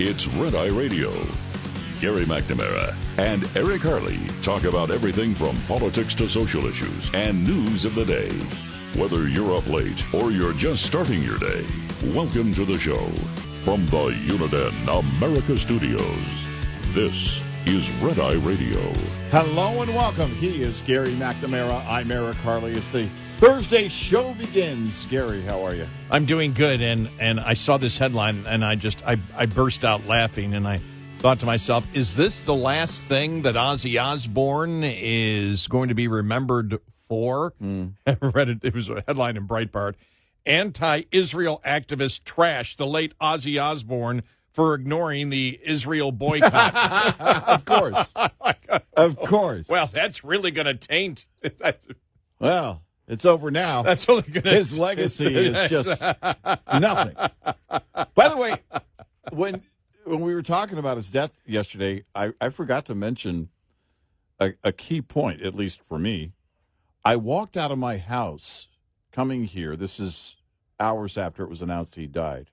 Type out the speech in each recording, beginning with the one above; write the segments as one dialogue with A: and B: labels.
A: It's Red Eye Radio. Gary McNamara and Eric Harley talk about everything from politics to social issues and news of the day. Whether you're up late or you're just starting your day, welcome to the show. From the Uniden America Studios, this is Red Eye Radio.
B: Hello and welcome. He is Gary McNamara. I'm Eric Harley. As the Thursday show begins. Gary, how are you?
C: I'm doing good, and I saw this headline, and I burst out laughing, and I thought to myself, is this the last thing that Ozzy Osbourne is going to be remembered for? I read it. It was a headline in Breitbart. Anti-Israel activists trash the late Ozzy Osbourne for ignoring the Israel boycott.
B: Of course. Of course.
C: Well, that's really going to taint.
B: Well, it's over now.
C: That's only going to.
B: His legacy is just nothing. By the way, when we were talking about his death yesterday, I forgot to mention a key point, at least for me. I walked out of my house coming here. This is hours after it was announced he died.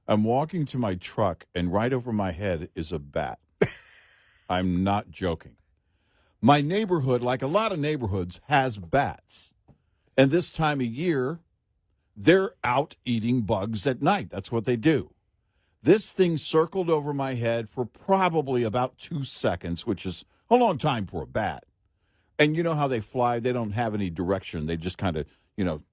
B: I'm walking to my truck, and right over my head is a bat. I'm not joking. My neighborhood, like a lot of neighborhoods, has bats. And this time of year, they're out eating bugs at night. That's what they do. This thing circled over my head for probably about 2 seconds, which is a long time for a bat. And you know how they fly? They don't have any direction. They just kind of,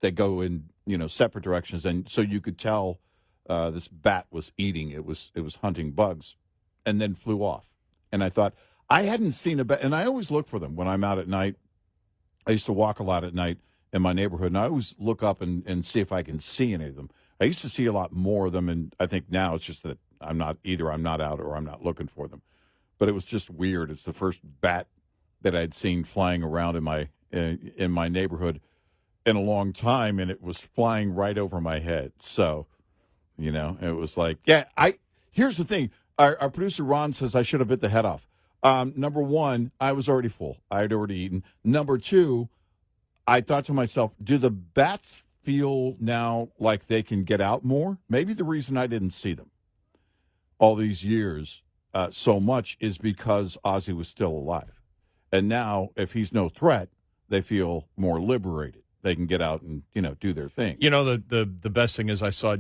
B: they go in, separate directions. And so you could tell this bat was eating. It was hunting bugs, and then flew off. And I thought, I hadn't seen a bat, and I always look for them when I'm out at night. I used to walk a lot at night in my neighborhood, and I always look up and see if I can see any of them. I used to see a lot more of them, and I think now it's just that I'm not out or I'm not looking for them. But it was just weird. It's the first bat that I'd seen flying around in my neighborhood in a long time, and it was flying right over my head. So, it was like, here's the thing. Our producer Ron says I should have bit the head off. Number one, I was already full. I had already eaten. Number two, I thought to myself, do the bats feel now like they can get out more? Maybe the reason I didn't see them all these years so much is because Ozzy was still alive. And now, if he's no threat, they feel more liberated. They can get out and, do their thing.
C: The best thing is I saw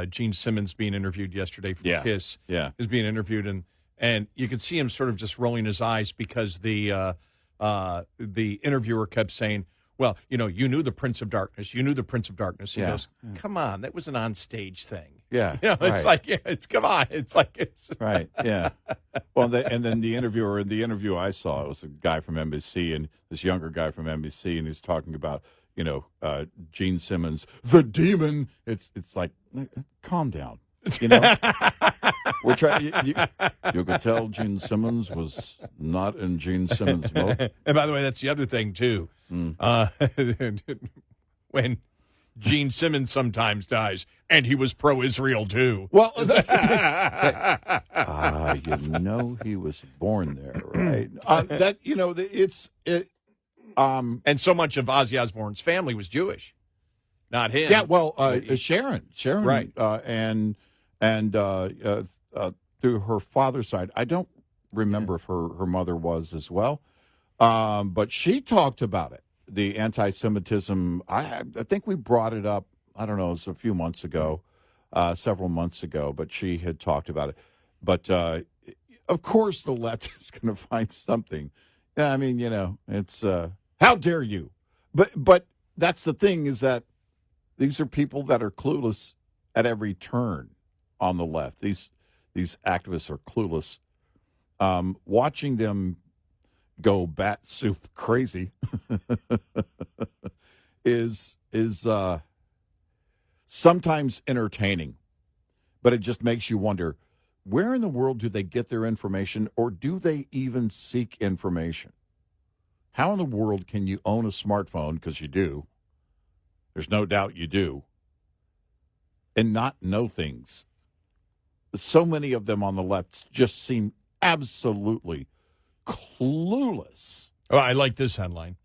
C: Gene Simmons being interviewed yesterday for KISS.
B: Yeah.
C: He was being interviewed, and you could see him sort of just rolling his eyes because the interviewer kept saying, well, you knew the Prince of Darkness. You knew the Prince of Darkness. He goes, come on, that was an onstage thing.
B: Yeah.
C: It's like, come on. It's like, it's.
B: Right, yeah. Well, and then the interviewer, in the interview I saw, it was a guy from NBC and this younger guy from NBC, and he's talking about, Gene Simmons, the demon. It's like, calm down. We're trying. You could tell Gene Simmons was not in Gene Simmons mode.
C: And by the way, that's the other thing too. When Gene Simmons sometimes dies, and he was pro-Israel too.
B: Well, that's he was born there, right?
C: And so much of Ozzy Osbourne's family was Jewish, not him.
B: Yeah, well, Sharon,
C: right,
B: and through her father's side, I don't remember if her mother was as well, but she talked about it. The anti-Semitism. I think we brought it up. I don't know, it was a few months ago, several months ago, but she had talked about it. But of course, the left is going to find something. Yeah, I mean, it's how dare you? But that's the thing, is that these are people that are clueless at every turn on the left. These activists are clueless. Watching them go bat soup crazy is sometimes entertaining, but it just makes you wonder, where in the world do they get their information, or do they even seek information? How in the world can you own a smartphone, because you do, there's no doubt you do, and not know things? So many of them on the left just seem absolutely clueless.
C: Oh, I like this headline.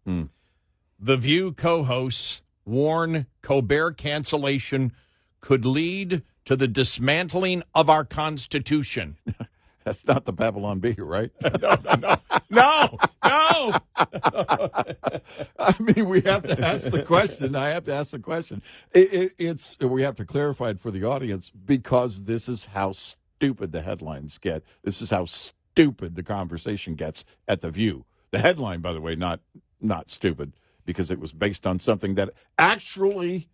C: The View co-hosts warn Colbert cancellation could lead to the dismantling of our Constitution.
B: That's not the Babylon Bee, right?
C: No.
B: I mean, we have to ask the question. I have to ask the question. We have to clarify it for the audience because this is how stupid the headlines get. This is how stupid the conversation gets at The View. The headline, by the way, not stupid because it was based on something that actually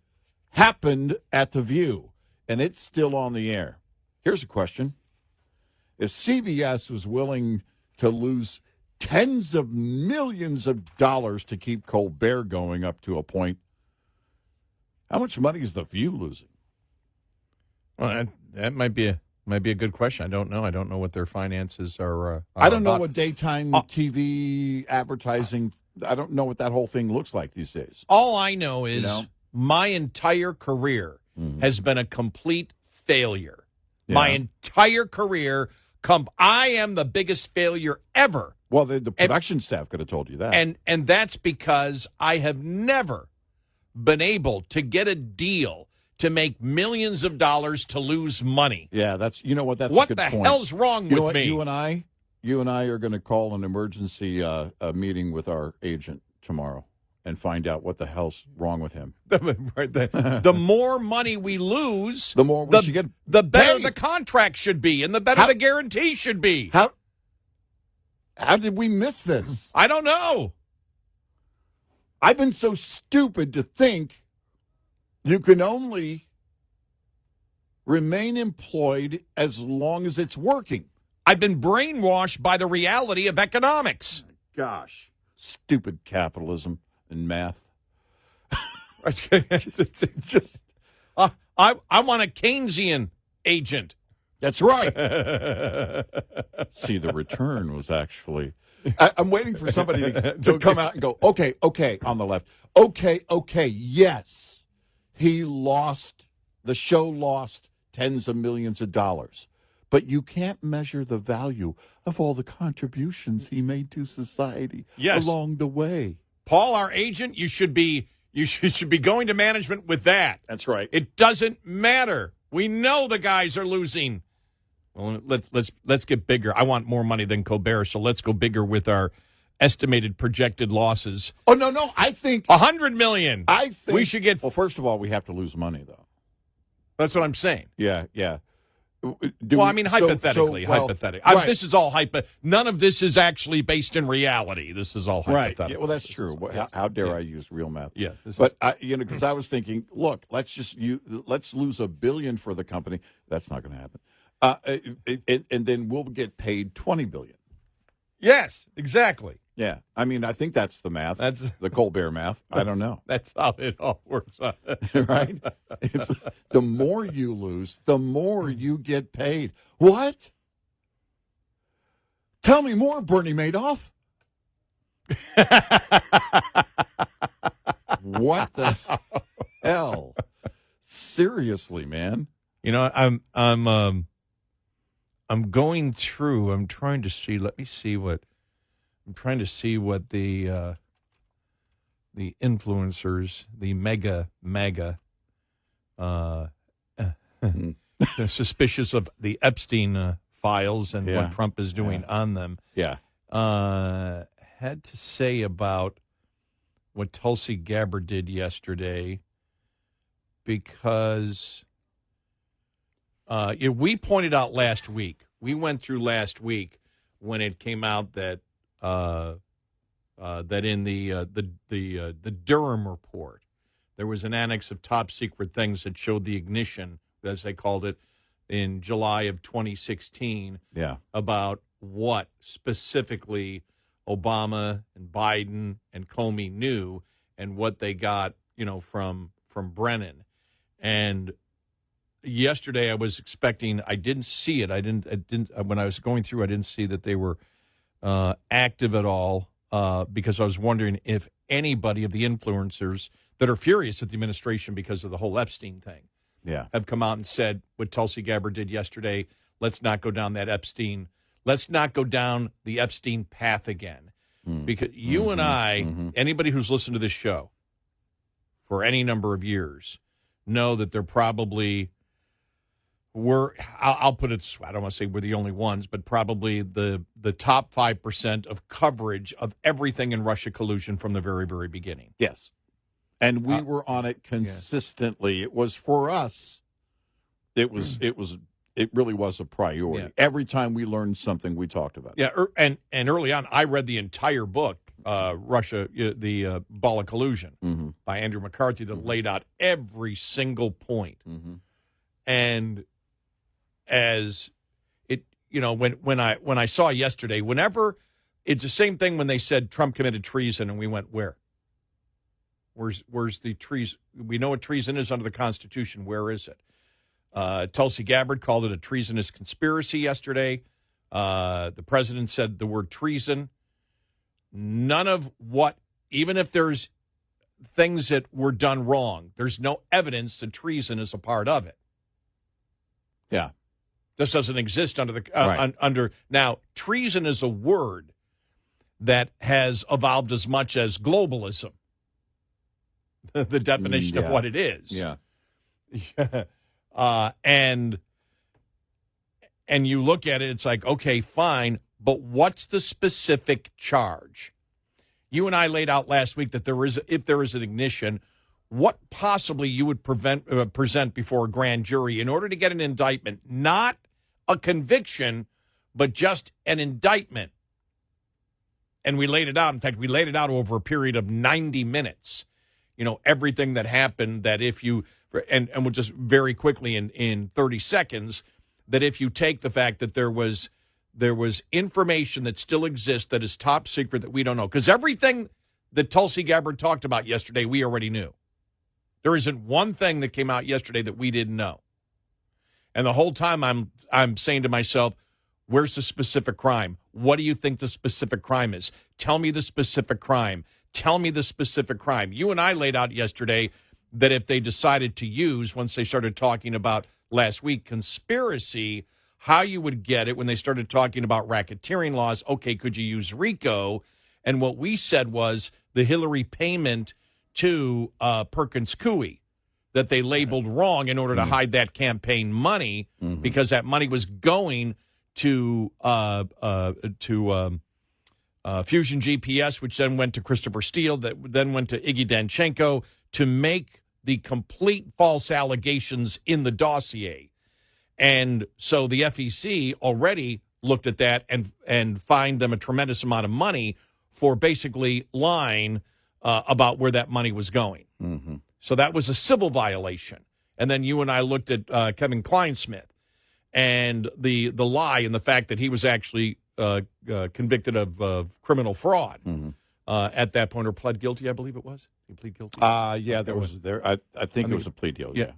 B: happened at The View, and it's still on the air. Here's a question. If CBS was willing to lose tens of millions of dollars to keep Colbert going up to a point, how much money is The View losing?
C: Well, that might be a good question. I don't know. I don't know what their finances are.
B: I don't know what daytime TV advertising. I don't know what that whole thing looks like these days.
C: All I know is my entire career has been a complete failure. Yeah. My entire career. I am the biggest failure ever.
B: Well, the production staff could have told you that.
C: And that's because I have never been able to get a deal to make millions of dollars to lose money.
B: Yeah, that's a good point.
C: What the hell's wrong with me?
B: You and I are going to call an emergency meeting with our agent tomorrow and find out what the hell's wrong with him.
C: The more money we lose,
B: the more we should get
C: the better
B: paid.
C: the contract should be, and the better the guarantee should be.
B: How did we miss this?
C: I don't know.
B: I've been so stupid to think you can only remain employed as long as it's working.
C: I've been brainwashed by the reality of economics.
B: Gosh. Stupid capitalism and math.
C: I want a Keynesian agent.
B: That's right. See, the return was actually... I'm waiting for somebody to come out and go, okay, on the left. Okay, yes. The show lost tens of millions of dollars. But you can't measure the value of all the contributions he made to society along the way.
C: Paul, our agent, you should be going to management with that.
B: That's right.
C: It doesn't matter. We know the guys are losing. Well, let's get bigger. I want more money than Colbert, so let's go bigger with our estimated projected losses.
B: Oh no! I think
C: $100 million.
B: I think
C: we should get.
B: Well, first of all, we have to lose money, though.
C: That's what I'm saying.
B: Yeah.
C: Hypothetically.
B: Right.
C: This is all none of this is actually based in reality. This is all hypothetical.
B: Right. Yeah, well, that's true. How dare I use real math?
C: Yes.
B: But because I was thinking, look, let's lose $1 billion for the company. That's not going to happen. And then we'll get paid $20 billion.
C: Yes, exactly.
B: Yeah, I mean, I think that's the math. That's the Colbert math. I don't know.
C: That's how it all works out.
B: Right? It's, the more you lose, the more you get paid. What? Tell me more, Bernie Madoff. What the hell? Seriously, man.
C: You know, I'm going through. I'm trying to see. Let me see what. I'm trying to see what the influencers, the mega, suspicious of the Epstein files and what Trump is doing on them.
B: Yeah.
C: Had to say about what Tulsi Gabbert did yesterday, because we pointed out last week. We went through last week when it came out that that in the Durham report there was an annex of top secret things that showed the ignition, as they called it, in July of 2016.
B: Yeah. About
C: what specifically Obama and Biden and Comey knew and what they got, from Brennan. And yesterday I was expecting, I didn't see it. I didn't when I was going through, I didn't see that they were active at all, because I was wondering if anybody of the influencers that are furious at the administration because of the whole Epstein thing have come out and said what Tulsi Gabbert did yesterday, let's not go down that Epstein. Let's not go down the Epstein path again. Because you and I, anybody who's listened to this show for any number of years, know that there probably were, I'll put it this way, I don't want to say we're the only ones, but probably the top 5% of coverage of everything in Russia collusion from the very, very beginning.
B: Yes. And we were on it consistently. It was for us, it really was a priority.
C: Yeah.
B: Every time we learned something, we talked about it.
C: Yeah, and early on, I read the entire book, Russia, the Ball of Collusion, by Andrew McCarthy, that laid out every single point. And as it, when I saw yesterday, whenever it's the same thing when they said Trump committed treason, and we went, where? Where's the treason? We know what treason is under the Constitution. Where is it? Tulsi Gabbert called it a treasonous conspiracy yesterday. The president said the word treason. None of what, even if there's things that were done wrong, there's no evidence that treason is a part of it.
B: Yeah.
C: This doesn't exist under the
B: Right.
C: Now, treason is a word that has evolved as much as globalism. The definition of what it is.
B: Yeah.
C: And you look at it, it's like, okay, fine, but what's the specific charge? You and I laid out last week that if there is an ignition, what possibly you would present before a grand jury in order to get an indictment, not a conviction, but just an indictment. And we laid it out. In fact, we laid it out over a period of 90 minutes. Everything that happened, that if you, and we'll just very quickly in 30 seconds, that if you take the fact that there was information that still exists that is top secret that we don't know, because everything that Tulsi Gabbert talked about yesterday, we already knew. There isn't one thing that came out yesterday that we didn't know. And the whole time I'm saying to myself, where's the specific crime? What do you think the specific crime is? Tell me the specific crime. Tell me the specific crime. You and I laid out yesterday that if they decided to use, once they started talking about last week, conspiracy, how you would get it when they started talking about racketeering laws. Okay, could you use RICO? And what we said was the Hillary payment to Perkins Coie that they labeled wrong in order to hide that campaign money, because that money was going to Fusion GPS, which then went to Christopher Steele, that then went to Iggy Danchenko to make the complete false allegations in the dossier. And so the FEC already looked at that and fined them a tremendous amount of money for basically lying about where that money was going. So that was a civil violation. And then you and I looked at Kevin Kleinsmith and the lie and the fact that he was actually convicted of criminal fraud at that point, or pled guilty, I believe it was. He plead guilty?
B: Yeah, I think it was a plea deal. Yeah.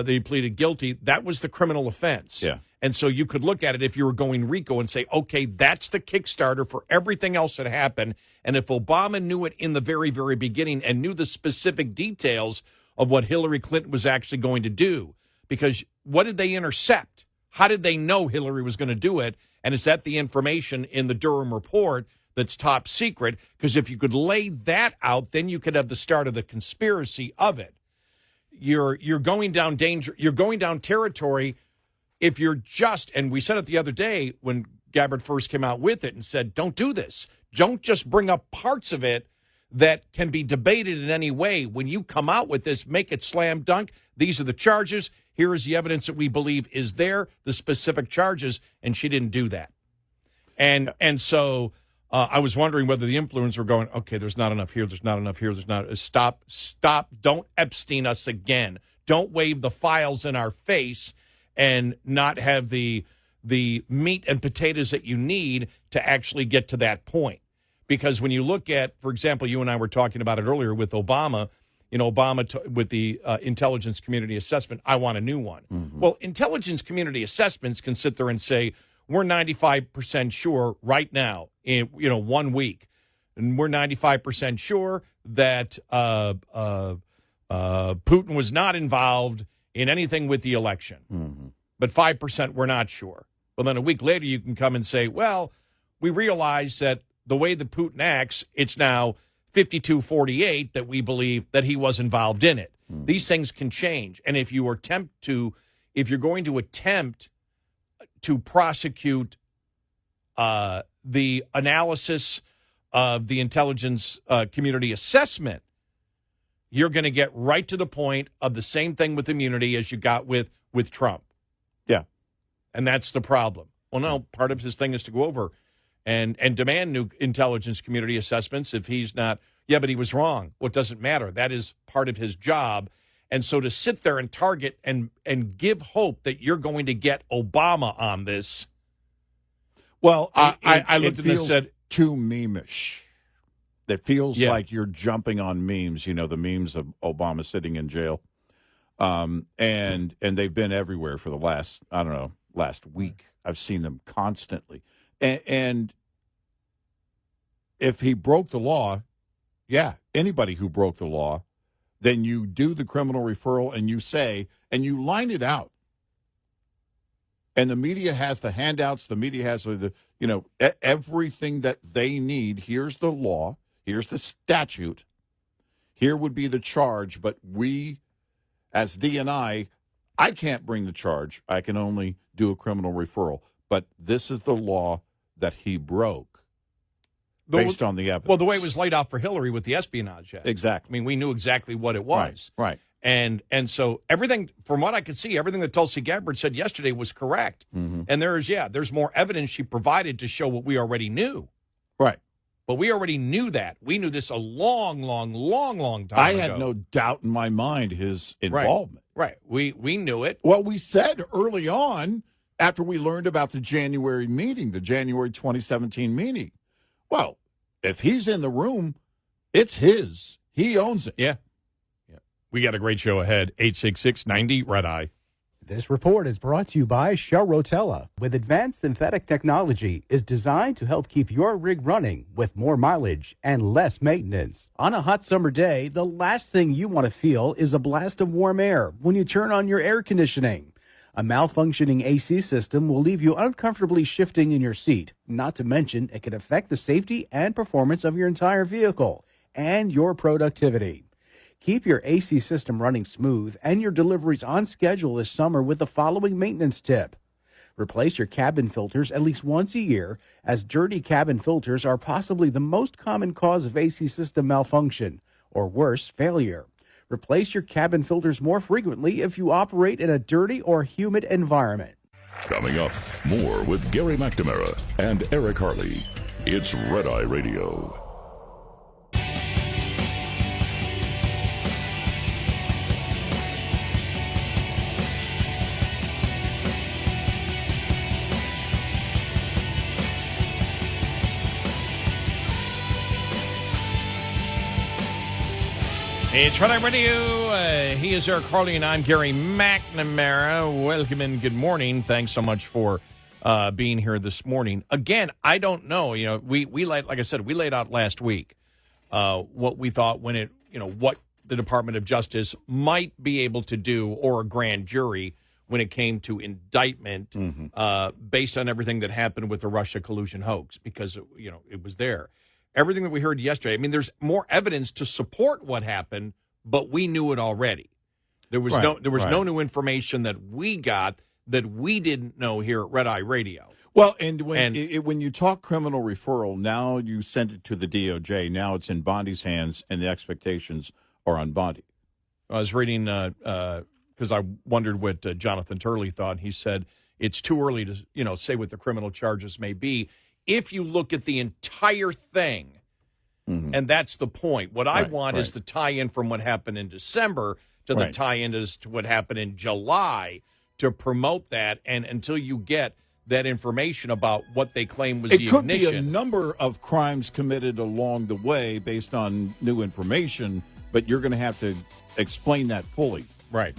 C: They pleaded guilty. That was the criminal offense.
B: Yeah.
C: And so you could look at it if you were going RICO and say, okay, that's the Kickstarter for everything else that happened. And if Obama knew it in the very, very beginning and knew the specific details of what Hillary Clinton was actually going to do, because what did they intercept? How did they know Hillary was going to do it? And is that the information in the Durham report that's top secret? Because if you could lay that out, then you could have the start of the conspiracy of it. You're going down danger. You're going down territory if you're just, and we said it the other day when Gabbert first came out with it and said, don't do this. Don't just bring up parts of it that can be debated in any way. When you come out with this, make it slam dunk. These are the charges. Here is the evidence that we believe is there, the specific charges, and she didn't do that. And so I was wondering whether the influencers were going, okay, there's not enough here, there's not enough here, there's not. Stop, don't Epstein us again. Don't wave the files in our face and not have the meat and potatoes that you need to actually get to that point. Because when you look at, for example, you and I were talking about it earlier with Obama, with the intelligence community assessment, I want a new one. Well, intelligence community assessments can sit there and say, we're 95% sure right now in 1 week, and we're 95% sure that Putin was not involved in anything with the election. But 5% we're not sure. Well, then a week later you can come and say, well, we realize that the way that Putin acts, it's now 52-48 that we believe that he was involved in it. These things can change. And if you're going to attempt to prosecute the analysis of the intelligence community assessment, you're going to get right to the point of the same thing with immunity as you got with Trump.
B: Yeah.
C: And that's the problem. Well, no, part of his thing is to go over and demand new intelligence community assessments if he's not, but he was wrong. Well, it doesn't matter. That is part of his job. And so to sit there and target and give hope that you're going to get Obama on this.
B: Well,
C: I looked
B: it
C: at this and said,
B: too meme-ish. It feels like you're jumping on memes, the memes of Obama sitting in jail. And they've been everywhere for the last week. I've seen them constantly. And if he broke the law, anybody who broke the law, then you do the criminal referral and you say, and you line it out. And the media has the handouts. The media has everything that they need. Here's the law. Here's the statute. Here would be the charge. But we, as DNI, I can't bring the charge. I can only do a criminal referral. But this is the law that he broke based on the evidence.
C: Well, the way it was laid out for Hillary with the Espionage Act.
B: Exactly.
C: I mean, we knew exactly what it was.
B: Right.
C: And so everything, from what I could see, everything that Tulsi Gabbert said yesterday was correct. Mm-hmm. And there's more evidence she provided to show what we already knew.
B: Right.
C: But we already knew that. We knew this a long time ago.
B: I had no doubt in my mind his involvement.
C: Right. We knew it.
B: Well, we said early on, after we learned about the January meeting, the January 2017 meeting, well, if he's in the room, it's his. He owns it.
C: Yeah. We got a great show ahead. 866-90-RED-EYE.
D: This report is brought to you by Shell Rotella. With advanced synthetic technology, is designed to help keep your rig running with more mileage and less maintenance. On a hot summer day, the last thing you want to feel is a blast of warm air when you turn on your air conditioning. A malfunctioning AC system will leave you uncomfortably shifting in your seat. Not to mention, it can affect the safety and performance of your entire vehicle and your productivity. Keep your AC system running smooth and your deliveries on schedule this summer with the following maintenance tip. Replace your cabin filters at least once a year, as dirty cabin filters are possibly the most common cause of AC system malfunction, or worse, failure. Replace your cabin filters more frequently if you operate in a dirty or humid environment.
A: Coming up, more with Gary McNamara and Eric Harley. It's Red Eye Radio.
C: It's Red Eye Radio. He is Eric Harley, and I'm Gary McNamara. Welcome and good morning. Thanks so much for being here this morning. Again, I don't know. We like I said, we laid out last week what we thought what the Department of Justice might be able to do, or a grand jury, when it came to indictment, based on everything that happened with the Russia collusion hoax, because it was there. Everything that we heard yesterday, I mean, there's more evidence to support what happened, but we knew it already. There was no new information that we got that we didn't know here at Red Eye Radio.
B: Well, and when you talk criminal referral, now you send it to the DOJ. Now it's in Bondi's hands, and the expectations are on Bondi.
C: I was reading because I wondered what Jonathan Turley thought. He said it's too early to say what the criminal charges may be. If you look at the entire thing, and that's the point. What I want is the tie-in from what happened in December to the tie-in as to what happened in July, to promote that. And until you get that information about what they claim was the ignition.
B: It could be a number of crimes committed along the way based on new information, but you're going to have to explain that fully.
C: Right.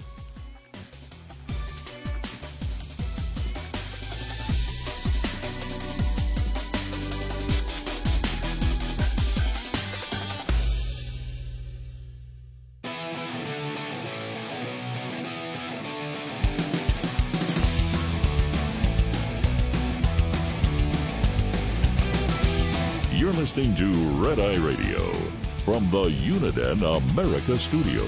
A: You're listening to Red Eye Radio from the Uniden America Studios.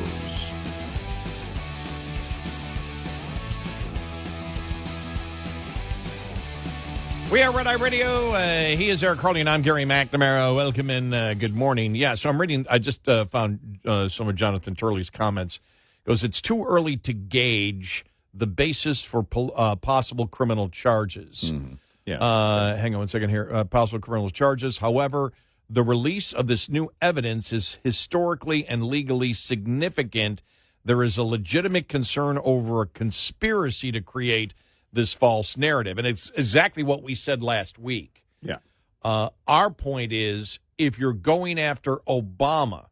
C: We are Red Eye Radio. He is Eric Harley, and I'm Gary McNamara. Welcome in. Good morning. Yeah, so I'm reading. I just found some of Jonathan Turley's comments. It goes, it's too early to gauge the basis for possible criminal charges.
B: Mm-hmm. Yeah.
C: Hang on one second here. Possible criminal charges. However, the release of this new evidence is historically and legally significant. There is a legitimate concern over a conspiracy to create this false narrative. And it's exactly what we said last week.
B: Yeah.
C: Our point is, if you're going after Obama,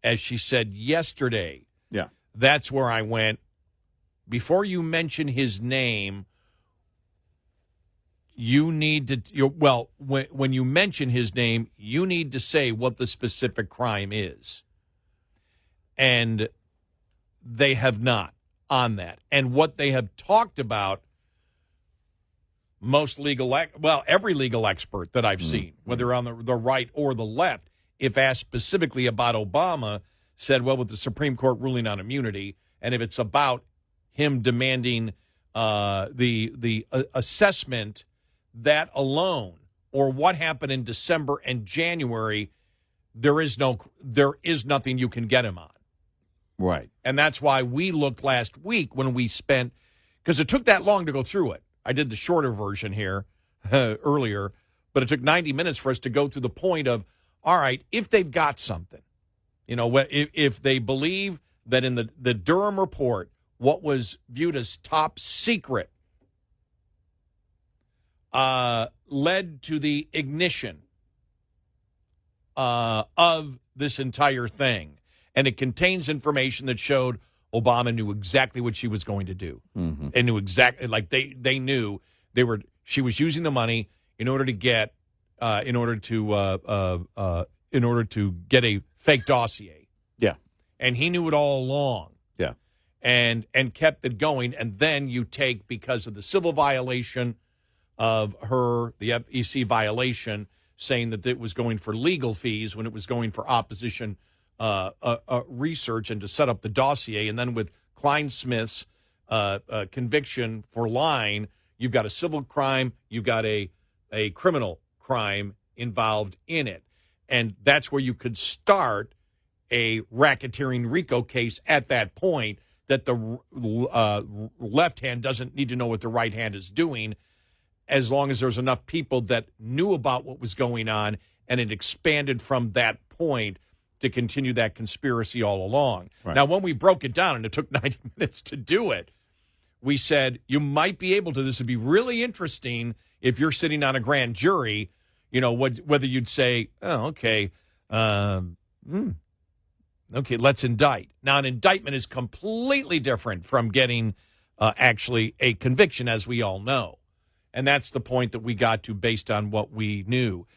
C: as she said yesterday,
B: Yeah.
C: that's where I went. Before you mention his name, you need to, when you mention his name, you need to say what the specific crime is. And they have not on that. And what they have talked about, every legal expert that I've seen, whether on the right or the left, if asked specifically about Obama, said, well, with the Supreme Court ruling on immunity, and if it's about him demanding the assessment, that alone, or what happened in December and January, there is nothing you can get him on.
B: Right.
C: And that's why we looked last week when we spent, because it took that long to go through it. I did the shorter version here earlier, but it took 90 minutes for us to go through the point of, all right, if they've got something, if they believe that in the Durham report, what was viewed as top secret led to the ignition of this entire thing. And it contains information that showed Obama knew exactly what she was going to do, and knew exactly, like they knew she was using the money in order to get in order to get a fake dossier.
B: Yeah,
C: and he knew it all along.
B: Yeah,
C: and kept it going. And then you take, because of the civil violation of the FEC violation, saying that it was going for legal fees when it was going for opposition research and to set up the dossier. And then with Klein-Smith's conviction for lying, you've got a civil crime, you've got a criminal crime involved in it. And that's where you could start a racketeering RICO case at that point, that the left hand doesn't need to know what the right hand is doing, as long as there's enough people that knew about what was going on, and it expanded from that point to continue that conspiracy all along. Right. Now, when we broke it down, and it took 90 minutes to do it, we said you might be able to. This would be really interesting if you're sitting on a grand jury, whether you'd say, oh, okay, okay, let's indict. Now, an indictment is completely different from getting actually a conviction, as we all know. And that's the point that we got to based on what we knew.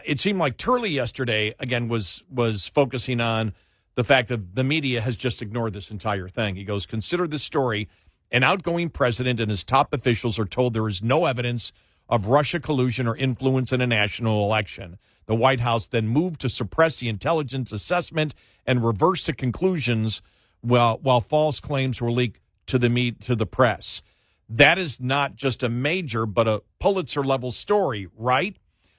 C: It seemed like Turley yesterday, again, was focusing on the fact that the media has just ignored this entire thing. He goes, consider this story. An outgoing president and his top officials are told there is no evidence of Russia collusion or influence in a national election. The White House then moved to suppress the intelligence assessment and reverse the conclusions while false claims were leaked to the press. That is not just a major, but a Pulitzer-level story, right?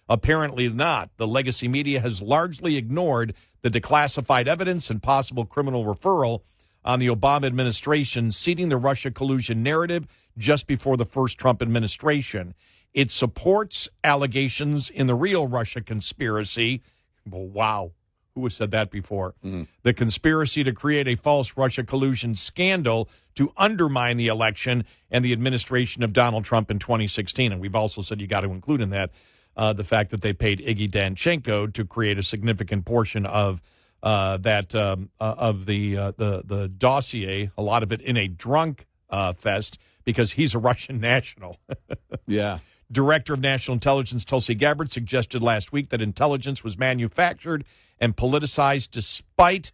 C: Apparently not. The legacy media has largely ignored the declassified evidence and possible criminal referral on the Obama administration seeding the Russia collusion narrative just before the first Trump administration. It supports allegations in the real Russia conspiracy. Well, wow. Who has said that before? Mm-hmm. The conspiracy to create a false Russia collusion scandal to undermine the election and the administration of Donald Trump in 2016. And we've also said you got to include in that the fact that they paid Iggy Danchenko to create a significant portion of the dossier, a lot of it in a drunk fest, because he's a Russian national.
B: Yeah.
C: Director of National Intelligence Tulsi Gabbert suggested last week that intelligence was manufactured and politicized despite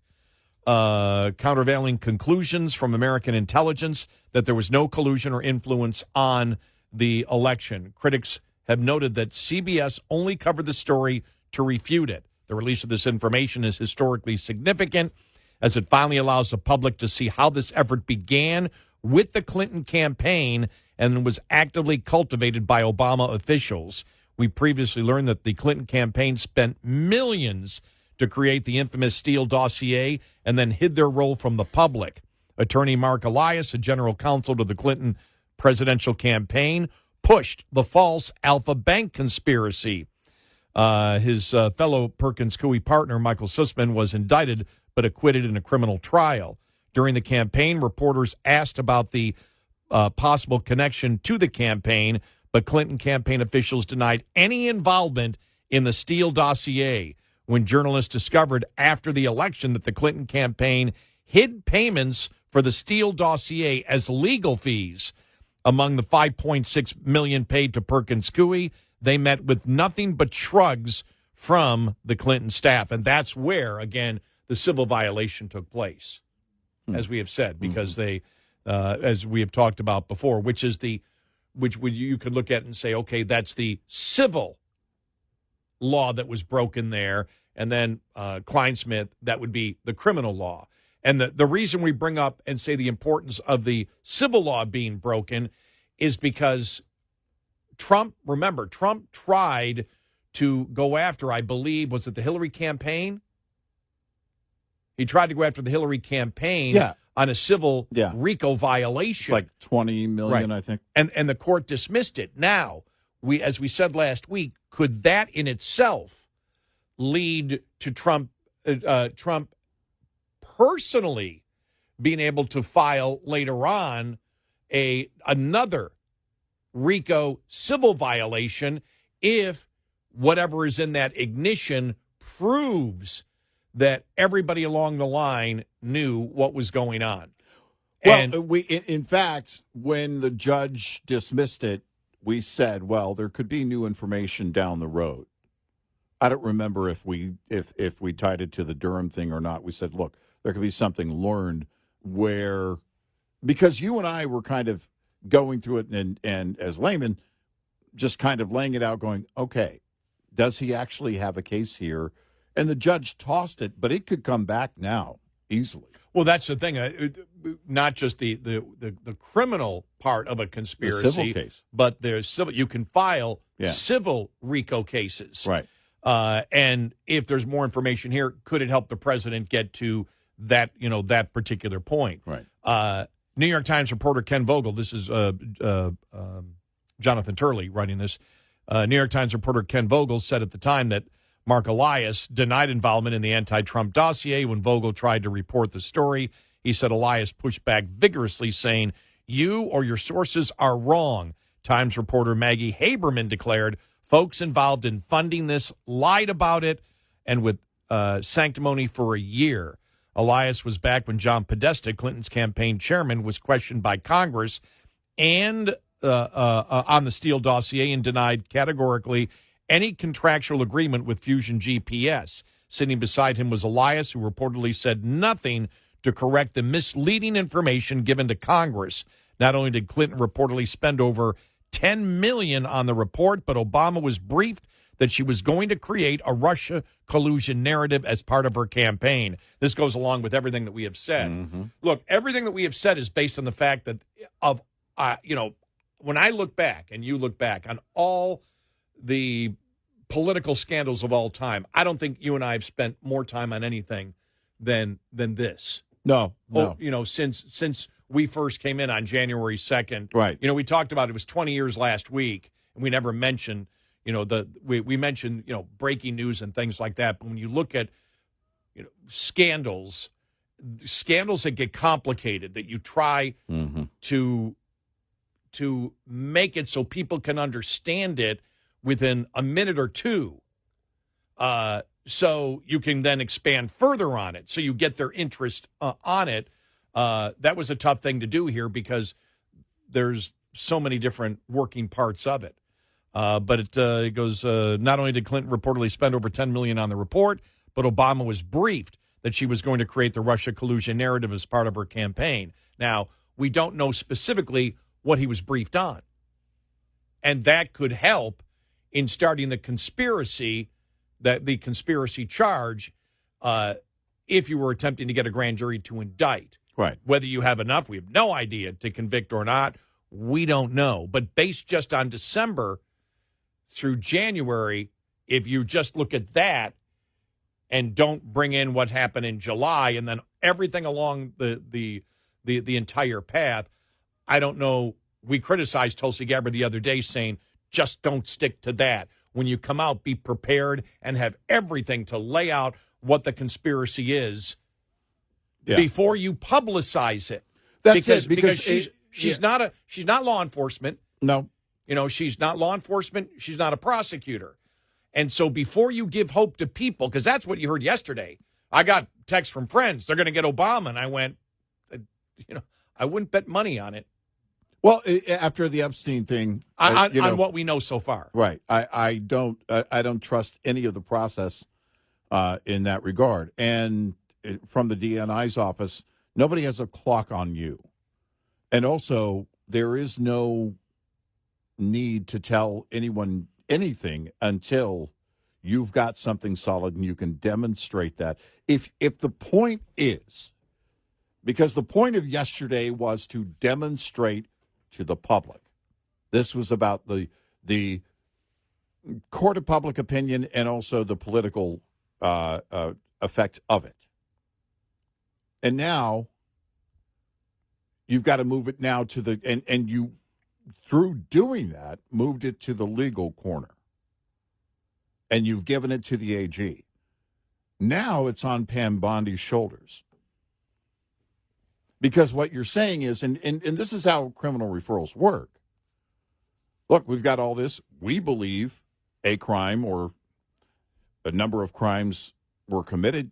C: countervailing conclusions from American intelligence that there was no collusion or influence on the election. Critics have noted that CBS only covered the story to refute it. The release of this information is historically significant, as it finally allows the public to see how this effort began, with the Clinton campaign and was actively cultivated by Obama officials. We previously learned that the Clinton campaign spent millions to create the infamous Steele dossier and then hid their role from the public. Attorney Mark Elias, a general counsel to the Clinton presidential campaign, pushed the false Alpha Bank conspiracy. His fellow Perkins Coie partner, Michael Sussman, was indicted but acquitted in a criminal trial. During the campaign, reporters asked about the possible connection to the campaign, but Clinton campaign officials denied any involvement in the Steele dossier. When journalists discovered after the election that the Clinton campaign hid payments for the Steele dossier as legal fees among the $5.6 million paid to Perkins Coie, they met with nothing but shrugs from the Clinton staff. And that's where, again, the civil violation took place, as we have said, because they, as we have talked about before, which you could look at and say, okay, that's the civil law that was broken there. And then Kleinsmith, that would be the criminal law. And the reason we bring up and say the importance of the civil law being broken is because Trump tried to go after, I believe, was it the Hillary campaign? He tried to go after the Hillary campaign on a civil RICO violation.
B: Like $20 million, right. I think.
C: And the court dismissed it. Now, as we said last week, could that in itself lead to Trump personally being able to file later on another RICO civil violation if whatever is in that ignition proves that everybody along the line knew what was going on?
B: Well, in fact, when the judge dismissed it, we said, well, there could be new information down the road. I don't remember if we tied it to the Durham thing or not. We said, look, there could be something learned where, because you and I were kind of going through it and as laymen, just kind of laying it out going, okay, does he actually have a case here? And the judge tossed it, but it could come back now easily.
C: Well, that's the thing. Not just the criminal part of a conspiracy,
B: the civil case,
C: but there's civil. You can file civil RICO cases,
B: right?
C: And if there's more information here, could it help the president get to that that particular point?
B: Right.
C: New York Times reporter Ken Vogel. This is Jonathan Turley writing this. New York Times reporter Ken Vogel said at the time that Mark Elias denied involvement in the anti-Trump dossier. When Vogel tried to report the story, he said Elias pushed back vigorously, saying, "You or your sources are wrong." Times reporter Maggie Haberman declared, "Folks involved in funding this lied about it and with sanctimony for a year." Elias was back when John Podesta, Clinton's campaign chairman, was questioned by Congress and on the Steele dossier and denied categorically any contractual agreement with Fusion GPS. Sitting beside him was Elias, who reportedly said nothing to correct the misleading information given to Congress. Not only did Clinton reportedly spend over $10 million on the report, but Obama was briefed that she was going to create a Russia collusion narrative as part of her campaign. This goes along with everything that we have said. Mm-hmm. Look, everything that we have said is based on the fact that when I look back and you look back on all the political scandals of all time, I don't think you and I have spent more time on anything than this.
B: No.
C: Since we first came in on January 2nd.
B: Right.
C: We talked about it was 20 years last week, and we never mentioned, we mentioned, breaking news and things like that. But when you look at, scandals that get complicated, that you try to make it so people can understand it within a minute or two, so you can then expand further on it, so you get their interest on it. That was a tough thing to do here because there's so many different working parts of it. But it goes, not only did Clinton reportedly spend over $10 million on the report, but Obama was briefed that she was going to create the Russia collusion narrative as part of her campaign. Now, we don't know specifically what he was briefed on. And that could help in starting the conspiracy, the conspiracy charge, if you were attempting to get a grand jury to indict.
B: Right.
C: Whether you have enough, we have no idea, to convict or not. We don't know. But based just on December through January, if you just look at that and don't bring in what happened in July and then everything along the entire path, I don't know. We criticized Tulsi Gabbert the other day saying, just don't stick to that. When you come out, be prepared and have everything to lay out what the conspiracy is before you publicize it.
B: That's
C: because she's not law enforcement.
B: No.
C: She's not law enforcement. She's not a prosecutor. And so before you give hope to people, because that's what you heard yesterday. I got texts from friends. They're going to get Obama. And I went, I wouldn't bet money on it.
B: Well, after the Epstein thing,
C: on what we know so far,
B: right? I don't trust any of the process in that regard. And from the DNI's office, nobody has a clock on you, and also there is no need to tell anyone anything until you've got something solid and you can demonstrate that. If the point is, because the point of yesterday was to demonstrate to the public. This was about the court of public opinion and also the political effect of it. And now you've got to move it now to and you, through doing that, moved it to the legal corner. And you've given it to the AG. Now it's on Pam Bondi's shoulders. Because what you're saying is, and this is how criminal referrals work. Look, we've got all this. We believe a crime or a number of crimes were committed,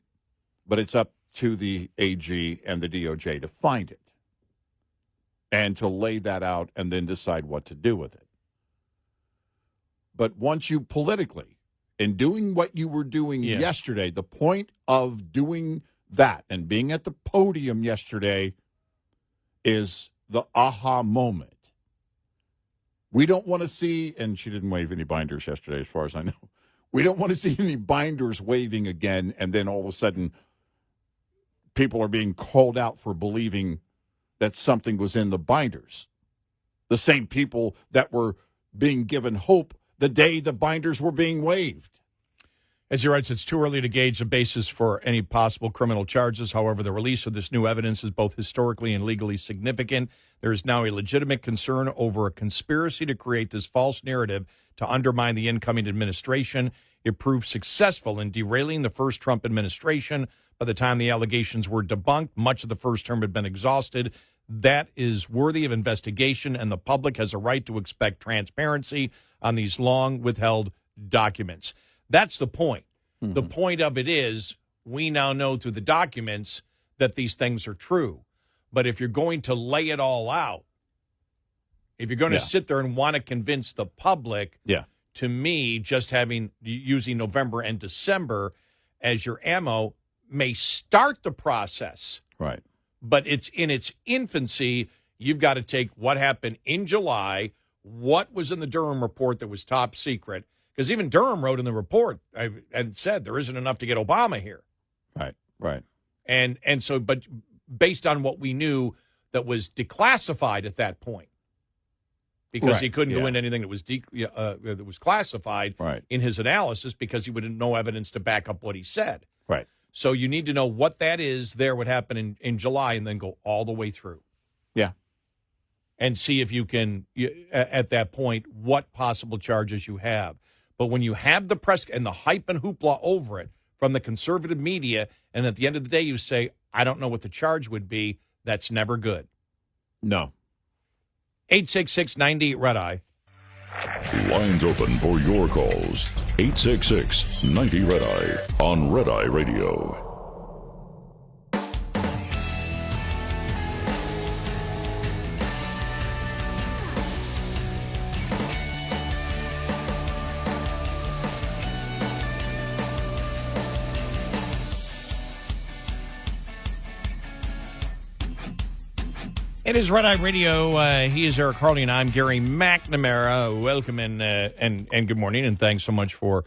B: but it's up to the AG and the DOJ to find it and to lay that out and then decide what to do with it. But once you politically, in doing what you were doing yesterday, the point of doing that and being at the podium yesterday is the aha moment. We don't want to see, and she didn't wave any binders yesterday as far as I know. We don't want to see any binders waving again, and then all of a sudden people are being called out for believing that something was in the binders. The same people that were being given hope the day the binders were being waved.
C: As he writes, it's too early to gauge the basis for any possible criminal charges. However, the release of this new evidence is both historically and legally significant. There is now a legitimate concern over a conspiracy to create this false narrative to undermine the incoming administration. It proved successful in derailing the first Trump administration. By the time the allegations were debunked, much of the first term had been exhausted. That is worthy of investigation, and the public has a right to expect transparency on these long withheld documents. That's the point. Mm-hmm. The point of it is we now know through the documents that these things are true. But if you're going to lay it all out, if you're going to sit there and want to convince the public, to me, just using November and December as your ammo may start the process.
B: Right.
C: But it's in its infancy. You've got to take what happened in July, what was in the Durham report that was top secret, because even Durham wrote in the report and said there isn't enough to get Obama here.
B: Right.
C: And so, but based on what we knew that was declassified at that point, because he couldn't go into anything that was classified in his analysis because he would have no evidence to back up what he said.
B: Right.
C: So you need to know what that is there, what happened in July, and then go all the way through.
B: Yeah.
C: And see if you can, at that point, what possible charges you have. But when you have the press and the hype and hoopla over it from the conservative media, and at the end of the day you say, I don't know what the charge would be, that's never good.
B: No.
C: 866-98-RED-EYE.
A: Lines open for your calls. 866-90-RED-EYE on Red Eye Radio.
C: It is Red Eye Radio. He is Eric Harley, and I'm Gary McNamara. Welcome and good morning, and thanks so much for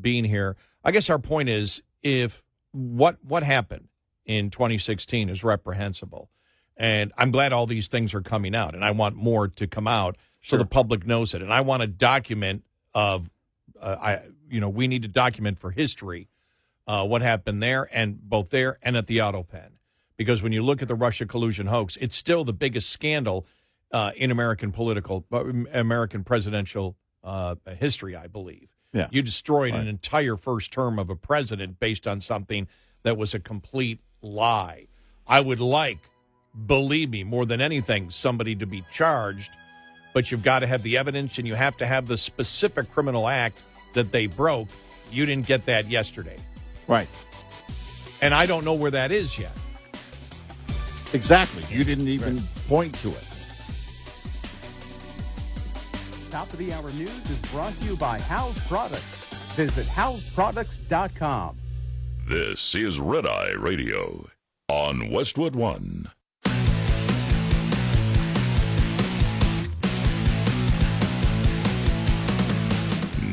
C: being here. I guess our point is, if what happened, in 2016 is reprehensible. And I'm glad all these things are coming out, and I want more to come out so the public knows it. And I want to document we need to document for history what happened there, and both there and at the auto pen. Because when you look at the Russia collusion hoax, it's still the biggest scandal in American presidential history, I believe.
B: Yeah.
C: You destroyed an entire first term of a president based on something that was a complete lie. I would like, believe me, more than anything, somebody to be charged, but you've got to have the evidence and you have to have the specific criminal act that they broke. You didn't get that yesterday.
B: Right.
C: And I don't know where that is yet.
B: Exactly. You didn't even point to it.
D: Top of the Hour News is brought to you by House Products. Visit houseproducts.com.
A: This is Red Eye Radio on Westwood One.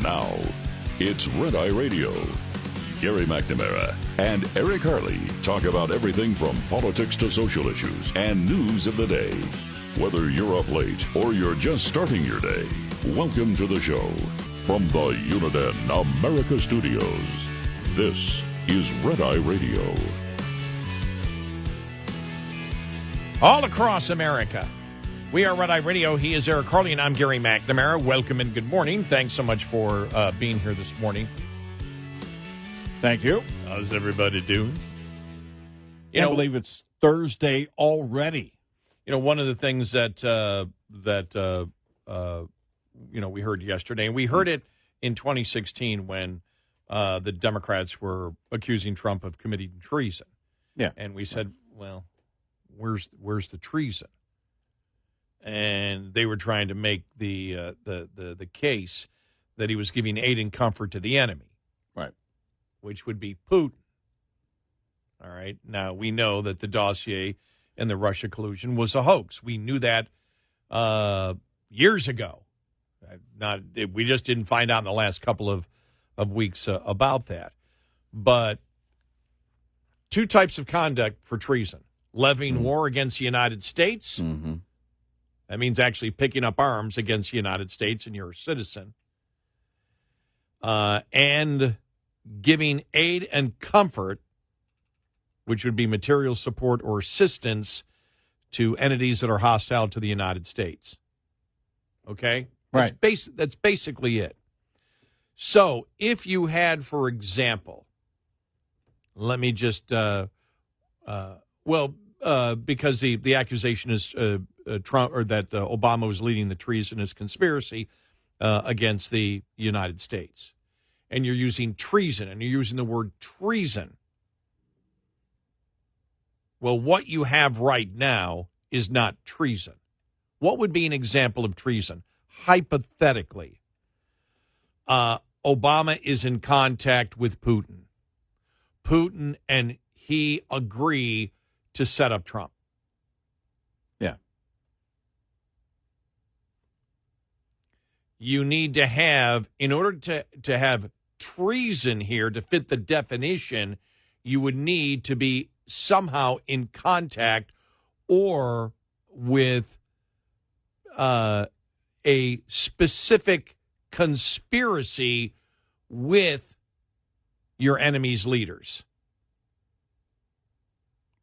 A: Now, it's Red Eye Radio. Gary McNamara and Eric Harley talk about everything from politics to social issues and news of the day. Whether you're up late or you're just starting your day, welcome to the show. From the Uniden America Studios, this is Red Eye Radio.
C: All across America, we are Red Eye Radio. He is Eric Harley, and I'm Gary McNamara. Welcome and good morning. Thanks so much for being here this morning.
B: Thank you.
C: How's everybody doing?
B: I can't believe it's Thursday already.
C: You know, one of the things that we heard yesterday, and we heard it in 2016 when the Democrats were accusing Trump of committing treason.
B: Yeah,
C: and we said, well, where's the treason? And they were trying to make the case that he was giving aid and comfort to the enemy,
B: right?
C: Which would be Putin. All right. Now we know that the dossier and the Russia collusion was a hoax. We knew that years ago. We just didn't find out in the last couple of weeks about that. But two types of conduct for treason: levying war against the United States.
B: Mm-hmm.
C: That means actually picking up arms against the United States and you're a citizen. And giving aid and comfort, which would be material support or assistance to entities that are hostile to the United States. Okay?
B: Right.
C: That's basically it. So if you had, for example, let me just, because the accusation is Trump, or that Obama was leading the treasonous conspiracy against the United States. And you're using treason, and you're using the word treason. Well, what you have right now is not treason. What would be an example of treason? Hypothetically, Obama is in contact with Putin. Putin and he agree to set up Trump.
B: Yeah.
C: You need to have, in order to have treason here, to fit the definition, you would need to be somehow in contact or with a specific conspiracy with your enemy's leaders.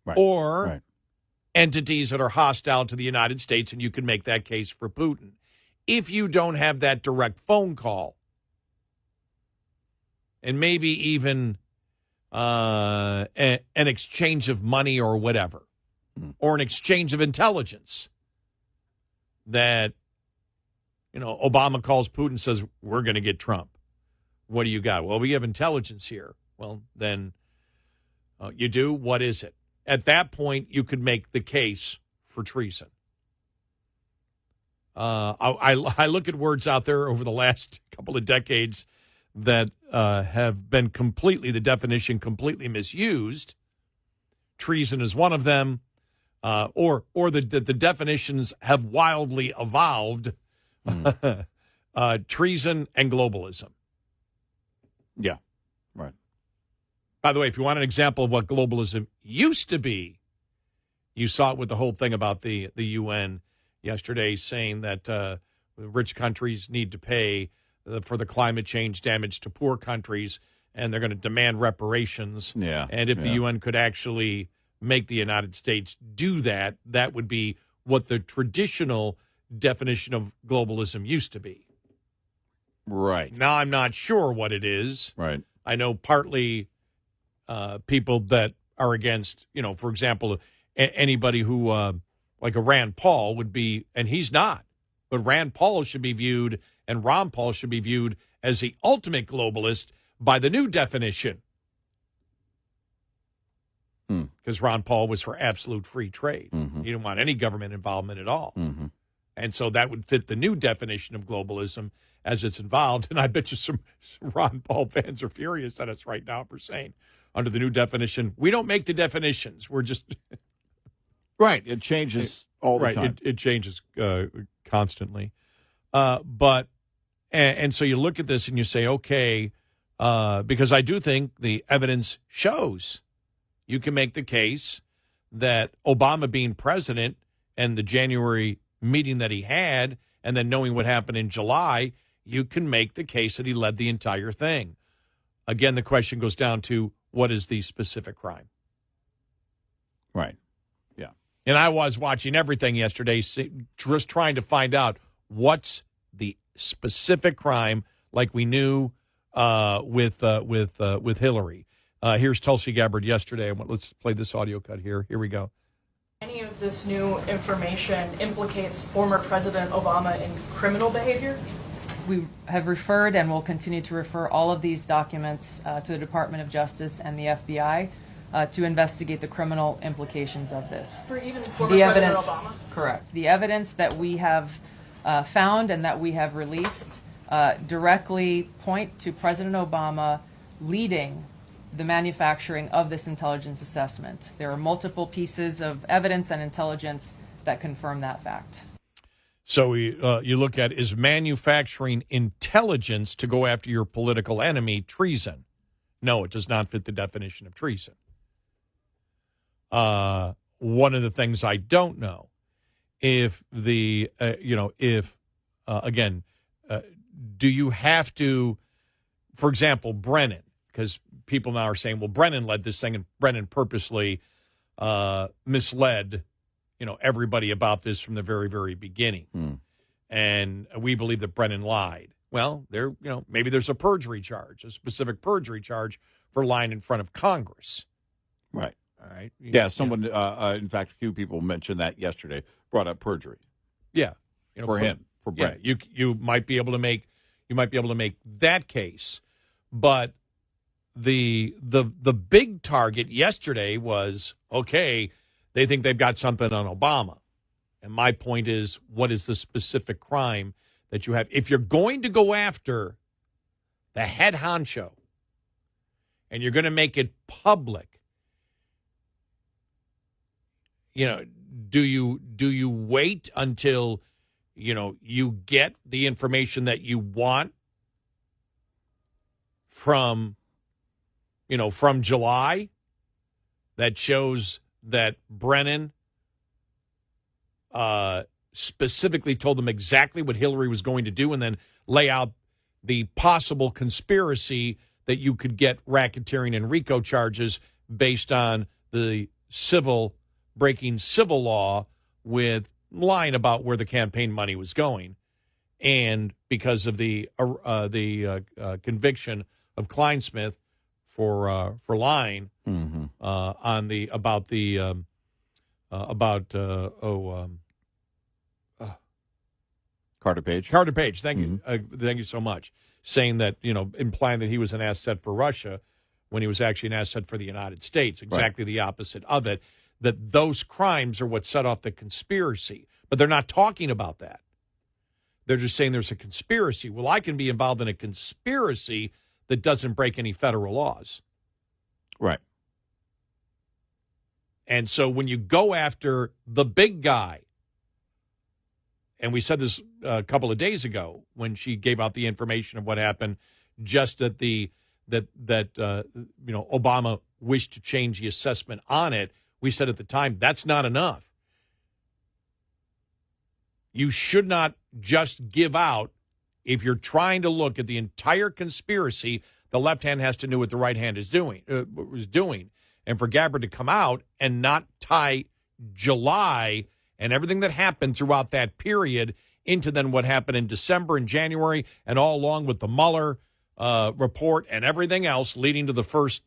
B: Right.
C: Or entities that are hostile to the United States, and you can make that case for Putin. If you don't have that direct phone call, and maybe even an exchange of money or whatever, or an exchange of intelligence, that, Obama calls Putin and says, we're going to get Trump. What do you got? Well, we have intelligence here. Well, then you do? What is it? At that point, you could make the case for treason. I look at words out there over the last couple of decades that have been the definition completely misused. Treason is one of them, or the definitions have wildly evolved. Treason and globalism.
B: Yeah, right.
C: By the way, if you want an example of what globalism used to be, you saw it with the whole thing about the UN yesterday saying that rich countries need to pay for the climate change damage to poor countries, and they're going to demand reparations.
B: Yeah.
C: And if the UN could actually make the United States do that, that would be what the traditional definition of globalism used to be.
B: Right.
C: Now I'm not sure what it is.
B: Right.
C: I know partly people that are against, for example, anybody who, like a Rand Paul would be, and he's not, but Rand Paul should be viewed, and Ron Paul should be viewed as the ultimate globalist by the new definition. Because Ron Paul was for absolute free trade.
B: Mm-hmm.
C: He didn't want any government involvement at all.
B: Mm-hmm.
C: And so that would fit the new definition of globalism as it's involved. And I bet you some Ron Paul fans are furious at us right now for saying, under the new definition, we don't make the definitions. We're just...
B: Right. It changes all the time.
C: It changes constantly. But so you look at this and you say, okay, because I do think the evidence shows you can make the case that Obama being president and the January meeting that he had, and then knowing what happened in July, you can make the case that he led the entire thing. Again, the question goes down to what is the specific crime?
B: Right. Yeah.
C: And I was watching everything yesterday, just trying to find out what's the specific crime, like we knew with Hillary. Here's Tulsi Gabbert yesterday. Let's play this audio cut here. Here we go.
E: Any of this new information implicates former President Obama in criminal behavior?
F: We have referred and will continue to refer all of these documents to the Department of Justice and the FBI to investigate the criminal implications of this.
E: For even former President Obama?
F: Correct. The evidence that we have found and that we have released directly point to President Obama leading the manufacturing of this intelligence assessment. There are multiple pieces of evidence and intelligence that confirm that fact.
C: So you look at, is manufacturing intelligence to go after your political enemy treason? No, it does not fit the definition of treason. One of the things I don't know, if the, do you have to, for example, Brennan, because people now are saying, well, Brennan led this thing, and Brennan purposely misled, everybody about this from the very, very beginning. And we believe that Brennan lied. Well, maybe there's a perjury charge, a specific perjury charge for lying in front of Congress.
B: Right.
C: All right.
B: Yeah, someone, in fact, a few people mentioned that yesterday, brought up perjury.
C: Yeah.
B: For him, for Brennan.
C: Yeah, you might be able to make that case, but the big target yesterday was, okay, they think they've got something on Obama. And my point is, what is the specific crime that you have? If you're going to go after the head honcho and you're going to make it public, do you wait until, you get the information that you want from July that shows that Brennan specifically told them exactly what Hillary was going to do, and then lay out the possible conspiracy that you could get racketeering and RICO charges based on the breaking civil law with lying about where the campaign money was going, and because of the conviction of Kleinsmith for lying on the
B: Carter Page.
C: Carter Page. Thank you. Thank you so much. Saying that, implying that he was an asset for Russia when he was actually an asset for the United States. Exactly the opposite of it. That those crimes are what set off the conspiracy. But they're not talking about that. They're just saying there's a conspiracy. Well, I can be involved in a conspiracy that doesn't break any federal laws.
B: Right.
C: And so when you go after the big guy, and we said this a couple of days ago when she gave out the information of what happened just at the that Obama wished to change the assessment on it. We said at the time, that's not enough. You should not just give out. If you're trying to look at the entire conspiracy, the left hand has to know what the right hand is doing. And for Gabbert to come out and not tie July and everything that happened throughout that period into then what happened in December and January and all along with the Mueller report and everything else leading to the first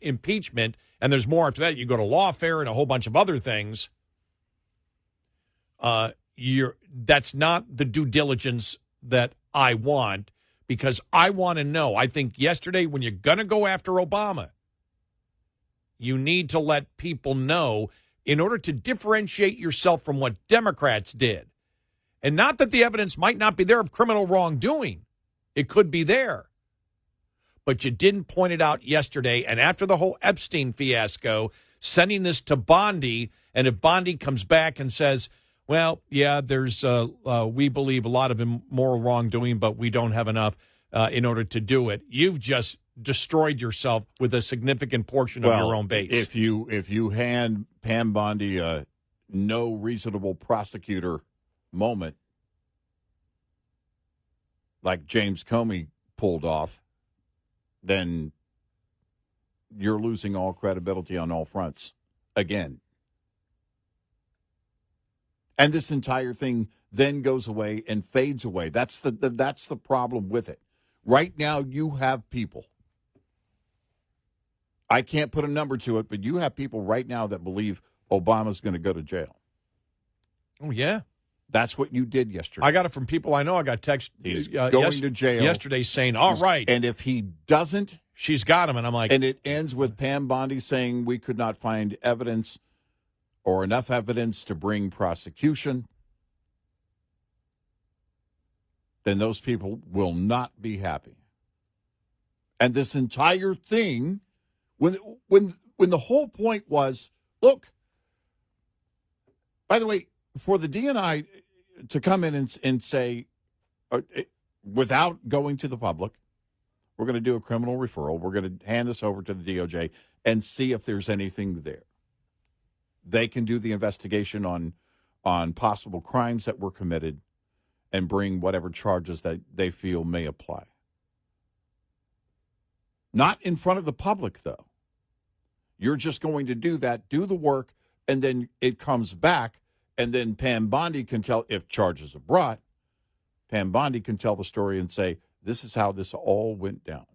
C: impeachment. And there's more after that. You go to lawfare and a whole bunch of other things. That's not the due diligence that I want, because I want to know. I think yesterday, when you're going to go after Obama, you need to let people know in order to differentiate yourself from what Democrats did. And not that the evidence might not be there of criminal wrongdoing. It could be there. But you didn't point it out yesterday. And after the whole Epstein fiasco, sending this to Bondi, and if Bondi comes back and says, well, yeah, there's, we believe a lot of immoral wrongdoing, but we don't have enough in order to do it. You've just destroyed yourself with a significant portion of your own base.
B: If you hand Pam Bondi a no reasonable prosecutor moment, like James Comey pulled off, then you're losing all credibility on all fronts again. And this entire thing then goes away and fades away. That's the problem with it. Right now, you have people. I can't put a number to it, but you have people right now that believe Obama's going to go to jail.
C: Oh, yeah.
B: That's what you did yesterday.
C: I got it from people I know. I got text
B: He's going to jail
C: yesterday saying, all right.
B: And if he doesn't,
C: she's got him. And I'm like.
B: And it ends with Pam Bondi saying we could not find evidence or enough evidence to bring prosecution, then those people will not be happy. And this entire thing, when the whole point was, look, by the way, for the DNI to come in and say, without going to the public, we're going to do a criminal referral, we're going to hand this over to the DOJ and see if there's anything there. They can do the investigation on possible crimes that were committed and bring whatever charges that they feel may apply. Not in front of the public, though. You're just going to do that, do the work, and then it comes back, and then Pam Bondi can tell, if charges are brought, Pam Bondi can tell the story and say, this is how this all went down.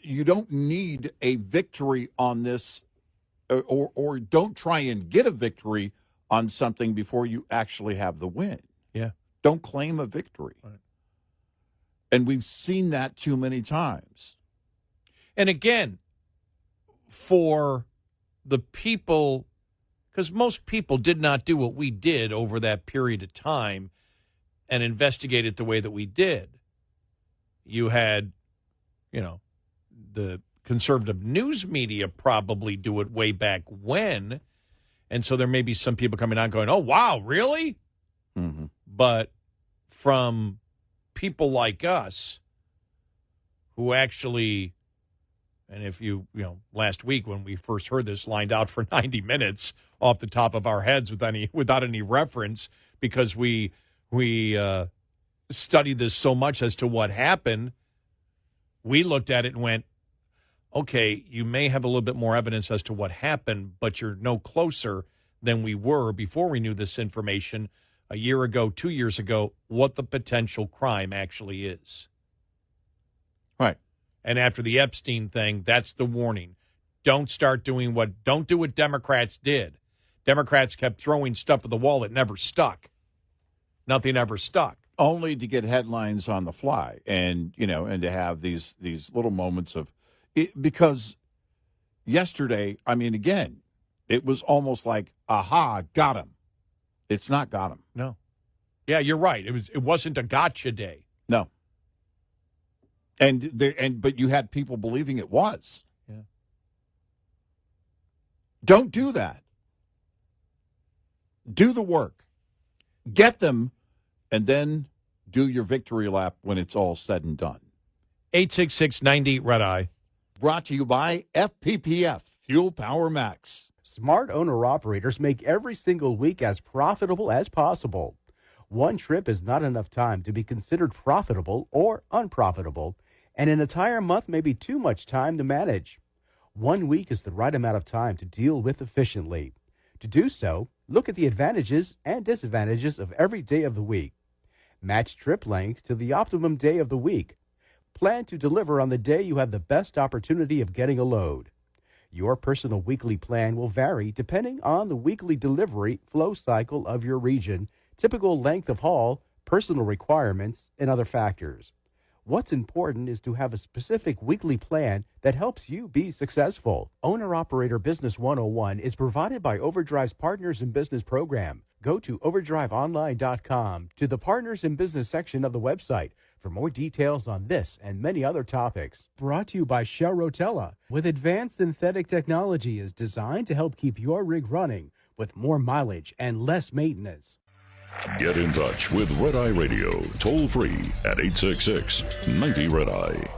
B: You don't need a victory on this, or don't try and get a victory on something before you actually have the win.
C: Yeah.
B: Don't claim a victory. Right. And we've seen that too many times.
C: And again, for the people, because most people did not do what we did over that period of time and investigate it the way that we did. You had, the conservative news media probably do it way back when. And so there may be some people coming out going, oh, wow, really?
B: Mm-hmm.
C: But from people like us who actually, and if last week when we first heard this lined out for 90 minutes off the top of our heads without any reference, because we studied this so much as to what happened, we looked at it and went, okay, you may have a little bit more evidence as to what happened, but you're no closer than we were before we knew this information a year ago, 2 years ago, what the potential crime actually is.
B: Right.
C: And after the Epstein thing, that's the warning. Don't do what Democrats did. Democrats kept throwing stuff at the wall that never stuck. Nothing ever stuck.
B: Only to get headlines on the fly and to have these little moments of it, because yesterday, again, it was almost like, aha, got him. It's not got him.
C: No. Yeah, you're right. It wasn't a gotcha day.
B: No. But you had people believing it was.
C: Yeah.
B: Don't do that. Do the work. Get them, and then do your victory lap when it's all said and done.
C: 866-90 Red Eye.
B: Brought to you by FPPF, Fuel Power Max.
D: Smart owner-operators make every single week as profitable as possible. One trip is not enough time to be considered profitable or unprofitable, and an entire month may be too much time to manage. 1 week is the right amount of time to deal with efficiently. To do so, look at the advantages and disadvantages of every day of the week. Match trip length to the optimum day of the week. Plan to deliver on the day you have the best opportunity of getting a load. Your personal weekly plan will vary depending on the weekly delivery flow cycle of your region, typical length of haul, personal requirements, and other factors. What's important is to have a specific weekly plan that helps you be successful. Owner-Operator Business 101 is provided by Overdrive's Partners in Business program. Go to overdriveonline.com to the Partners in Business section of the website for more details on this and many other topics. Brought to you by Shell Rotella, with advanced synthetic technology is designed to help keep your rig running with more mileage and less maintenance.
A: Get in touch with Red Eye Radio, toll free at 866-90 Red Eye.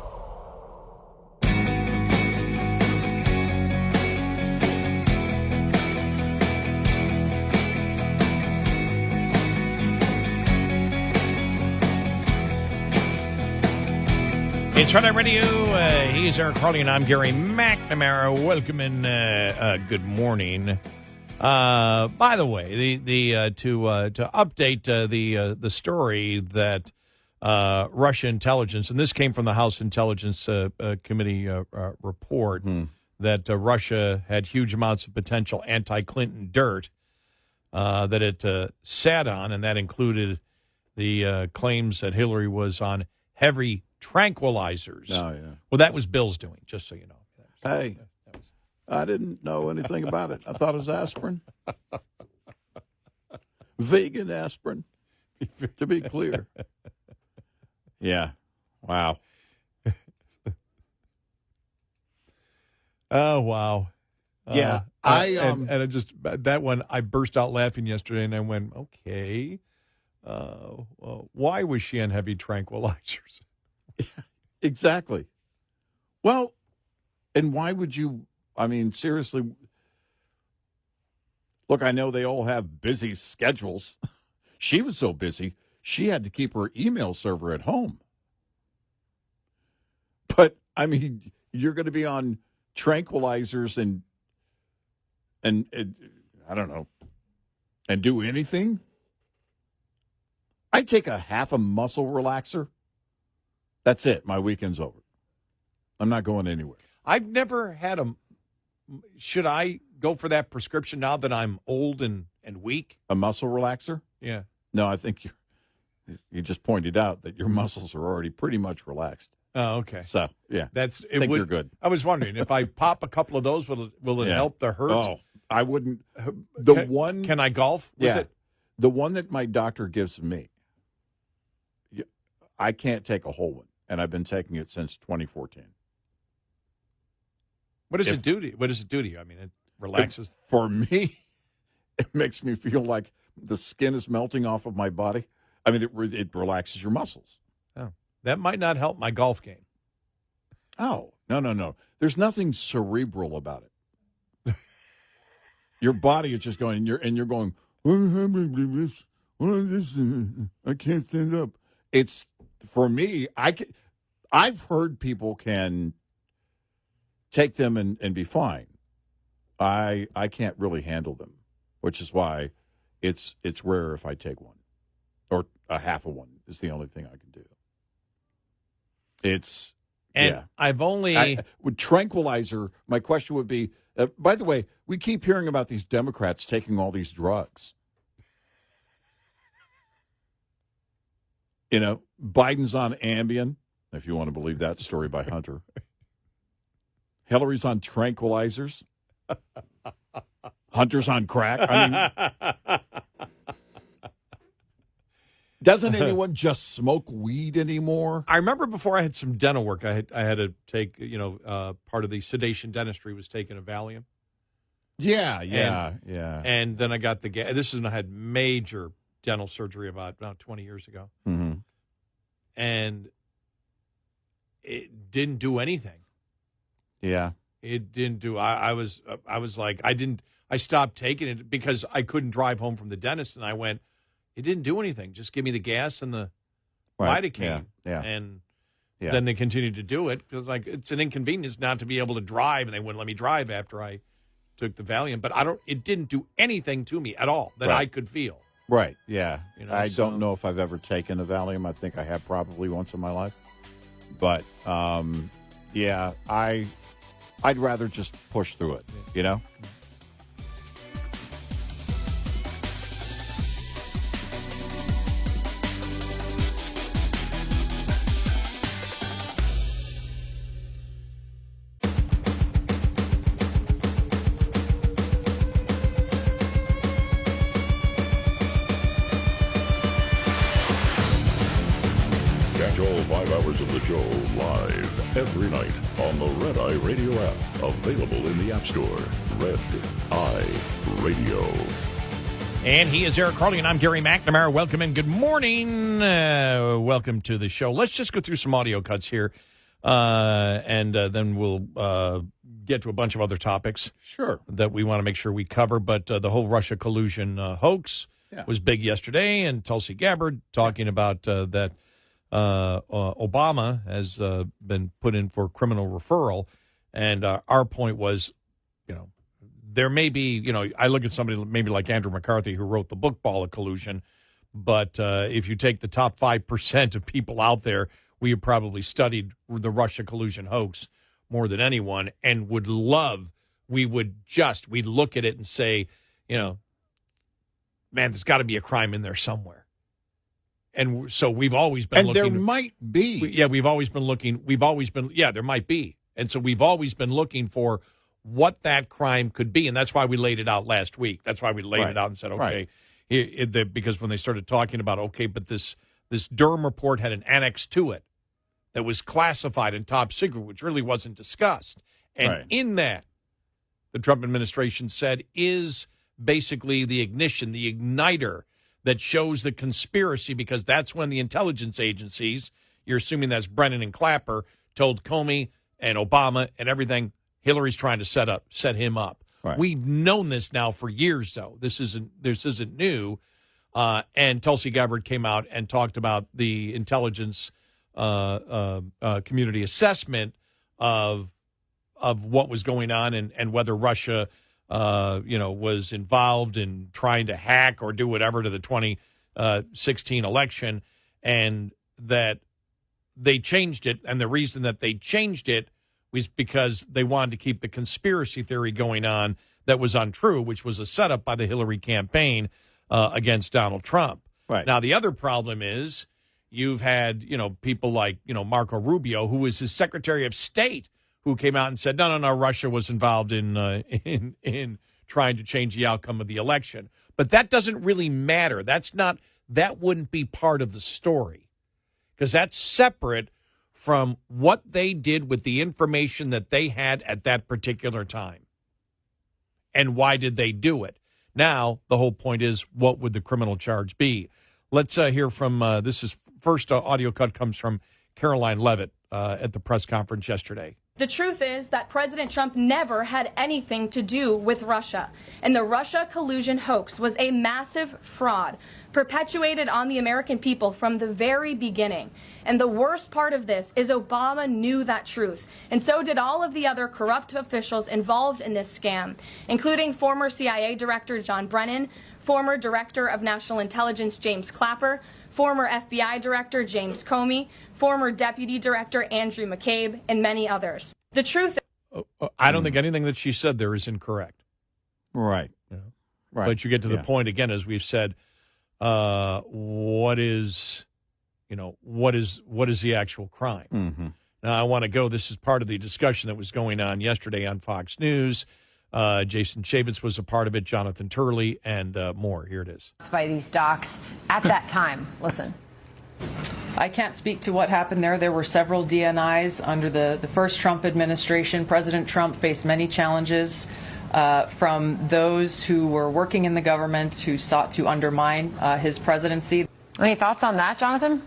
C: It's Red Eye Radio. He's Eric Harley, and I'm Gary McNamara. Welcome and good morning. By the way, to update the story that Russia intelligence, and this came from the House Intelligence Committee report, that Russia had huge amounts of potential anti-Clinton dirt that it sat on, and that included the claims that Hillary was on heavy tranquilizers.
B: Oh, yeah.
C: Well, that was Bill's doing, just so you know.
B: Hey, I didn't know anything about it. I thought it was aspirin. Vegan aspirin, to be clear. Yeah. Wow.
C: Oh, wow.
B: Yeah.
C: And I just, that one, I burst out laughing yesterday, and I went, okay. Well, why was she on heavy tranquilizers?
B: Exactly. Well, and why would you, I mean, seriously, look, I know they all have busy schedules. She was so busy, she had to keep her email server at home. But, I mean, you're going to be on tranquilizers and I don't know, and do anything? I take a half a muscle relaxer. That's it. My weekend's over. I'm not going anywhere.
C: I've never had should I go for that prescription now that I'm old and weak?
B: A muscle relaxer?
C: Yeah.
B: No, I think you just pointed out that your muscles are already pretty much relaxed.
C: Oh, okay.
B: So, yeah. I think you're good.
C: I was wondering, if I pop a couple of those, will it help the hurt?
B: Oh, I wouldn't.
C: Can I golf with it?
B: The one that my doctor gives me, I can't take a whole one, and I've been taking it since 2014.
C: What does it do to you? I mean, it relaxes.
B: For me, it makes me feel like the skin is melting off of my body. I mean, it relaxes your muscles.
C: Oh, that might not help my golf game.
B: Oh, no. There's nothing cerebral about it. Your body is just going, and you're going, I can't stand up. It's, for me, I've heard people can take them and be fine. I can't really handle them, which is why it's rare if I take one, or a half of one is the only thing I can do.
C: I've only
B: with tranquilizer. My question would be, by the way, we keep hearing about these Democrats taking all these drugs. You know, Biden's on Ambien, if you want to believe that story by Hunter. Hillary's on tranquilizers. Hunter's on crack. I mean, doesn't anyone just smoke weed anymore?
C: I remember before I had some dental work, I had to take, part of the sedation dentistry was taking a Valium.
B: Yeah.
C: And then I got this is when I had major dental surgery about 20 years ago.
B: Mm-hmm.
C: And it didn't do anything.
B: Yeah.
C: It didn't do. I was like, I stopped taking it because I couldn't drive home from the dentist, and I went, it didn't do anything. Just give me the gas and the lidocaine.
B: Yeah.
C: And
B: Yeah.
C: then they continued to do it because, like, it's an inconvenience not to be able to drive, and they wouldn't let me drive after I took the Valium. But it didn't do anything to me at all that I could feel.
B: Right, yeah. I
C: so-
B: don't know if I've ever taken a Valium. I think I have probably once in my life. But, yeah, I'd rather just push through it, you know?
A: Catch all 5 hours of the show live every night on the Red Eye Radio app. Available in the App Store. Red Eye Radio.
C: And he is Eric Harley, and I'm Gary McNamara. Welcome and good morning. Welcome to the show. Let's just go through some audio cuts here, and then we'll get to a bunch of other topics.
B: Sure.
C: That we want to make sure we cover. But the whole Russia collusion hoax was big yesterday, and Tulsi Gabbert talking about that Obama has been put in for criminal referral. And our point was, there may be, I look at somebody maybe like Andrew McCarthy who wrote the book Ball of Collusion, but if you take the top 5% of people out there, we have probably studied the Russia collusion hoax more than anyone and we'd look at it and say, man, there's got to be a crime in there somewhere. And so we've always been looking.
B: And there might be.
C: We've always been looking. There might be. And so we've always been looking for what that crime could be. And that's why we laid it out last week. That's why we laid it out and said, okay, because when they started talking about, but this Durham report had an annex to it that was classified and top secret, which really wasn't discussed. And in that, the Trump administration said is basically the ignition, the igniter that shows the conspiracy, because that's when the intelligence agencies, you're assuming that's Brennan and Clapper, told Comey and Obama and everything, Hillary's trying to set him up.
B: Right.
C: We've known this now for years, though. This isn't new. And Tulsi Gabbert came out and talked about the intelligence community assessment of what was going on and whether Russia was involved in trying to hack or do whatever to the 2016 election, and that they changed it. And the reason that they changed it was because they wanted to keep the conspiracy theory going on that was untrue, which was a setup by the Hillary campaign against Donald Trump.
B: Right.
C: Now, the other problem is you've had, people like, Marco Rubio, who was his Secretary of State, who came out and said, no, Russia was involved in trying to change the outcome of the election. But that doesn't really matter. That wouldn't be part of the story, because that's separate from what they did with the information that they had at that particular time. And why did they do it? Now, the whole point is, what would the criminal charge be? Let's hear from, this is first audio cut comes from Karoline Leavitt at the press conference yesterday.
E: The truth is that President Trump never had anything to do with Russia, and the Russia collusion hoax was a massive fraud perpetuated on the American people from the very beginning. And the worst part of this is Obama knew that truth, and so did all of the other corrupt officials involved in this scam, including former CIA Director John Brennan, former Director of National Intelligence James Clapper, former FBI Director James Comey, former Deputy Director Andrew McCabe, and many others. The truth is,
C: I don't think anything that she said there is incorrect.
B: Right. Right.
C: But you get to the point, again, as we've said, what is the actual crime?
B: Mm-hmm.
C: Now, I want to go, this is part of the discussion that was going on yesterday on Fox News. Jason Chaffetz was a part of it, Jonathan Turley, and more. Here it is.
G: By these docs at that time. Listen.
F: I can't speak to what happened there. There were several DNIs under the first Trump administration. President Trump faced many challenges from those who were working in the government who sought to undermine his presidency.
G: Any thoughts on that, Jonathan?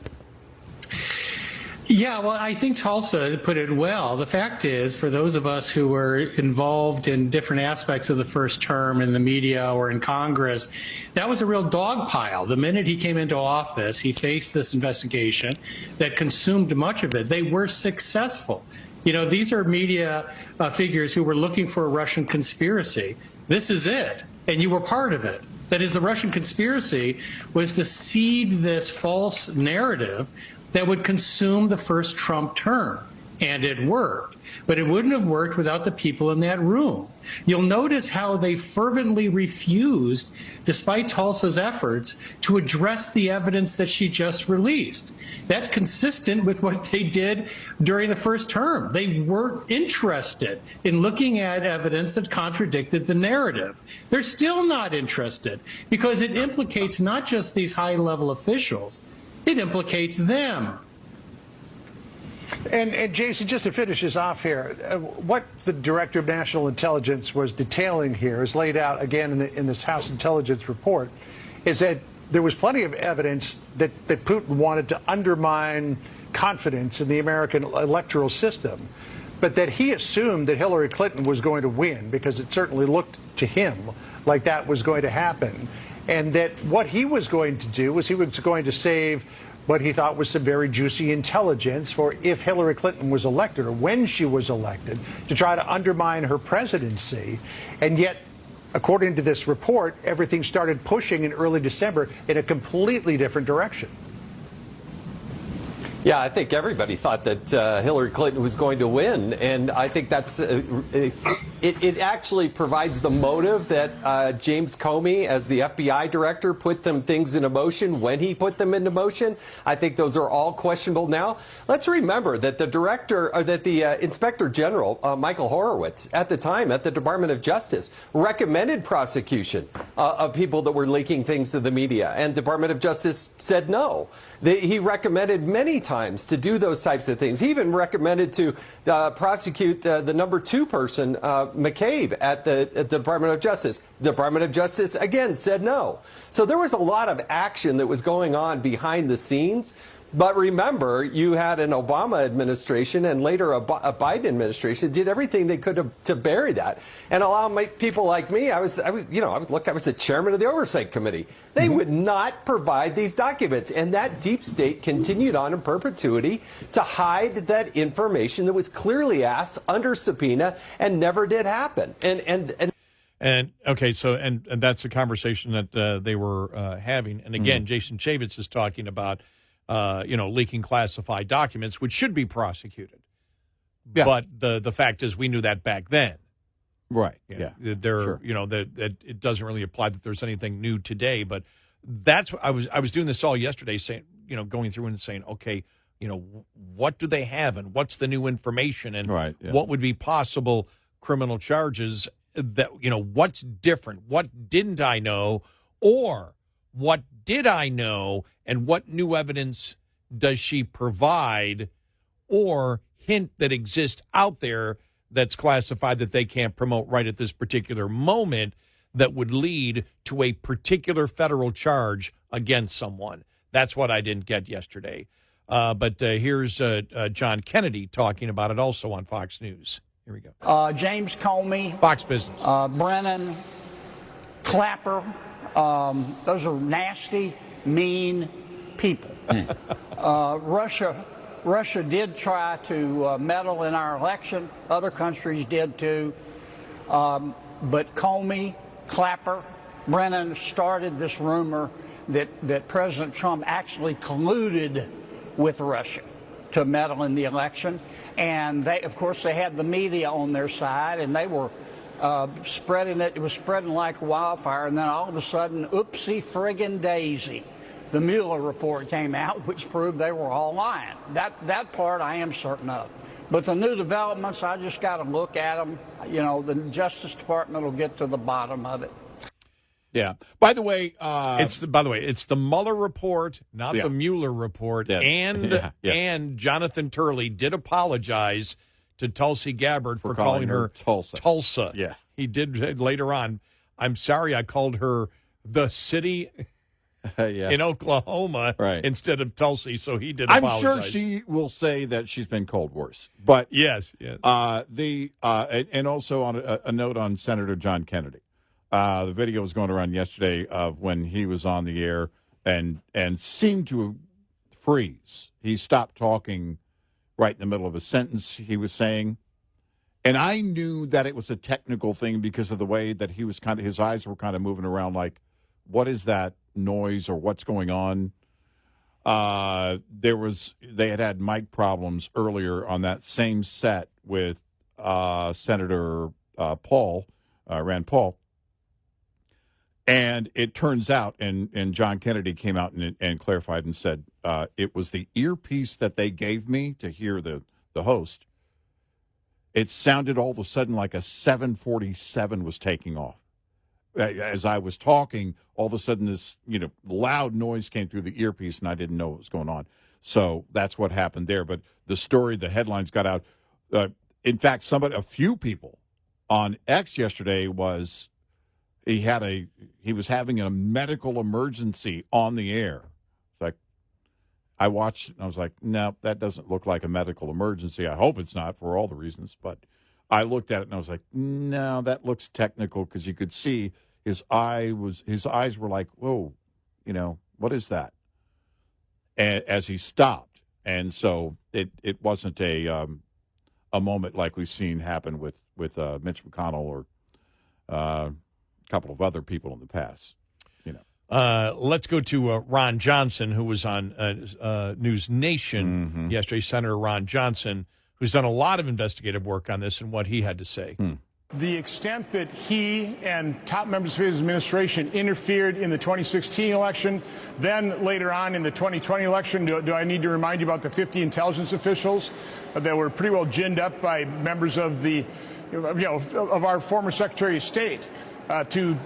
H: Yeah, well, I think Tulsa put it well. The fact is, for those of us who were involved in different aspects of the first term in the media or in Congress, that was a real dog pile. The minute he came into office, he faced this investigation that consumed much of it. They were successful. You know, these are media figures who were looking for a Russian conspiracy. This is it, and you were part of it. That is, the Russian conspiracy was to seed this false narrative that would consume the first Trump term. And it worked. But it wouldn't have worked without the people in that room. You'll notice how they fervently refused, despite Tulsa's efforts, to address the evidence that she just released. That's consistent with what they did during the first term. They weren't interested in looking at evidence that contradicted the narrative. They're still not interested because it implicates not just these high-level officials, it implicates them.
I: And Jason, just to finish this off here, what the Director of National Intelligence was detailing here is laid out again in this House Intelligence report, is that there was plenty of evidence that Putin wanted to undermine confidence in the American electoral system, but that he assumed that Hillary Clinton was going to win because it certainly looked to him like that was going to happen. And that what he was going to do was he was going to save what he thought was some very juicy intelligence for if Hillary Clinton was elected or when she was elected to try to undermine her presidency. And yet, according to this report, everything started pushing in early December in a completely different direction.
J: Yeah, I think everybody thought that Hillary Clinton was going to win, and I think that's it actually provides the motive that James Comey, as the FBI director, put them things into motion when he put them into motion. I think those are all questionable now. Let's remember that the director, or that the Inspector General, Michael Horowitz, at the time at the Department of Justice, recommended prosecution of people that were leaking things to the media, and Department of Justice said no. He recommended many times to do those types of things. He even recommended to prosecute the number 2 person, McCabe, at the Department of Justice. The Department of Justice, again, said no. So there was a lot of action that was going on behind the scenes. But remember, you had an Obama administration and later a Biden administration did everything they could to bury that and allow people like me. I was the chairman of the Oversight Committee. They would not provide these documents, and that deep state continued on in perpetuity to hide that information that was clearly asked under subpoena and never did happen.
C: And okay, so and that's the conversation that they were having. And again, Jason Chaffetz is talking about leaking classified documents, which should be prosecuted. Yeah. But the fact is, we knew that back then.
B: Right.
C: Yeah.
B: Sure.
C: That it doesn't really apply that there's anything new today. But that's what I was doing this all yesterday, saying, going through and saying, okay, what do they have and what's the new information and what would be possible criminal charges that, what's different? What didn't I know? Or what did I know? And what new evidence does she provide or hint that exists out there that's classified that they can't promote right at this particular moment that would lead to a particular federal charge against someone? That's what I didn't get yesterday. But here's John Kennedy talking about it also on Fox News. Here we go.
K: James Comey.
C: Fox Business.
K: Brennan. Clapper. Those are nasty, mean people. Russia did try to meddle in our election. Other countries did too. But Comey, Clapper, Brennan started this rumor that President Trump actually colluded with Russia to meddle in the election. And they, of course, they had the media on their side, and they were spreading it. It was spreading like wildfire. And then all of a sudden, oopsie friggin' daisy, the Mueller report came out, which proved they were all lying. That part I am certain of. But the new developments, I just got to look at them. The Justice Department will get to the bottom of it.
B: Yeah. By the way,
C: it's the Mueller report, not the Mueller report. Yeah. And Jonathan Turley did apologize to Tulsi Gabbert for calling her Tulsa.
B: Yeah.
C: He did later on. I'm sorry I called her the city in Oklahoma instead of Tulsi, so he did apologize.
B: I'm sure she will say that she's been called worse. But
C: yes.
B: And also on a note on Senator John Kennedy. The video was going around yesterday of when he was on the air and seemed to freeze. He stopped talking right in the middle of a sentence he was saying. And I knew that it was a technical thing because of the way that he was his eyes were kind of moving around like, what is that noise or what's going on? They had mic problems earlier on that same set with Senator Rand Paul. And it turns out, and John Kennedy came out and clarified and said, it was the earpiece that they gave me to hear the host. It sounded all of a sudden like a 747 was taking off. As I was talking, all of a sudden this, loud noise came through the earpiece, and I didn't know what was going on. So that's what happened there. But the story, the headlines got out. In fact, a few people on X yesterday was he was having a medical emergency on the air. It's like I watched it and I was like, no, that doesn't look like a medical emergency. I hope it's not for all the reasons, but I looked at it and I was like, no, that looks technical because you could see his eyes were like, whoa, what is that? As he stopped. And so it wasn't a moment like we've seen happen with Mitch McConnell or a couple of other people in the past.
C: Let's go to Ron Johnson, who was on News Nation yesterday. Senator Ron Johnson, who's done a lot of investigative work on this, and what he had to say.
L: The extent that he and top members of his administration interfered in the 2016 election, then later on in the 2020 election, do I need to remind you about the 50 intelligence officials that were pretty well ginned up by members of of our former Secretary of State to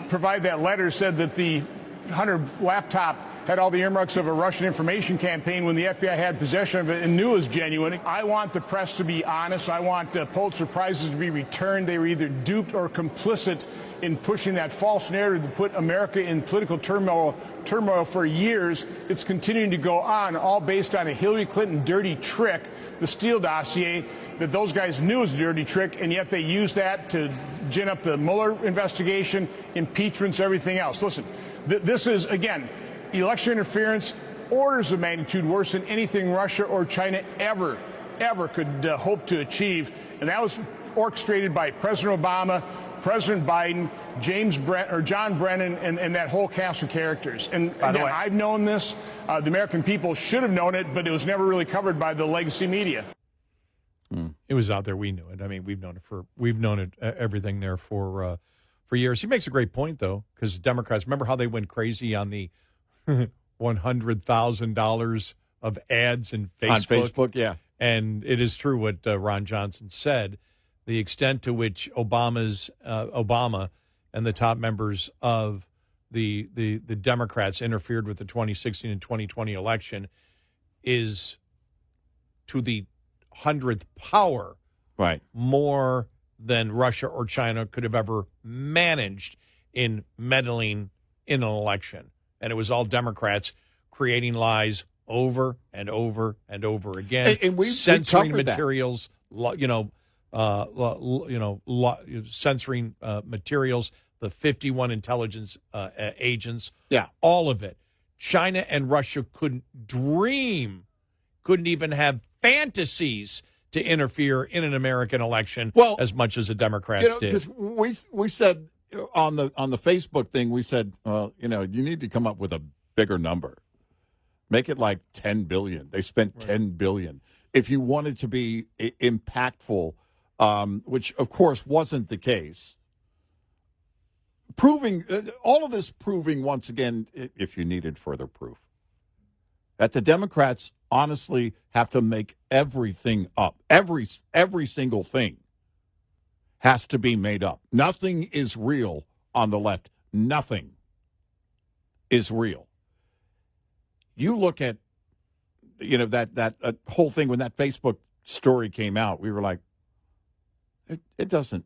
L: provide that letter, said that the Hunter laptop had all the earmarks of a Russian information campaign when the FBI had possession of it and knew it was genuine. I want the press to be honest. I want Pulitzer Prizes to be returned. They were either duped or complicit in pushing that false narrative that put America in political turmoil for years. It's continuing to go on, all based on a Hillary Clinton dirty trick, the Steele dossier, that those guys knew was a dirty trick, and yet they used that to gin up the Mueller investigation, impeachments, everything else. Listen, this is, again, election interference, orders of magnitude worse than anything Russia or China ever could hope to achieve. And that was orchestrated by President Obama, President Biden, John Brennan, and that whole cast of characters. And again, I've known this. The American people should have known it, but it was never really covered by the legacy media.
C: It was out there. We knew it. I mean, we've known it everything there for years. He makes a great point, though, because Democrats, remember how they went crazy on the $100,000 of ads in Facebook?
B: On Facebook, yeah.
C: And it is true what Ron Johnson said. The extent to which Obama and the top members of the Democrats interfered with the 2016 and 2020 election is to the 100th power,
B: right?
C: More than Russia or China could have ever managed in meddling in an election. And it was all Democrats creating lies over and over and over again,
B: and
C: censoring materials, censoring materials, the 51 intelligence agents, all of it. China and Russia couldn't even have fantasies to interfere in an American election as much as the Democrats did.
B: Because we said on the Facebook thing, we said, you need to come up with a bigger number. Make it like $10 billion. They spent $10 billion. If you wanted to be impactful, which of course wasn't the case. All of this proving once again, if you needed further proof, that the Democrats honestly have to make everything up. Every single thing has to be made up. Nothing is real on the left. Nothing is real. You look at, that whole thing when that Facebook story came out, we were like, it doesn't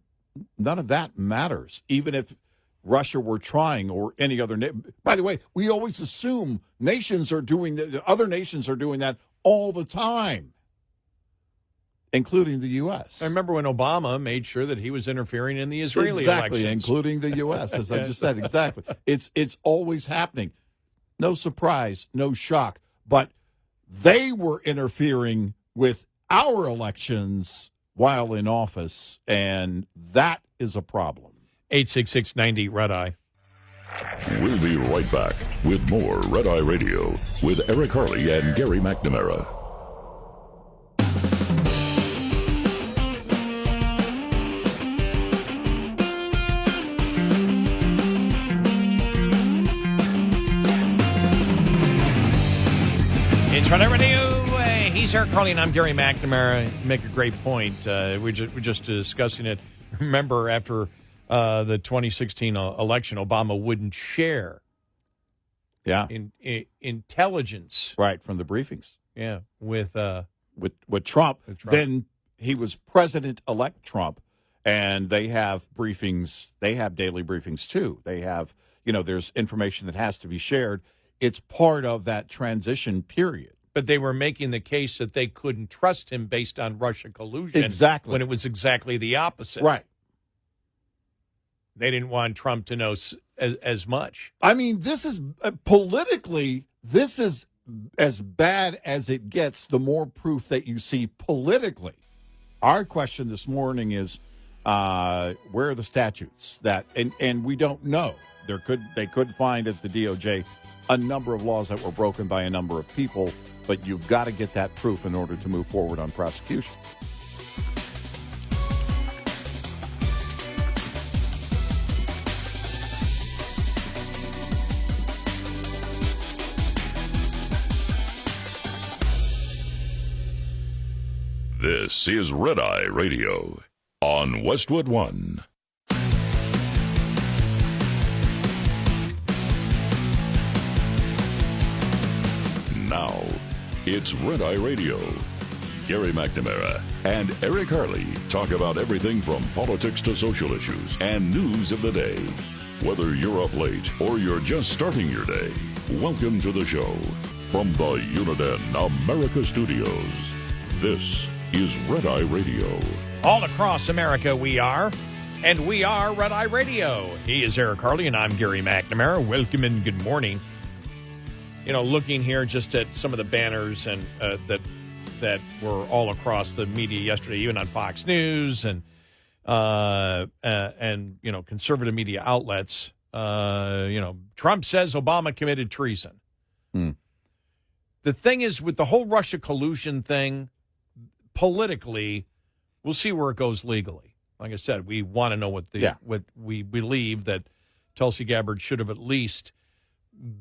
B: none of that matters, even if Russia were trying or any other. By the way, we always assume nations are doing that. Other nations are doing that all the time, including the U.S.
C: I remember when Obama made sure that he was interfering in the Israeli
B: exactly,
C: elections.
B: including the U.S., as I just said. Exactly. It's always happening. No surprise, no shock. But they were interfering with our elections while in office, and that is a problem.
C: 866-90-RED-EYE.
A: We'll be right back with more Red Eye Radio with Eric Harley and Gary McNamara.
C: It's Red Eye Radio. He's Eric Harley, and I'm Gary McNamara. You make a great point. We're just discussing it. Remember, after the 2016 election, Obama wouldn't share intelligence.
B: Right, from the briefings.
C: Yeah, with
B: Trump. Then he was President-elect Trump, and they have briefings. They have daily briefings, too. They have, there's information that has to be shared. It's part of that transition period.
C: But they were making the case that they couldn't trust him based on Russia collusion.
B: Exactly.
C: When it was exactly the opposite.
B: Right.
C: They didn't want Trump to know as much.
B: I mean, this is politically, this is as bad as it gets, the more proof that you see politically. Our question this morning is, where are the statutes that, and we don't know. They could find at the DOJ a number of laws that were broken by a number of people, but you've got to get that proof in order to move forward on prosecution.
A: This is Red Eye Radio on Westwood One. Now, it's Red Eye Radio. Gary McNamara and Eric Harley talk about everything from politics to social issues and news of the day. Whether you're up late or you're just starting your day, welcome to the show. From the Uniden America Studios, this is Red Eye Radio.
C: All across America we are, and we are Red Eye Radio. He is Eric Harley, and I'm Gary McNamara. Welcome and good morning. Looking here just at some of the banners and that were all across the media yesterday, even on Fox News and conservative media outlets. Trump says Obama committed treason. The thing is, with the whole Russia collusion thing, politically, we'll see where it goes legally. Like I said, we want to know what we believe that Tulsi Gabbert should have at least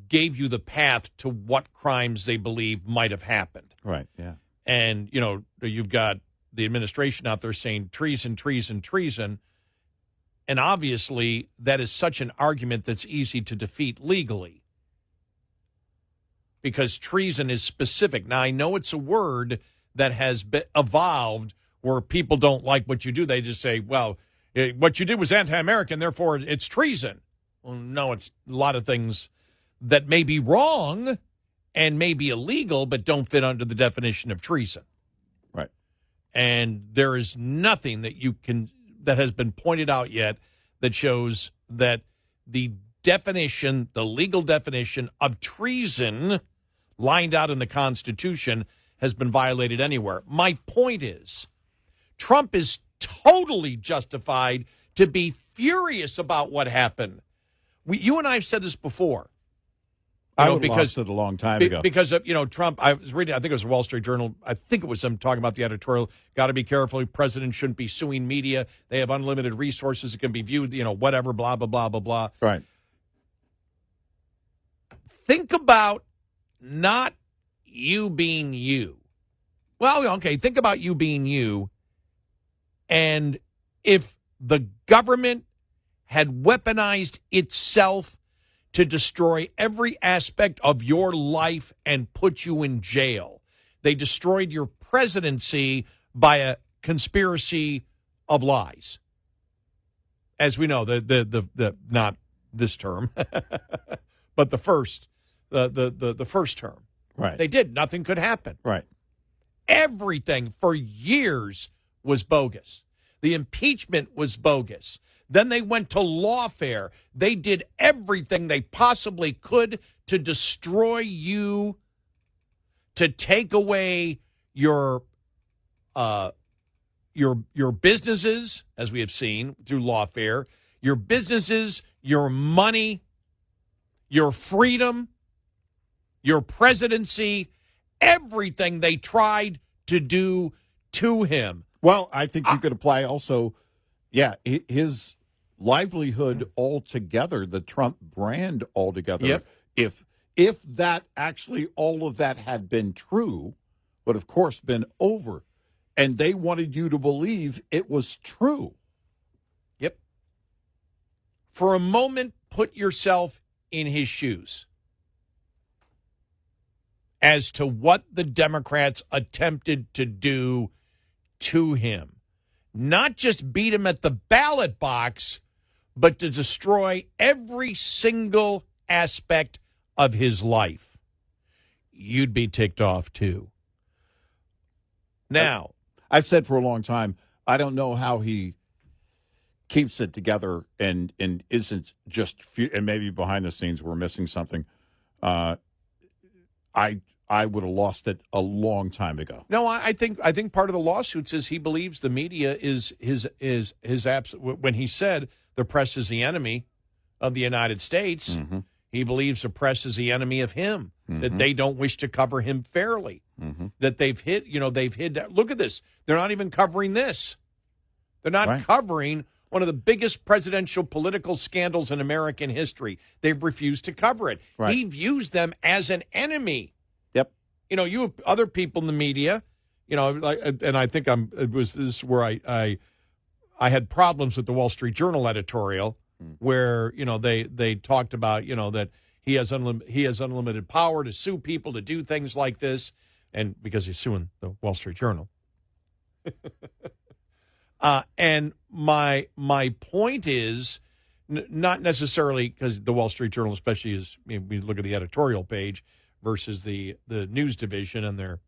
C: gave you the path to what crimes they believe might have happened.
B: Right, yeah.
C: And, you've got the administration out there saying treason, treason, treason. And obviously, that is such an argument that's easy to defeat legally. Because treason is specific. Now, I know it's a word that has been evolved where people don't like what you do. They just say, well, what you did was anti-American, therefore it's treason. Well, no, it's a lot of things that may be wrong and may be illegal, but don't fit under the definition of treason.
B: Right.
C: And there is nothing that has been pointed out yet that shows that the legal definition of treason lined out in the Constitution has been violated anywhere. My point is, Trump is totally justified to be furious about what happened. You and I have said this before.
B: I would have lost it a long time ago.
C: Because of, Trump, I was reading, I think it was the Wall Street Journal, I think it was them talking about the editorial, got to be careful, president shouldn't be suing media, they have unlimited resources, it can be viewed, whatever, blah, blah, blah, blah, blah.
B: Right.
C: Think about not you being you. Well, okay, think about you being you, and if the government had weaponized itself to destroy every aspect of your life and put you in jail. They destroyed your presidency by a conspiracy of lies. as we know, the not this term, but the first term.
B: Right.
C: They did. Nothing could happen.
B: Right.
C: Everything for years was bogus. The impeachment was bogus. Then they went to lawfare. They did everything they possibly could to destroy you, to take away your businesses, as we have seen through lawfare, your businesses, your money, your freedom, your presidency, everything they tried to do to him.
B: Well, I think you could apply also, his livelihood altogether, the Trump brand altogether.
C: Yep.
B: If that actually all of that had been true, would of course been over, and they wanted you to believe it was true.
C: Yep. For a moment, put yourself in his shoes as to what the Democrats attempted to do to him. Not just beat him at the ballot box, but to destroy every single aspect of his life. You'd be ticked off, too. Now,
B: I've said for a long time, I don't know how he keeps it together and isn't just, and maybe behind the scenes we're missing something. I would have lost it a long time ago.
C: No, I think part of the lawsuits is he believes the media is his when he said the press is the enemy of the United States.
B: Mm-hmm.
C: He believes the press is the enemy of him. Mm-hmm. That they don't wish to cover him fairly.
B: Mm-hmm.
C: That they've hid. Look at this. They're not even covering this. They're not covering one of the biggest presidential political scandals in American history. They've refused to cover it.
B: Right.
C: He views them as an enemy.
B: Yep.
C: You have other people in the media, and I think this is where I had problems with the Wall Street Journal editorial where, they talked about, that he has unlimited power to sue people to do things like this, and because he's suing the Wall Street Journal. And my point is not necessarily because the Wall Street Journal, especially we look at the editorial page versus the news division, and there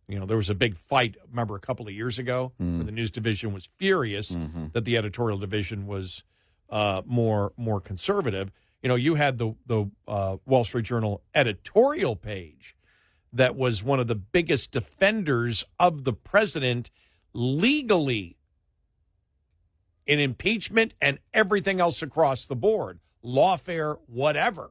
C: was a big fight, remember, a couple of years ago where the news division was furious that the editorial division was more conservative. You had the Wall Street Journal editorial page that was one of the biggest defenders of the president legally in impeachment and everything else across the board, lawfare, whatever.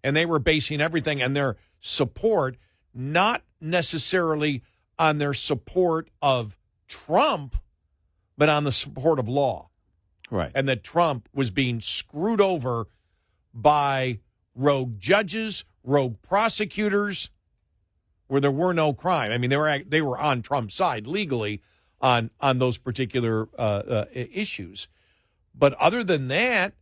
C: And they were basing everything and their support not necessarily on their support of Trump, but on the support of law.
B: Right.
C: And that Trump was being screwed over by rogue judges, rogue prosecutors, where there were no crime. I mean, they were on Trump's side legally on those particular issues. But other than that,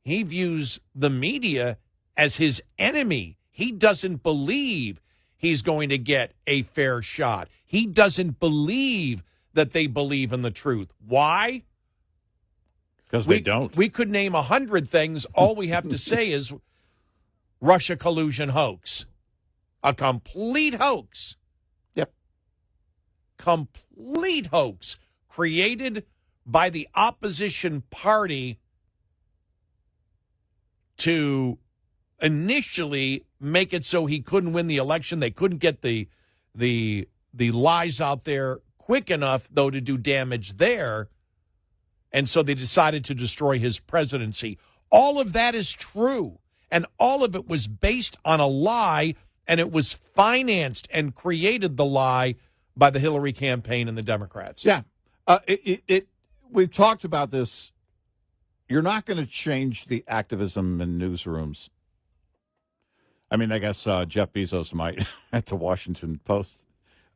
C: he views the media as his enemy. He doesn't believe he's going to get a fair shot. He doesn't believe that they believe in the truth. Why?
B: Because they don't.
C: We could name 100 things. All we have to say is Russia collusion hoax. A complete hoax.
B: Yep.
C: Complete hoax created by the opposition party to initially make it so he couldn't win the election. They couldn't get the lies out there quick enough, though, to do damage there. And so they decided to destroy his presidency. All of that is true. And all of it was based on a lie, and it was financed and created the lie by the Hillary campaign and the Democrats.
B: Yeah. We've talked about this. You're not going to change the activism in newsrooms. I mean, I guess Jeff Bezos might at the Washington Post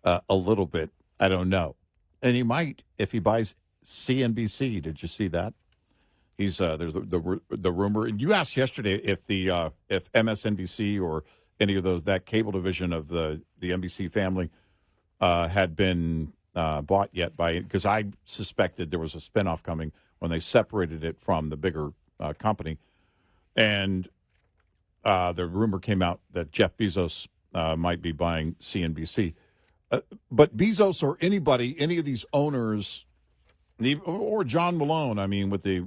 B: a little bit. I don't know. And he might if he buys CNBC. Did you see that? There's the rumor. And you asked yesterday if MSNBC or any of that cable division of the NBC family had been bought yet by, because I suspected there was a spinoff coming when they separated it from the bigger company. And the rumor came out that Jeff Bezos might be buying CNBC. But Bezos or anybody, any of these owners, or John Malone, I mean, with the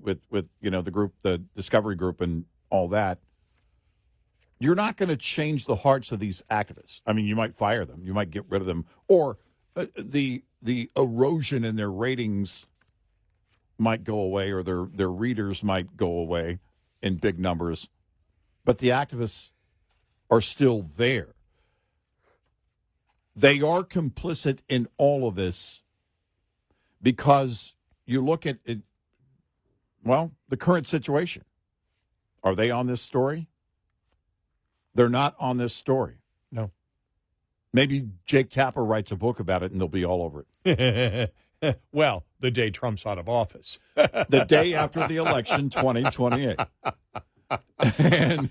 B: group, the Discovery Group, and all that, you're not going to change the hearts of these activists. I mean, you might fire them, you might get rid of them, or the erosion in their ratings might go away, or their readers might go away in big numbers, but the activists are still there. They are complicit in all of this because you look at it, well, the current situation. Are they on this story? They're not on this story.
C: No.
B: Maybe Jake Tapper writes a book about it and they'll be all over
C: it. Well, the day Trump's out of office.
B: The day after the election, 2028. And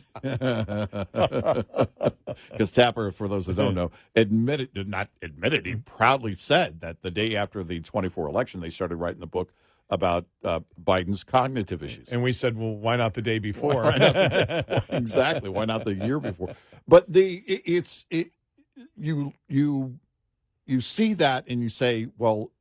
B: because Tapper, for those that don't know, he proudly said that the day after the 24 election, they started writing the book about Biden's cognitive issues.
C: And we said, well, why not the day before?
B: Exactly. Why not the year before? But you see that and you say, well,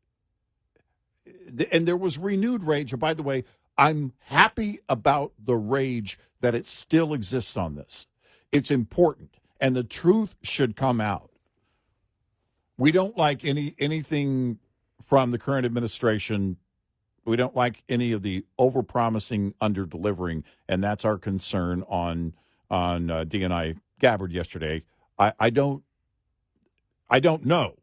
B: and there was renewed rage. And by the way, I'm happy about the rage that it still exists on this. It's important, and the truth should come out. We don't like anything from the current administration. We don't like any of the overpromising, under-delivering, and that's our concern on D&I Gabbert yesterday. I don't know.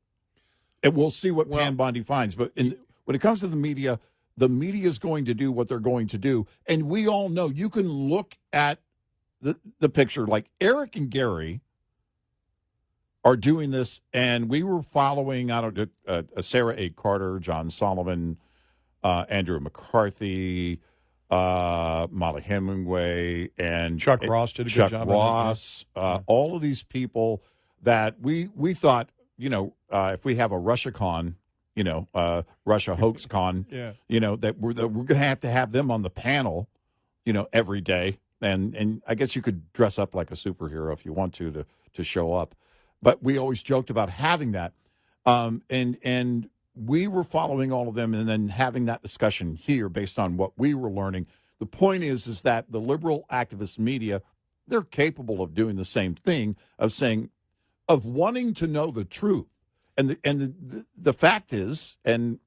B: And we'll see what Pam Bondi finds. But when it comes to the media is going to do what they're going to do. And we all know, you can look at the picture, like Eric and Gary are doing this, and we were following, Sarah A. Carter, John Solomon, Andrew McCarthy, Molly Hemingway, and
C: Chuck Ross did a good job.
B: Ross, all of these people that we thought, if we have a RussiaCon, Russia Hoax Con, that we're going to have them on the panel, every day. And I guess you could dress up like a superhero if you want to show up. But we always joked about having that. And we were following all of them and then having that discussion here based on what we were learning. The point is that the liberal activist media, they're capable of doing the same thing, of wanting to know the truth. And the fact is, and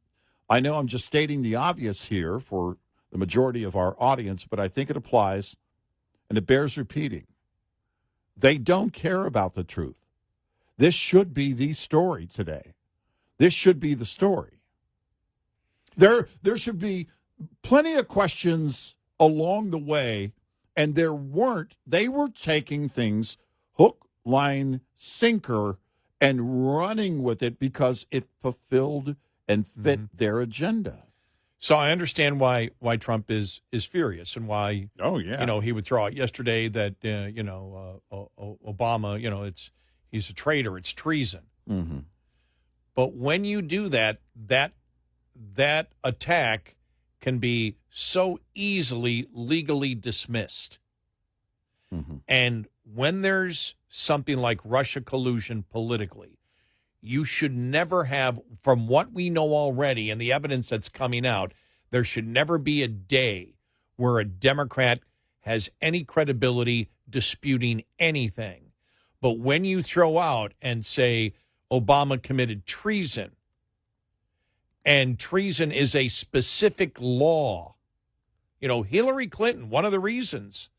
B: I know I'm just stating the obvious here for the majority of our audience, but I think it applies and it bears repeating. They don't care about the truth. This should be the story today. This should be the story. There should be plenty of questions along the way, and there weren't. They were taking things hook, line, sinker, and running with it because it fulfilled and fit their agenda.
C: So I understand why Trump is furious and why he would throw out yesterday that Obama he's a traitor, it's treason.
B: Mm-hmm.
C: But when you do that attack can be so easily legally dismissed.
B: Mm-hmm.
C: And when there's something like Russia collusion politically, you should never have, from what we know already and the evidence that's coming out, there should never be a day where a Democrat has any credibility disputing anything. But when you throw out and say Obama committed treason, and treason is a specific law, Hillary Clinton, one of the reasons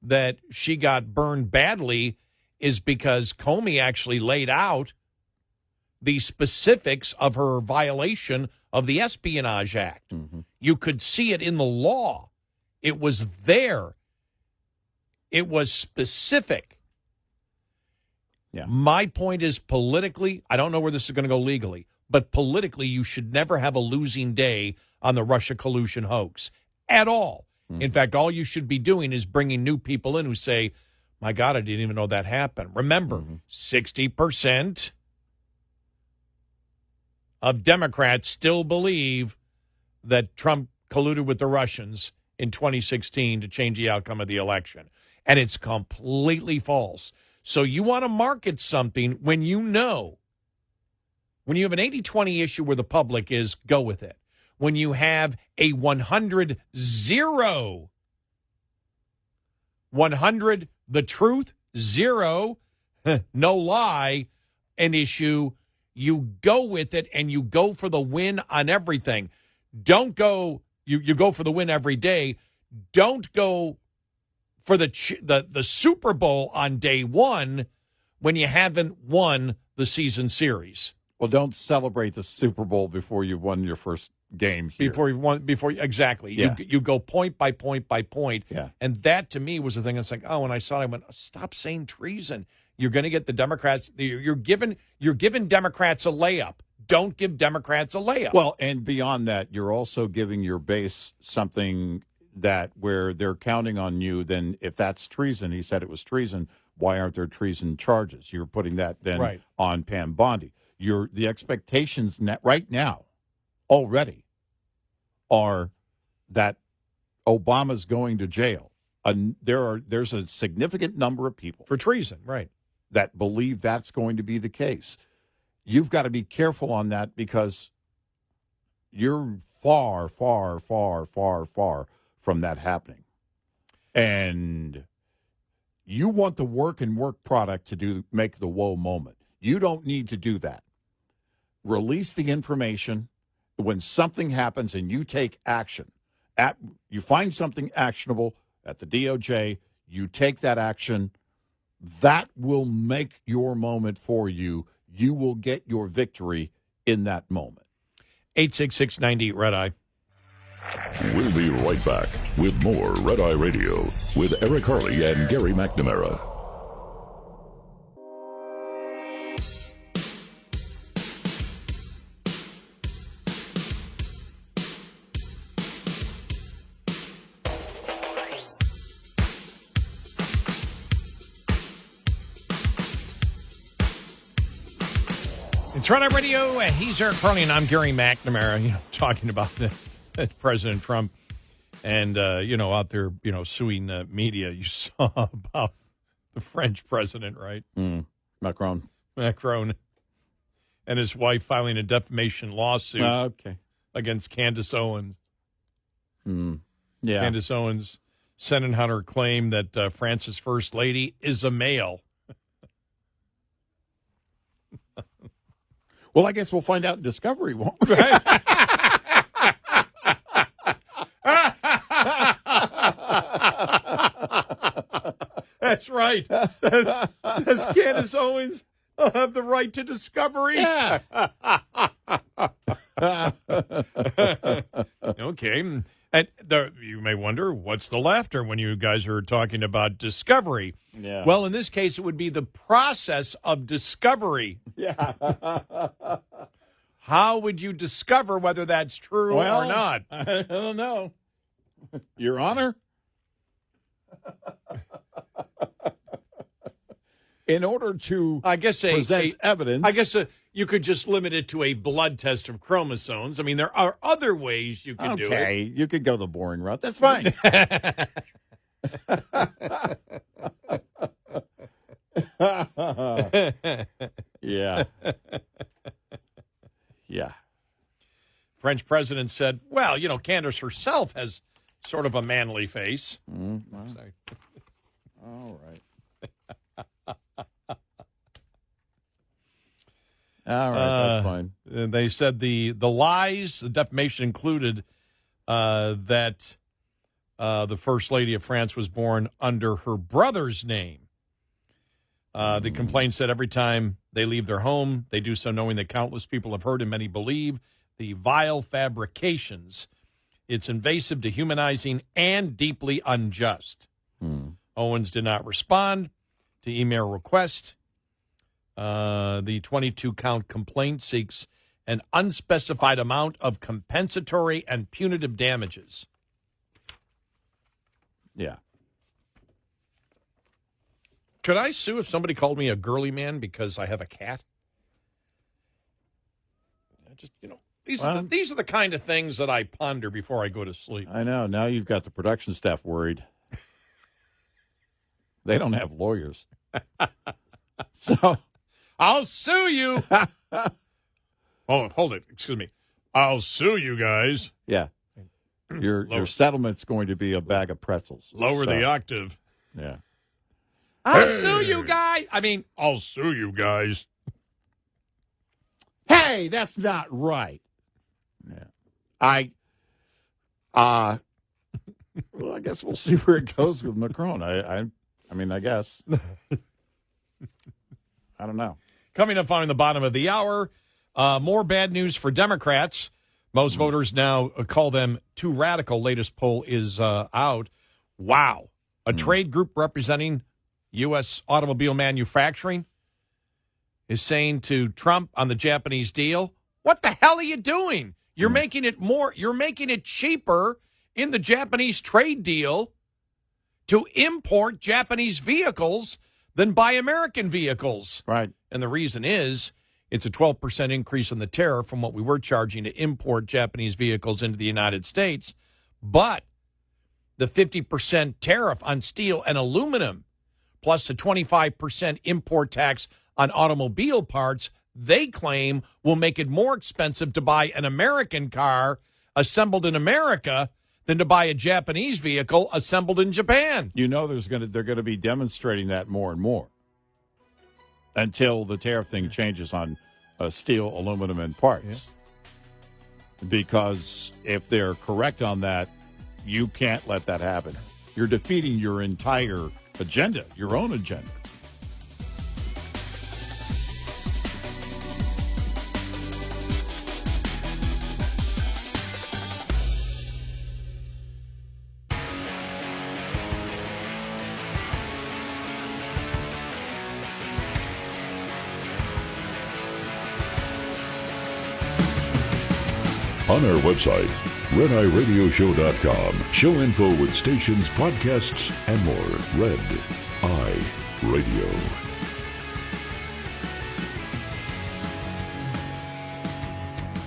C: that she got burned badly is because Comey actually laid out the specifics of her violation of the Espionage Act.
B: Mm-hmm.
C: You could see it in the law. It was there. It was specific.
B: Yeah.
C: My point is politically, I don't know where this is going to go legally, but politically, you should never have a losing day on the Russia collusion hoax at all.
B: Mm-hmm.
C: In fact, all you should be doing is bringing new people in who say, my God, I didn't even know that happened. Remember, 60% of Democrats still believe that Trump colluded with the Russians in 2016 to change the outcome of the election. And it's completely false. So you want to market something when you know. When you have an 80-20 issue where the public is, go with it. When you have a 100-0, 100 the truth, 0 no lie, an issue, you go with it and you go for the win on everything. Don't go, you go for the win every day. Don't go for the Super Bowl on day one when you haven't won the season series.
B: Well, don't celebrate the Super Bowl before you've won your first game here.
C: Exactly.
B: Yeah.
C: You go point by point by point.
B: Yeah.
C: And that, to me, was the thing. It's like, when I saw it, I went, stop saying treason. You're going to get the Democrats. You're giving Democrats a layup. Don't give Democrats a layup.
B: Well, and beyond that, you're also giving your base something that where they're counting on you. Then if that's treason, he said it was treason, why aren't there treason charges? You're putting that then on Pam Bondi. The expectations right now already are that Obama's going to jail. There's a significant number of people
C: for treason, right,
B: that believe that's going to be the case. You've got to be careful on that because you're far, far, far, far, far from that happening. And you want the work and work product to make the whoa moment. You don't need to do that. Release the information when something happens and you take action. You find something actionable at the DOJ, you take that action. That will make your moment for you. You will get your victory in that moment.
C: 866-98 Red Eye.
A: We'll be right back with more Red Eye Radio with Eric Harley and Gary McNamara.
C: It's Red Eye Radio. He's Eric Harley, and I'm Gary McNamara. Talking about President Trump, and out there, suing media. You saw about the French president, right?
B: Macron,
C: and his wife filing a defamation lawsuit against Candace Owens.
B: Yeah,
C: Candace Owens sending out her claim that France's first lady is a male.
B: Well, I guess we'll find out in Discovery, won't we?
C: That's right. Does Candace Owens have the right to Discovery?
B: Yeah.
C: Okay. And you may wonder, what's the laughter when you guys are talking about Discovery?
B: Yeah.
C: Well, in this case, it would be the process of discovery.
B: Yeah.
C: How would you discover whether that's true or not?
B: I don't know. Your Honor? In order to present evidence.
C: I guess you could just limit it to a blood test of chromosomes. I mean, there are other ways you can do it.
B: Okay, you could go the boring route. That's fine. Yeah. Yeah.
C: French president said, well, Candace herself has sort of a manly face.
B: Sorry. All right. All right, that's fine.
C: They said the lies, the defamation included that the First Lady of France was born under her brother's name. The complaint said every time they leave their home, they do so knowing that countless people have heard and many believe the vile fabrications. It's invasive, dehumanizing, and deeply unjust. Owens did not respond to email request. The 22-count complaint seeks an unspecified amount of compensatory and punitive damages.
B: Yeah.
C: Could I sue if somebody called me a girly man because I have a cat? These are the kind of things that I ponder before I go to sleep.
B: I know. Now you've got the production staff worried. They don't have lawyers. So
C: I'll sue you. Oh, hold it. Excuse me. I'll sue you guys.
B: Yeah. Your settlement's going to be a bag of pretzels.
C: Lower the octave.
B: Yeah.
C: I'll sue you guys. I'll sue you guys.
B: Hey, that's not right. Yeah. Well, I guess we'll see where it goes with Macron. I guess. I don't know.
C: Coming up on the bottom of the hour, more bad news for Democrats. Most voters now call them too radical. Latest poll is out. Wow. A trade group representing U.S. automobile manufacturing is saying to Trump on the Japanese deal, what the hell are you doing? You're making it cheaper in the Japanese trade deal to import Japanese vehicles than buy American vehicles.
B: Right.
C: And the reason is it's a 12% increase in the tariff from what we were charging to import Japanese vehicles into the United States. But the 50% tariff on steel and aluminum, plus the 25% import tax on automobile parts, they claim will make it more expensive to buy an American car assembled in America than to buy a Japanese vehicle assembled in Japan.
B: You know they're going to be demonstrating that more and more until the tariff thing changes on steel, aluminum, and parts. Yeah. Because if they're correct on that, you can't let that happen. You're defeating your entire agenda, your own agenda.
A: On our website, RedEyeRadioShow.com. Show info with stations, podcasts, and more. Red Eye Radio.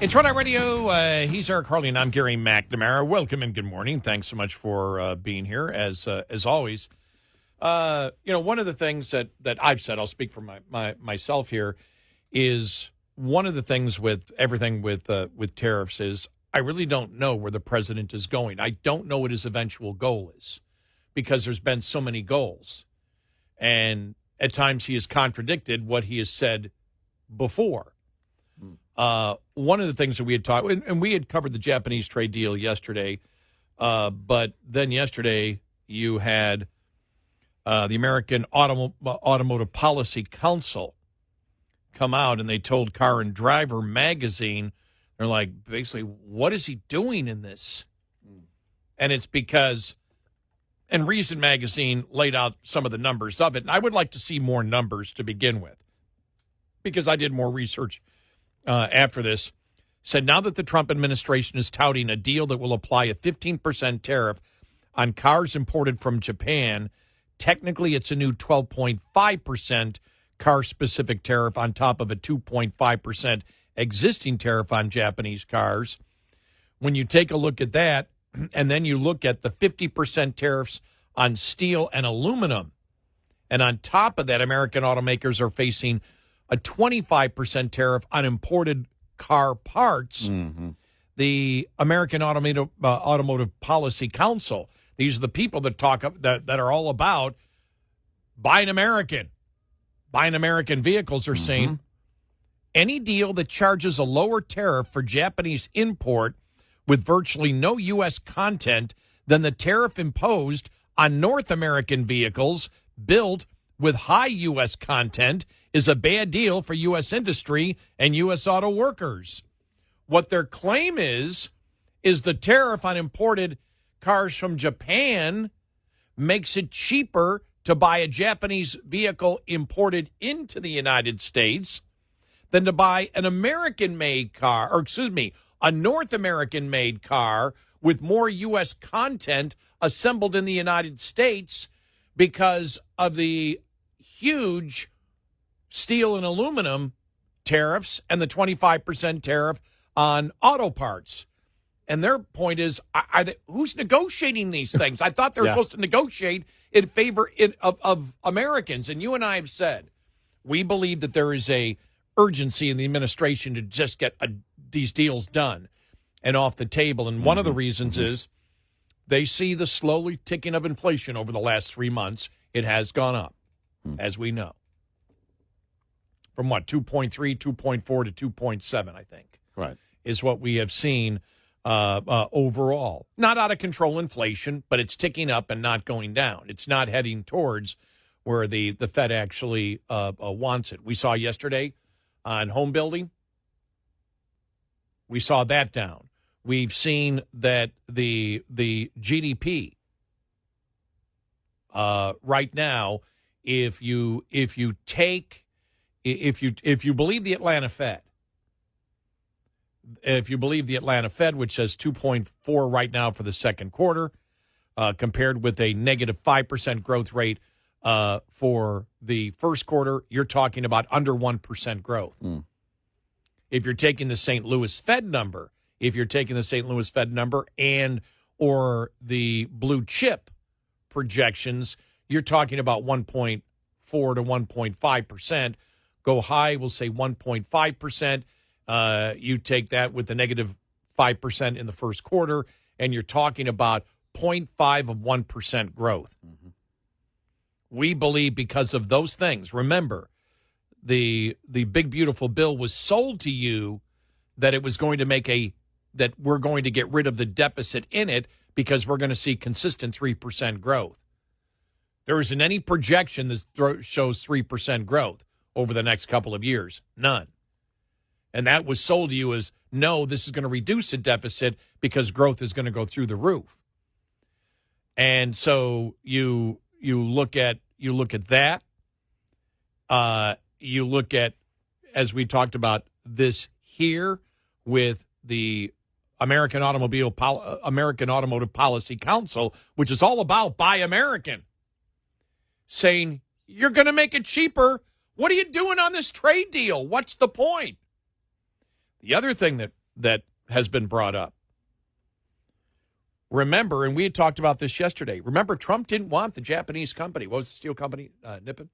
C: It's Red Eye Radio. He's Eric Harley, and I'm Gary McNamara. Welcome and good morning. Thanks so much for being here, as always. One of the things that I've said, I'll speak for myself here, is one of the things with everything with tariffs is I really don't know where the president is going. I don't know what his eventual goal is because there's been so many goals. And at times he has contradicted what he has said before. One of the things that we had talked, and we had covered the Japanese trade deal yesterday, but then yesterday you had the American Automotive Policy Council come out, and they told Car and Driver magazine, they're like, basically, what is he doing in this? And it's because, and Reason magazine laid out some of the numbers of it, and I would like to see more numbers to begin with, because I did more research after this. Said now that the Trump administration is touting a deal that will apply a 15% tariff on cars imported from Japan, technically it's a new 12.5% car-specific tariff on top of a 2.5% existing tariff on Japanese cars. When you take a look at that, and then you look at the 50% tariffs on steel and aluminum, and on top of that, American automakers are facing a 25% tariff on imported car parts. Mm-hmm. The American Automotive Policy Council, these are the people that talk that are all about buying American vehicles, are saying any deal that charges a lower tariff for Japanese import with virtually no U.S. content than the tariff imposed on North American vehicles built with high U.S. content is a bad deal for U.S. industry and U.S. auto workers. What their claim is the tariff on imported cars from Japan makes it cheaper to buy a Japanese vehicle imported into the United States than to buy an American-made car, a North American-made car with more U.S. content assembled in the United States because of the huge steel and aluminum tariffs and the 25% tariff on auto parts. And their point is, who's negotiating these things? I thought they were supposed to negotiate in favor of Americans. And you and I have said, we believe that there is a urgency in the administration to just get these deals done and off the table. And one of the reasons is they see the slowly ticking of inflation over the last 3 months. It has gone up, as we know. From what, 2.3, 2.4 to 2.7, I think.
B: Right.
C: Is what we have seen overall. Not out of control inflation, but it's ticking up and not going down. It's not heading towards where the Fed actually wants it. We saw yesterday on home building, we saw that down. We've seen that the GDP right now, if you believe the Atlanta Fed, which says 2.4 right now for the second quarter, compared with a negative 5% growth rate for the first quarter, you're talking about under 1% growth. If you're taking the St. Louis Fed number, and or the blue chip projections, you're talking about 1.4 to 1.5%. Go high, we'll say 1.5%. You take that with the negative 5% in the first quarter, and you're talking about 0.5 of 1% growth. We believe because of those things. Remember, the big beautiful bill was sold to you that it was going to that we're going to get rid of the deficit in it because we're going to see consistent 3% growth. There isn't any projection that shows 3% growth over the next couple of years. None. And that was sold to you as, no, this is going to reduce the deficit because growth is going to go through the roof. And so you look at that. You look at, as we talked about this here with the American Automotive Policy Council, which is all about Buy American, saying, you're going to make it cheaper. What are you doing on this trade deal? What's the point? The other thing that has been brought up, remember, and we had talked about this yesterday, remember Trump didn't want the Japanese company. What was the steel company? Nippon?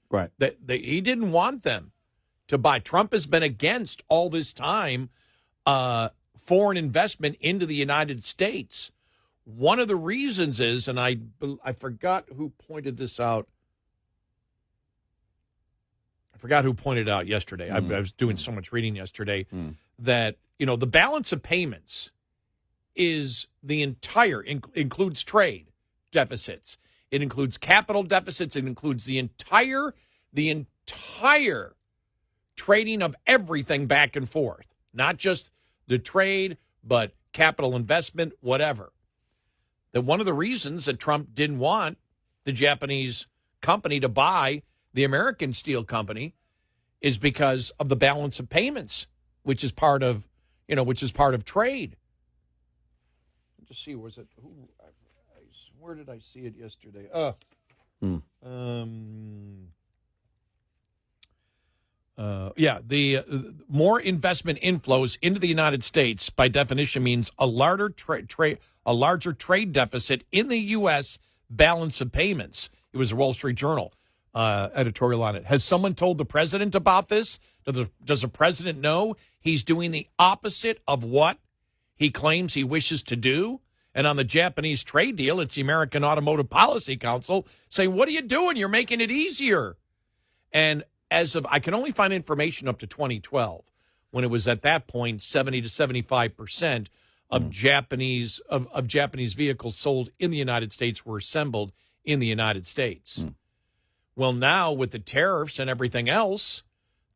B: Right.
C: He didn't want them to buy. Trump has been against all this time foreign investment into the United States. One of the reasons is, and I forgot who pointed this out. I forgot who pointed it out yesterday. I was doing so much reading yesterday that, the balance of payments is the entire, includes trade deficits. It includes capital deficits. It includes the entire trading of everything back and forth, not just the trade, but capital investment, whatever. That one of the reasons that Trump didn't want the Japanese company to buy the American steel company is because of the balance of payments, which is part of trade. Let's see, where did I see it yesterday? The more investment inflows into the United States, by definition, means a larger trade deficit in the U.S. balance of payments. It was a Wall Street Journal editorial on it. Has someone told the president about this? Does the president know he's doing the opposite of what he claims he wishes to do? And on the Japanese trade deal, it's the American Automotive Policy Council saying, what are you doing? You're making it easier. And I can only find information up to 2012, when it was at that point 70 to 75% of Japanese vehicles sold in the United States were assembled in the United States. Well, now with the tariffs and everything else,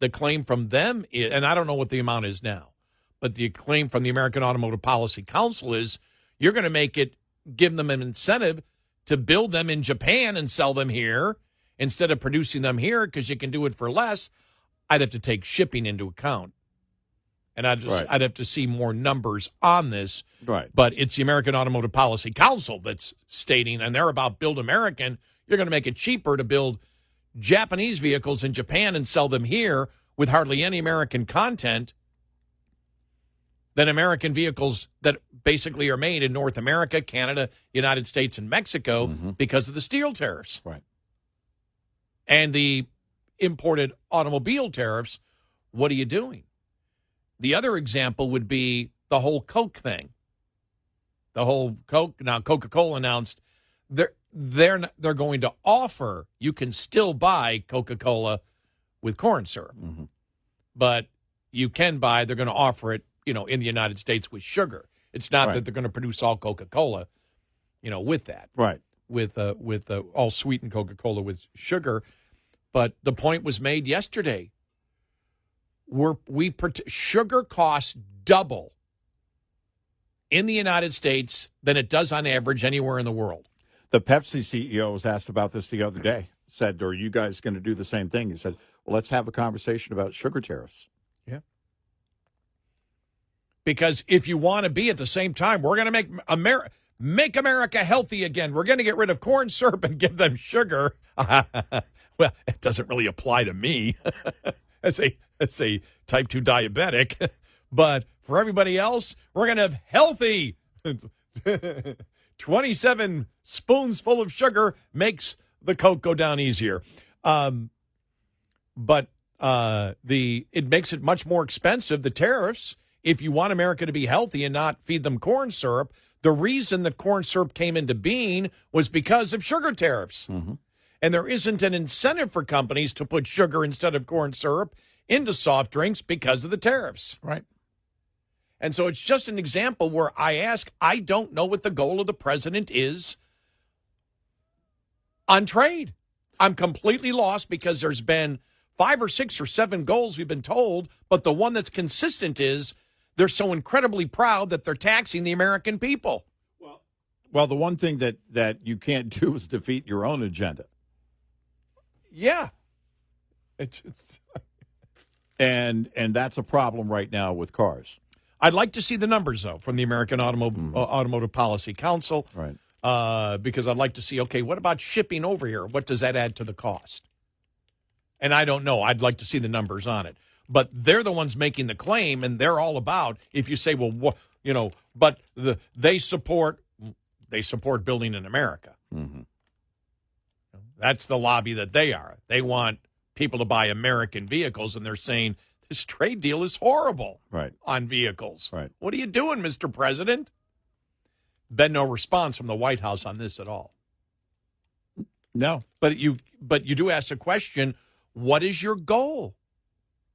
C: the claim from them is, and I don't know what the amount is now, but the claim from the American Automotive Policy Council is, you're going to give them an incentive to build them in Japan and sell them here instead of producing them here because you can do it for less. I'd have to take shipping into account. And I'd have to see more numbers on this.
B: Right.
C: But it's the American Automotive Policy Council that's stating, and they're about Build American. You're going to make it cheaper to build Japanese vehicles in Japan and sell them here with hardly any American content. than American vehicles that basically are made in North America, Canada, United States, and Mexico because of the steel tariffs.
B: Right.
C: And the imported automobile tariffs. What are you doing? The other example would be the whole Coke thing. The whole Coke. Now, Coca-Cola announced they're going to offer, you can still buy Coca-Cola with corn syrup. But you can buy, they're going to offer it, in the United States with sugar. It's not that they're going to produce all Coca-Cola, with that.
B: Right.
C: With all sweetened Coca-Cola with sugar. But the point was made yesterday. Sugar costs double in the United States than it does on average anywhere in the world.
B: The Pepsi CEO was asked about this the other day. Said, are you guys going to do the same thing? He said, well, let's have a conversation about sugar tariffs.
C: Yeah. Because if you want to be at the same time, we're going to make America healthy again. We're going to get rid of corn syrup and give them sugar. Well, it doesn't really apply to me as a type 2 diabetic. But for everybody else, we're going to have healthy 27 spoons full of sugar makes the Coke go down easier. But it makes it much more expensive, the tariffs, if you want America to be healthy and not feed them corn syrup. The reason that corn syrup came into being was because of sugar tariffs. And there isn't an incentive for companies to put sugar instead of corn syrup into soft drinks because of the tariffs.
B: Right.
C: And so it's just an example where I don't know what the goal of the president is on trade. I'm completely lost because there's been 5 or 6 or 7 goals we've been told, but the one that's consistent is they're so incredibly proud that they're taxing the American people.
B: Well, the one thing that you can't do is defeat your own agenda.
C: Yeah.
B: And that's a problem right now with cars.
C: I'd like to see the numbers, though, from the American Automotive Policy Council.
B: Right.
C: Because I'd like to see, okay, what about shipping over here? What does that add to the cost? And I don't know. I'd like to see the numbers on it. But they're the ones making the claim, and they're all about, if you say, well, but they support building in America. That's the lobby that they are. They want people to buy American vehicles, and they're saying this trade deal is horrible on vehicles.
B: Right.
C: What are you doing, Mr. President? Been no response from the White House on this at all.
B: No.
C: But you do ask the question, what is your goal?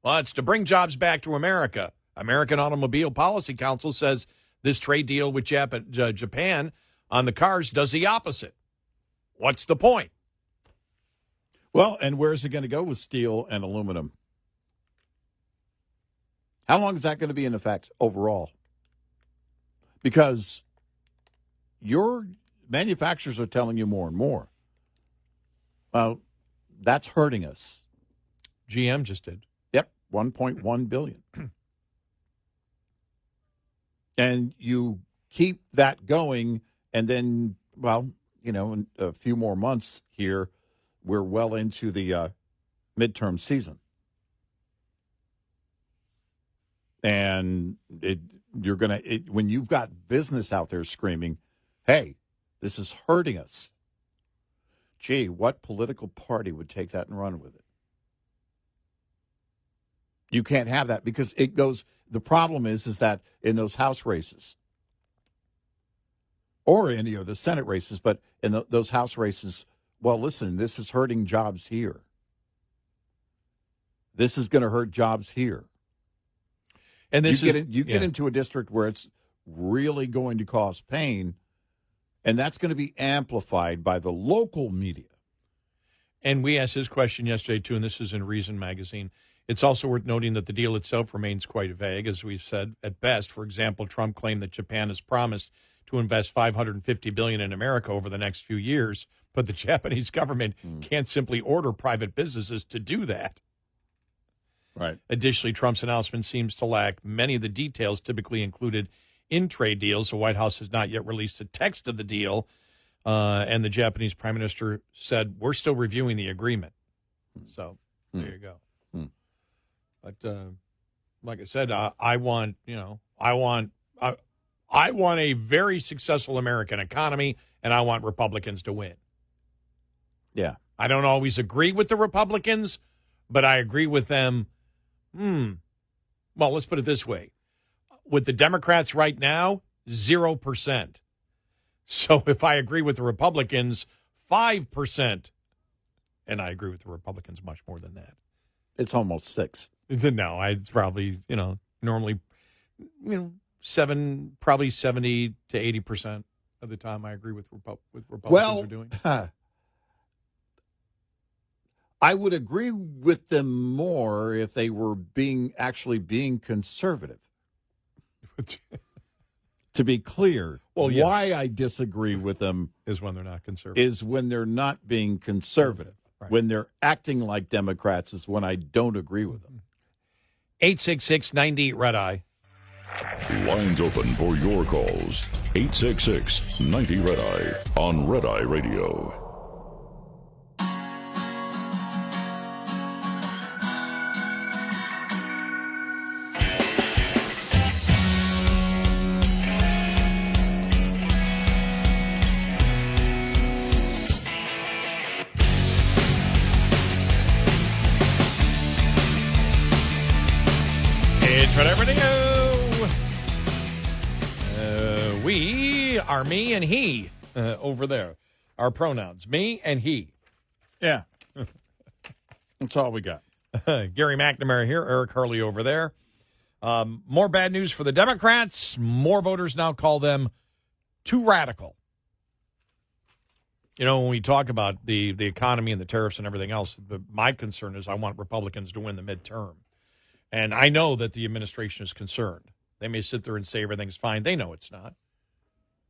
C: Well, it's to bring jobs back to America. American Automobile Policy Council says this trade deal with Japan on the cars does the opposite. What's the point?
B: Well, and where's it going to go with steel and aluminum? How long is that going to be in effect overall? Because your manufacturers are telling you more and more. Well, that's hurting us.
C: GM just did.
B: Yep, $1.1 billion. And you keep that going, and then, well, in a few more months here, we're well into the midterm season. And when you've got business out there screaming, hey, this is hurting us. Gee, what political party would take that and run with it? You can't have that because it goes, the problem is that in those House races, or in the Senate races, but in those House races, well, listen, this is hurting jobs here. This is going to hurt jobs here. And you get into a district where it's really going to cause pain, and that's going to be amplified by the local media.
C: And we asked this question yesterday, too, and this is in Reason magazine. It's also worth noting that the deal itself remains quite vague, as we've said, at best. For example, Trump claimed that Japan has promised to invest $550 billion in America over the next few years, but the Japanese government can't simply order private businesses to do that.
B: Right.
C: Additionally, Trump's announcement seems to lack many of the details typically included in trade deals. The White House has not yet released a text of the deal, and the Japanese Prime Minister said, we're still reviewing the agreement. So there you go. But like I said, I want, I want a very successful American economy, and I want Republicans to win.
B: Yeah.
C: I don't always agree with the Republicans, but I agree with them. Well, let's put it this way. With the Democrats right now, 0%. So if I agree with the Republicans, 5%. And I agree with the Republicans much more than that.
B: It's almost 6.
C: No, it's probably, normally, probably 70 to 80% of the time I agree with Republicans are doing.
B: I would agree with them more if they were actually being conservative. To be clear, why I disagree with them
C: is when they're not conservative.
B: Is when they're not being conservative. Right. When they're acting like Democrats is when I don't agree with them.
C: 866-90-RED-EYE.
A: Lines open for your calls. 866-90-RED-EYE on Red Eye Radio.
C: Red Eye Radio. We are me and he over there. Our pronouns, me and he.
B: Yeah. That's all we got.
C: Gary McNamara here, Eric Harley over there. More bad news for the Democrats. More voters now call them too radical. When we talk about the economy and the tariffs and everything else, my concern is I want Republicans to win the midterm. And I know that the administration is concerned. They may sit there and say everything's fine. They know it's not.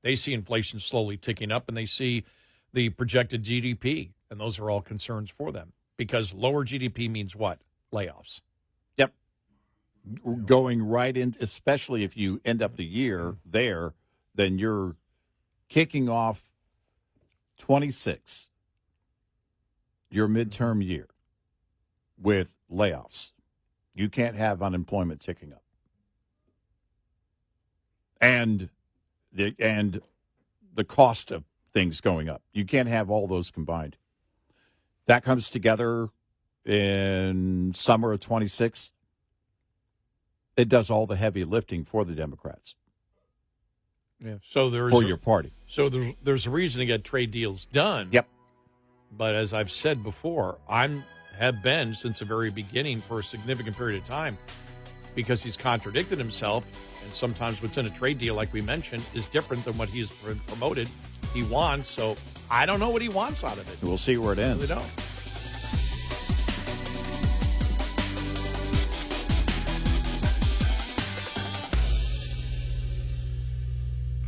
C: They see inflation slowly ticking up, and they see the projected GDP, and those are all concerns for them. Because lower GDP means what? Layoffs.
B: Yep. Going right in, especially if you end up the year there, then you're kicking off 26, your midterm year, with layoffs. You can't have unemployment ticking up. And the cost of things going up. You can't have all those combined. That comes together in summer of 26. It does all the heavy lifting for the Democrats.
C: Yeah. So there's
B: for your party.
C: So there's a reason to get trade deals done.
B: Yep.
C: But as I've said before, have been since the very beginning for a significant period of time, because he's contradicted himself, and sometimes what's in a trade deal, like we mentioned, is different than what he's promoted he wants. So I don't know what he wants out of it.
B: We'll see where it ends.
C: I really don't.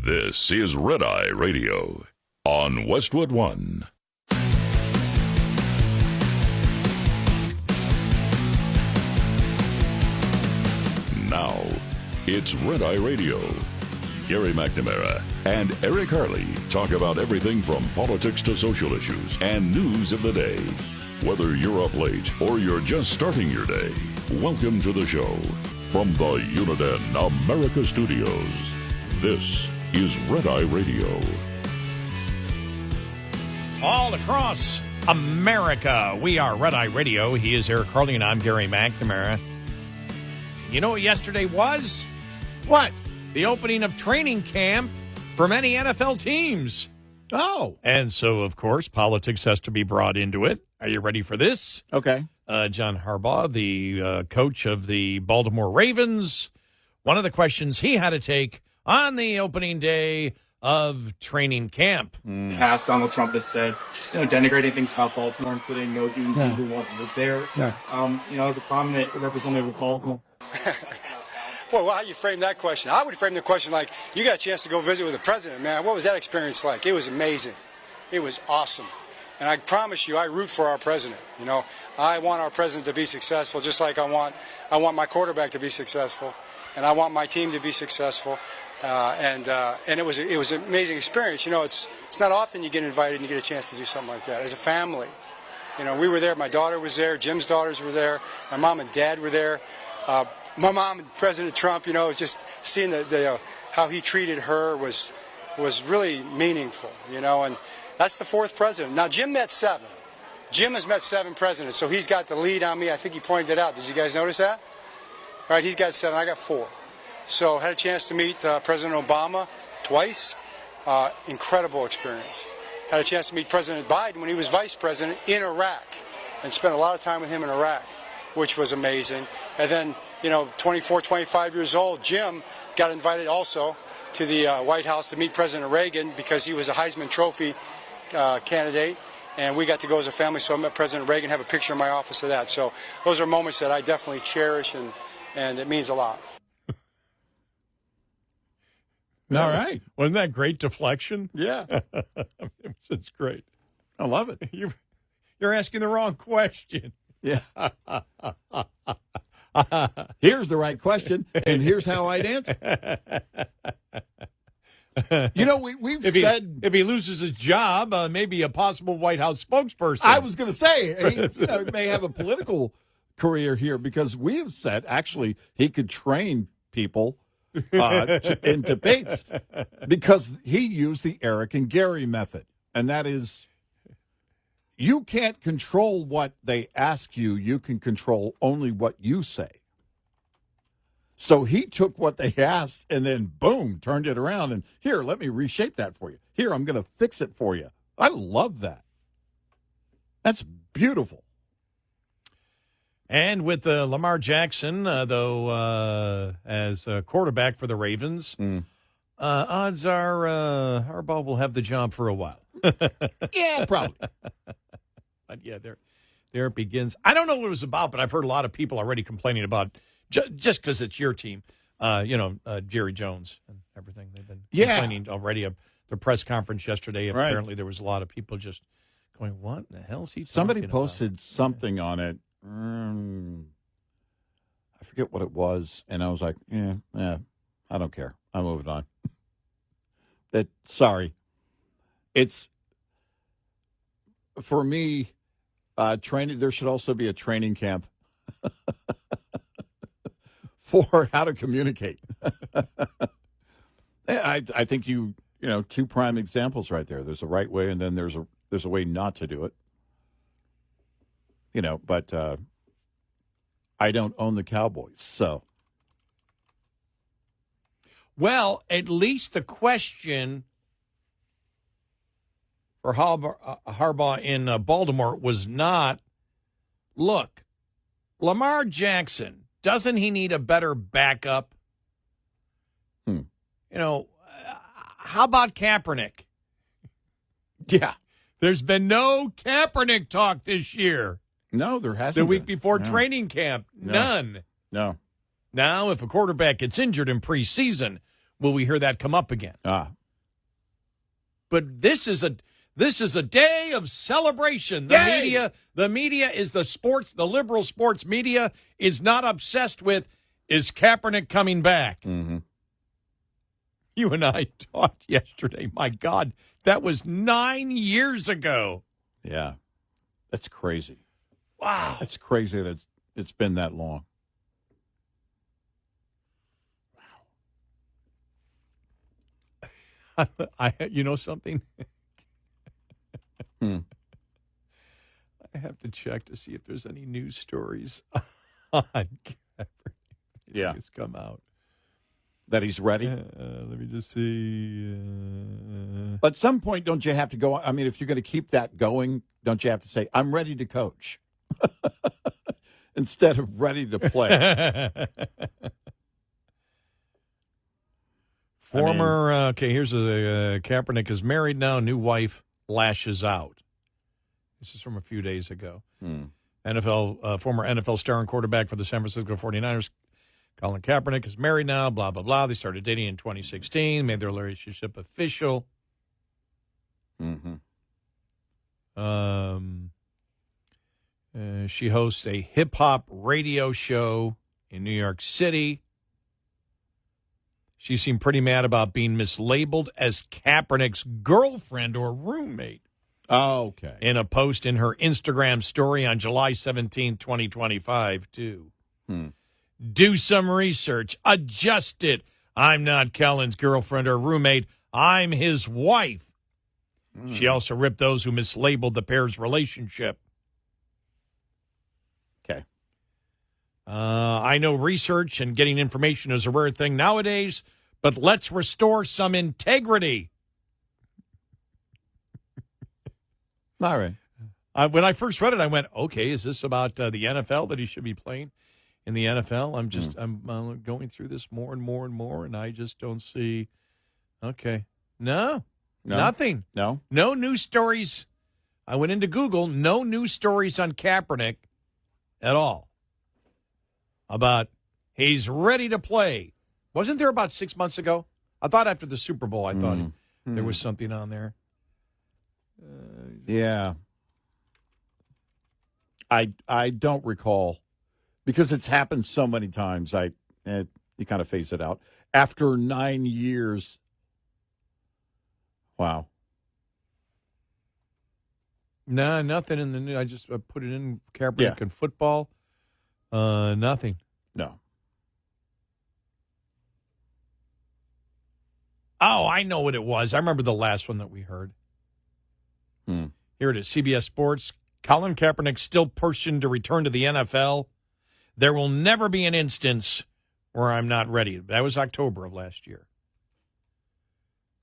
A: This is Red Eye Radio on Westwood One. Now, it's Red Eye Radio. Gary McNamara and Eric Harley talk about everything from politics to social issues and news of the day. Whether you're up late or you're just starting your day, welcome to the show. From the Uniden America Studios, this is Red Eye Radio.
C: All across America, we are Red Eye Radio. He is Eric Harley, and I'm Gary McNamara. You know what yesterday was?
B: What?
C: The opening of training camp for many NFL teams.
B: Oh.
C: And so, of course, politics has to be brought into it. Are you ready for this?
B: Okay.
C: John Harbaugh, the coach of the Baltimore Ravens, one of the questions he had to take on the opening day of training camp.
M: Past Donald Trump has said, denigrating things about Baltimore, including no being who wants to live there.
B: Yeah.
M: As a prominent representative of Baltimore.
N: Well, how you frame that question? I would frame the question like, you got a chance to go visit with the president, man. What was that experience like? It was amazing. It was awesome. And I promise you, I root for our president. I want our president to be successful, just like I want my quarterback to be successful, and I want my team to be successful. And it was an amazing experience. It's not often you get invited and you get a chance to do something like that as a family. We were there. My daughter was there. Jim's daughters were there. My mom and dad were there. my mom and President Trump, just seeing how he treated her was really meaningful, and that's the 4th president. Now, Jim met 7. Jim has met 7 presidents, so he's got the lead on me. I think he pointed it out. Did you guys notice that? All right, he's got 7. I got 4. So had a chance to meet President Obama twice. Incredible experience. Had a chance to meet President Biden when he was vice president in Iraq and spent a lot of time with him in Iraq, which was amazing. And then, 24, 25 years old, Jim got invited also to the White House to meet President Reagan because he was a Heisman Trophy candidate. And we got to go as a family, so I met President Reagan, have a picture in my office of that. So those are moments that I definitely cherish, and it means a lot.
B: All right.
C: Wasn't that great deflection?
B: Yeah.
C: It's great.
B: I love it.
C: You're asking the wrong question.
B: Yeah. Here's the right question, and here's how I'd answer. We've said
C: if he loses his job, maybe a possible White House spokesperson.
B: I was going to say, he may have a political career here because we have said, actually, he could train people in debates because he used the Eric and Gary method. And that is, you can't control what they ask you. You can control only what you say. So he took what they asked and then, boom, turned it around. And here, let me reshape that for you. Here, I'm going to fix it for you. I love that. That's beautiful.
C: And with Lamar Jackson, though, as a quarterback for the Ravens, odds are Harbaugh will have the job for a while.
B: Yeah, probably.
C: But, yeah, there it begins. I don't know what it was about, but I've heard a lot of people already complaining about, just because it's your team, Jerry Jones and everything. They've been complaining already of the press conference yesterday.
B: Right.
C: Apparently there was a lot of people just going, what the hell is he talking
B: Somebody
C: about?
B: posted something on it. I forget what it was, and I was like, yeah, I don't care. I'm moving on. Sorry. It's, for me, training. There should also be a training camp for how to communicate. I think two prime examples right there. There's a right way, and then there's a way not to do it. But I don't own the Cowboys, so.
C: Well, at least the question for Harbaugh in Baltimore was not, look, Lamar Jackson, doesn't he need a better backup? How about Kaepernick?
B: Yeah.
C: There's been no Kaepernick talk this year.
B: No, there hasn't.
C: The week
B: been.
C: before
B: No.
C: training camp, none.
B: No.
C: Now, if a quarterback gets injured in preseason, will we hear that come up again? But this is a day of celebration. The media is the liberal sports media is not obsessed with, is Kaepernick coming back?
B: Mm-hmm.
C: You and I talked yesterday. My God, that was 9 years ago.
B: Yeah. That's crazy.
C: Wow.
B: That's crazy that it's been that long.
C: Wow. You know something? I have to check to see if there's any news stories on Kaepernick.
B: Yeah.
C: It's come out.
B: That he's ready?
C: Let me just see.
B: At some point, don't you have to go? I mean, if you're going to keep that going, don't you have to say, I'm ready to coach instead of ready to play?
C: Here's Kaepernick is married now, new wife lashes out. This is from a few days ago. Former NFL star and quarterback for the San Francisco 49ers, Colin Kaepernick, is married now, blah, blah, blah. They started dating in 2016, made their relationship official. She hosts a hip-hop radio show in New York City. She seemed pretty mad about being mislabeled as Kaepernick's girlfriend or roommate.
B: Oh, okay.
C: In a post in her Instagram story on July 17, 2025, too. do some research, adjust it. I'm not Kellen's girlfriend or roommate. I'm his wife. She also ripped those who mislabeled the pair's relationship.
B: Okay.
C: I know research and getting information is a rare thing nowadays, but let's restore some integrity.
B: All right.
C: When I first read it, I went, okay, is this about the NFL that he should be playing in the NFL? I'm going through this more and more and more, and I just don't see. Okay. No. Nothing.
B: No
C: news stories. I went into Google, no news stories on Kaepernick at all about he's ready to play. Wasn't there about 6 months ago? I thought after the Super Bowl, I thought there was something on there.
B: Yeah. I don't recall because it's happened so many times. You kind of phase it out. After 9 years. Wow.
C: Nah, nothing in the news. I just put it in Kaepernick and football. Nothing.
B: No.
C: Oh, I know what it was. I remember the last one that we heard. Here it is, CBS Sports. Colin Kaepernick still pushing to return to the NFL. There will never be an instance where I'm not ready. That was October of last year.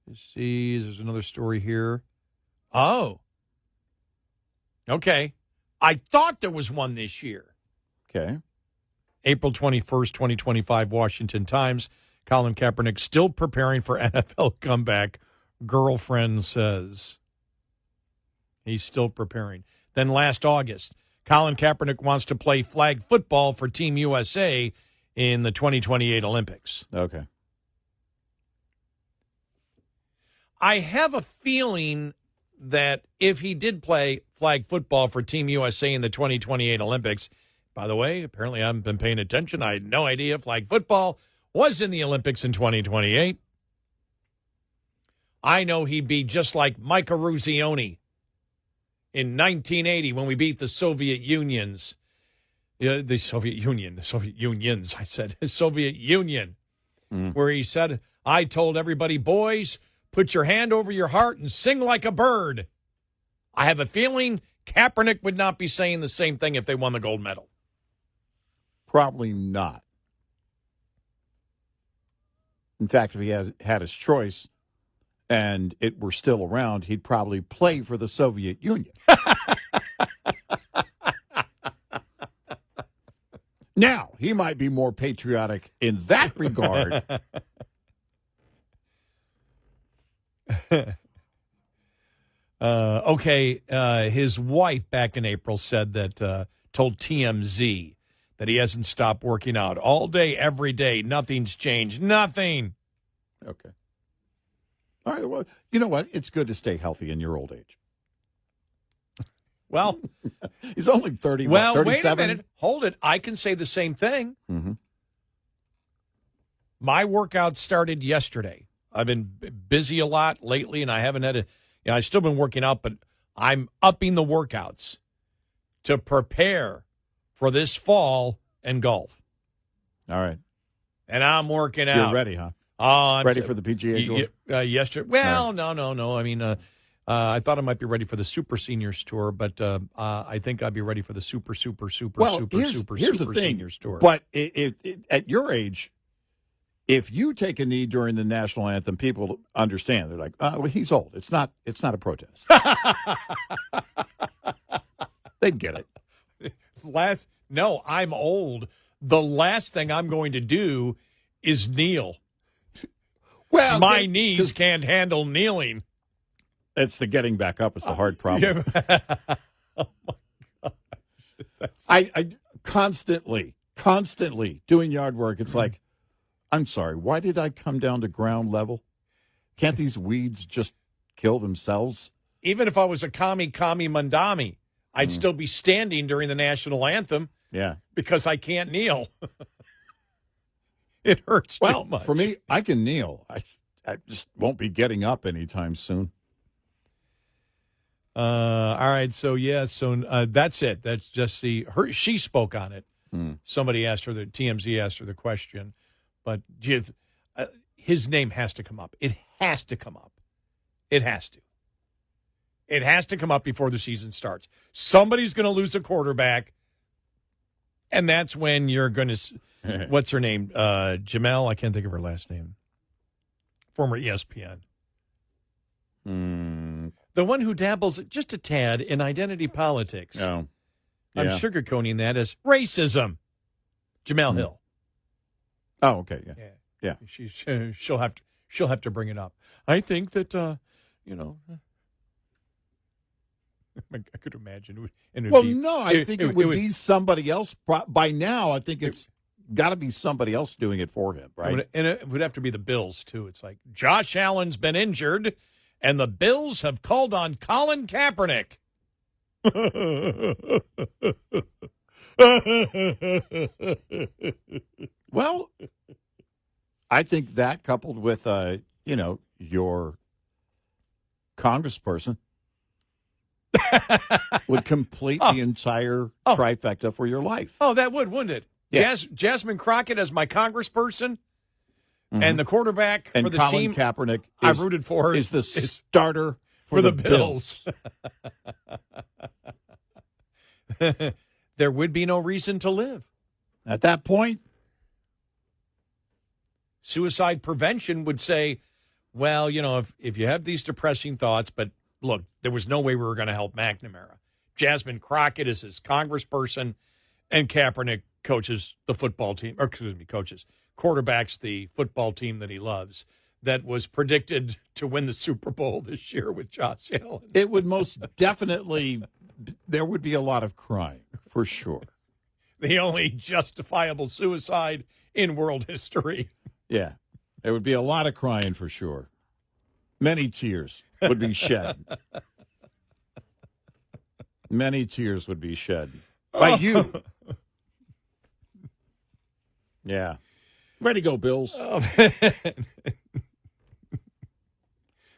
C: Let's see, there's another story here. Oh. Okay. I thought there was one this year.
B: Okay.
C: April 21st, 2025, Washington Times. Colin Kaepernick still preparing for NFL comeback, girlfriend says. He's still preparing. Then last August, Colin Kaepernick wants to play flag football for Team USA in the 2028 Olympics.
B: Okay.
C: I have a feeling that if he did play flag football for Team USA in the 2028 Olympics, by the way, apparently I haven't been paying attention. I had no idea flag football was in the Olympics in 2028. I know he'd be just like Mike Eruzione in 1980 when we beat the Soviet Unions. The Soviet Unions, I said. Soviet Union, where he said, I told everybody, boys, put your hand over your heart and sing like a bird. I have a feeling Kaepernick would not be saying the same thing if they won the gold medal.
B: Probably not. In fact, if he had his choice and it were still around, he'd probably play for the Soviet Union. Now, he might be more patriotic in that regard.
C: His wife back in April said that, told TMZ that he hasn't stopped working out all day, every day. Nothing's changed. Nothing.
B: Okay. All right. Well, you know what? It's good to stay healthy in your old age.
C: Well,
B: he's only 30.
C: Well,
B: 37?
C: wait a minute. Hold it. I can say the same thing.
B: Mm-hmm.
C: My workout started yesterday. I've been busy a lot lately, and I haven't had I've still been working out, but I'm upping the workouts to prepare for this fall and golf.
B: All right.
C: And I'm working out.
B: You're ready, huh? Ready for the PGA Tour?
C: Yesterday. Well, no. I mean, I thought I might be ready for the Super Seniors Tour, but I think I'd be ready for the Super
B: Here's the thing,
C: Seniors Tour.
B: But at your age, if you take a knee during the national anthem, people understand. They're like, well, he's old. It's not a protest. They'd get it.
C: No, I'm old. The last thing I'm going to do is kneel.
B: Well,
C: my knees can't handle kneeling.
B: It's the getting back up is the hard problem.
C: Oh my gosh.
B: I constantly doing yard work. It's like, I'm sorry, why did I come down to ground level? Can't these weeds just kill themselves?
C: Even if I was a kami mandami, I'd still be standing during the national anthem.
B: Yeah.
C: Because I can't kneel. It hurts too much.
B: For me, I can kneel. I just won't be getting up anytime soon.
C: All right. So, that's it. That's just she spoke on it. Somebody asked her, TMZ asked her the question, but his name has to come up. It has to come up. It has to. It has to come up before the season starts. Somebody's going to lose a quarterback, and that's when you're going to – what's her name? Jamel? I can't think of her last name. Former ESPN. The one who dabbles just a tad in identity politics.
B: Oh.
C: I'm
B: Yeah.
C: sugarcoating that as racism. Jamel Hill.
B: Oh, okay. Yeah.
C: She'll have to bring it up. I think that I could imagine.
B: I think it would be somebody else. By now, I think it's got to be somebody else doing it for him, right?
C: And it would have to be the Bills too. It's like Josh Allen's been injured, and the Bills have called on Colin Kaepernick.
B: Well, I think that coupled with your congressperson would complete the entire trifecta for your life.
C: Oh, that would, wouldn't it?
B: Yeah.
C: Jasmine Crockett as my congressperson, and the quarterback
B: and
C: for the
B: Colin
C: team
B: Kaepernick
C: I've rooted for
B: is the starter for the Bills.
C: There would be no reason to live.
B: At that point,
C: suicide prevention would say, well, if you have these depressing thoughts, but look, there was no way we were going to help McNamara. Jasmine Crockett is his congressperson, and Kaepernick coaches the football team, quarterbacks the football team that he loves, that was predicted to win the Super Bowl this year with Josh Allen.
B: It would most definitely, there would be a lot of crying, for sure.
C: The only justifiable suicide in world history.
B: Yeah, there would be a lot of crying, for sure. Many tears would be shed. Many tears would be shed by you. Yeah. Ready to go, Bills.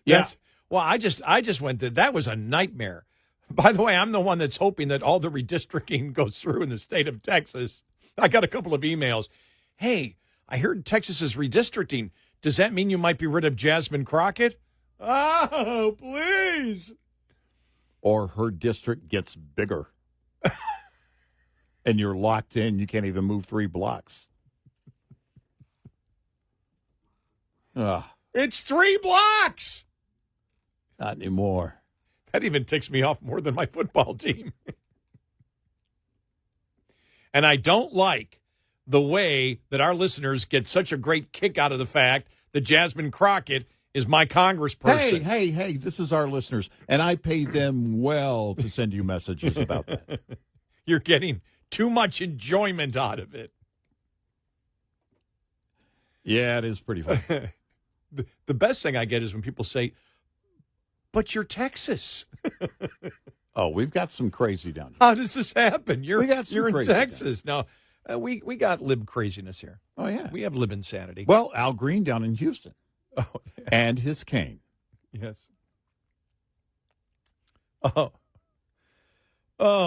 C: Yeah. Well, I just went to, that was a nightmare. By the way, I'm the one that's hoping that all the redistricting goes through in the state of Texas. I got a couple of emails. Hey, I heard Texas is redistricting. Does that mean you might be rid of Jasmine Crockett? Oh, please.
B: Or her district gets bigger. And you're locked in. You can't even move 3 blocks.
C: It's 3 blocks.
B: Not anymore.
C: That even ticks me off more than my football team. And I don't like the way that our listeners get such a great kick out of the fact that Jasmine Crockett is my congressperson.
B: Hey, this is our listeners, and I pay them well to send you messages about that.
C: You're getting too much enjoyment out of it.
B: Yeah, it is pretty fun.
C: The best thing I get is when people say, but you're Texas.
B: Oh, we've got some crazy down here.
C: How does this happen? You're in
B: crazy
C: Texas. No, we got lib craziness here.
B: Oh, yeah.
C: We have lib insanity.
B: Well, Al Green down in Houston.
C: Oh, yeah.
B: And his cane.
C: Yes. Oh,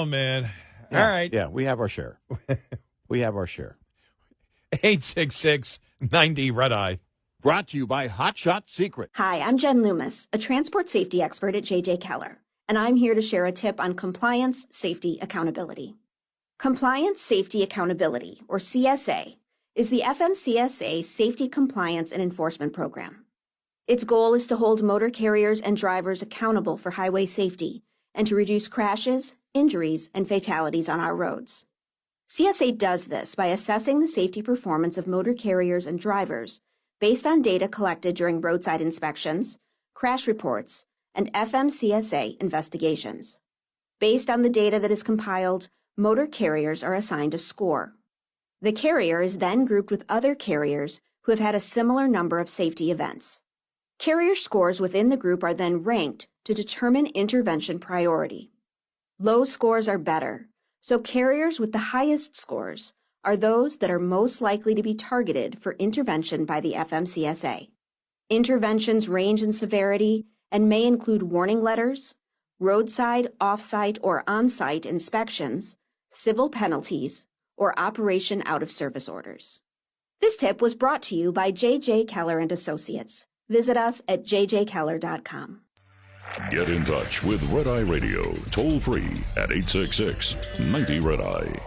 C: man.
B: Yeah,
C: All right.
B: Yeah, we have our share.
C: 866-90 Red Eye.
B: Brought to you by Hot Shot Secret.
O: Hi, I'm Jen Loomis, a transport safety expert at JJ Keller, and I'm here to share a tip on compliance, safety, accountability. Compliance, Safety, Accountability, or CSA, is the FMCSA Safety, Compliance, and Enforcement Program. Its goal is to hold motor carriers and drivers accountable for highway safety and to reduce crashes, injuries, and fatalities on our roads. CSA does this by assessing the safety performance of motor carriers and drivers based on data collected during roadside inspections, crash reports, and FMCSA investigations. Based on the data that is compiled, motor carriers are assigned a score. The carrier is then grouped with other carriers who have had a similar number of safety events. Carrier scores within the group are then ranked to determine intervention priority. Low scores are better, so carriers with the highest scores are those that are most likely to be targeted for intervention by the FMCSA. Interventions range in severity and may include warning letters, roadside, off-site, or on-site inspections, civil penalties, or Operation Out of Service Orders. This tip was brought to you by J.J. Keller and Associates. Visit us at jjkeller.com.
A: Get in touch with Red Eye Radio, toll free at 866-90-RED-EYE.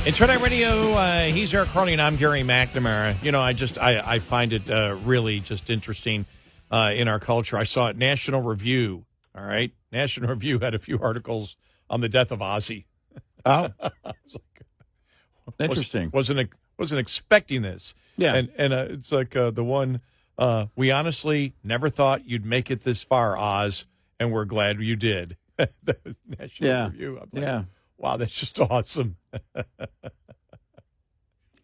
C: It's Red Eye Radio. He's Eric Harley, and I'm Gary McNamara. You know, I find it really just interesting in our culture. I saw it, National Review. All right, National Review had a few articles on the death of Ozzy.
B: Oh,
C: I was like,
B: interesting.
C: Wasn't expecting this.
B: Yeah,
C: and it's like the one. We honestly never thought you'd make it this far, Oz, and we're glad you did. National Review. I'm like,
B: yeah.
C: Wow, that's just awesome.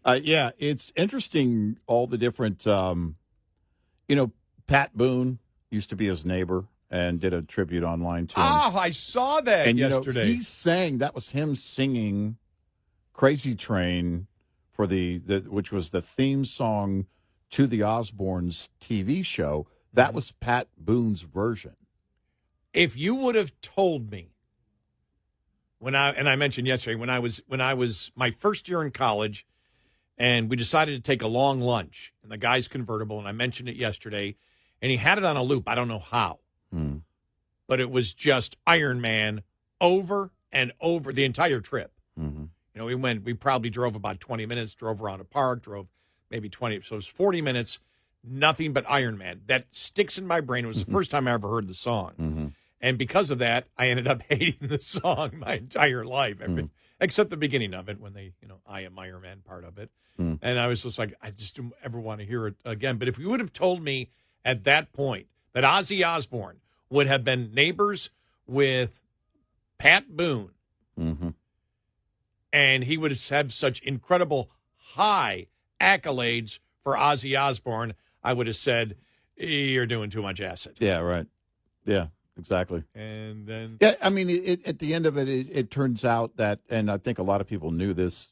B: Yeah, it's interesting, all the different, Pat Boone used to be his neighbor and did a tribute online to him.
C: Oh, I saw that
B: and,
C: yesterday.
B: He sang, that was him singing Crazy Train for which was the theme song to the Osbournes TV show. That was Pat Boone's version.
C: If you would have told me, I mentioned yesterday when I was my first year in college, and we decided to take a long lunch in the guy's convertible, and I mentioned it yesterday, and he had it on a loop. I don't know how, but it was just Iron Man over and over the entire trip.
B: Mm-hmm.
C: You know, we probably drove about 20 minutes, drove around a park, drove maybe 20, so it was 40 minutes, nothing but Iron Man. That sticks in my brain. It was the first time I ever heard the song.
B: Mm-hmm.
C: And because of that, I ended up hating the song my entire life, except the beginning of it when they, I Am Iron Man part of it. And I was just like, I just don't ever want to hear it again. But if you would have told me at that point that Ozzy Osbourne would have been neighbors with Pat Boone, and he would have such incredible high accolades for Ozzy Osbourne, I would have said, you're doing too much acid.
B: Yeah, right. Yeah. Exactly.
C: And then,
B: I mean, at the end of it turns out that, and I think a lot of people knew this,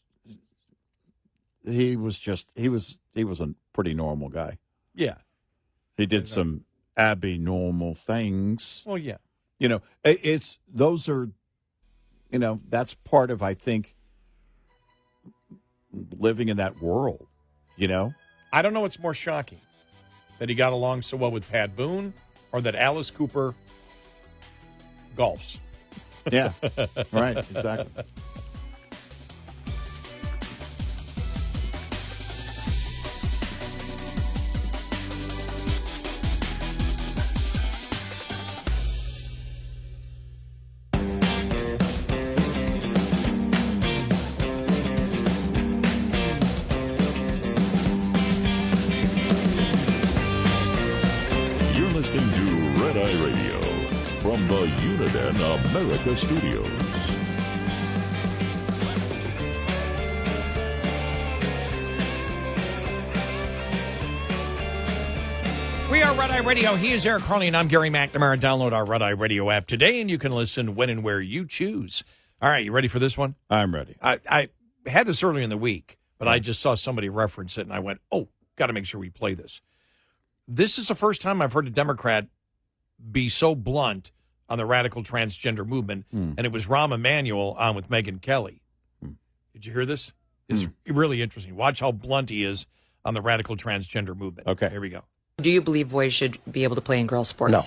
B: he was a pretty normal guy.
C: Yeah.
B: He did some abnormal things.
C: Well, yeah.
B: That's part of, I think, living in that world,
C: I don't know what's more shocking, that he got along so well with Pat Boone or that Alice Cooper golfs.
B: Yeah, right, exactly.
A: You're listening to Red Eye Radio from the Uniden America Studios.
C: We are Red Eye Radio. He is Eric Harley, and I'm Gary McNamara. Download our Red Eye Radio app today, and you can listen when and where you choose. All right, you ready for this one?
B: I'm ready.
C: I had this earlier in the week, but I just saw somebody reference it, and I went, oh, got to make sure we play this. This is the first time I've heard a Democrat be so blunt on the radical transgender movement, and it was Rahm Emanuel on with Megyn Kelly. Did you hear this? It's really interesting. Watch how blunt he is on the radical transgender movement.
B: Okay.
C: Here we go.
P: Do you believe boys should be able to play in girls' sports?
Q: No.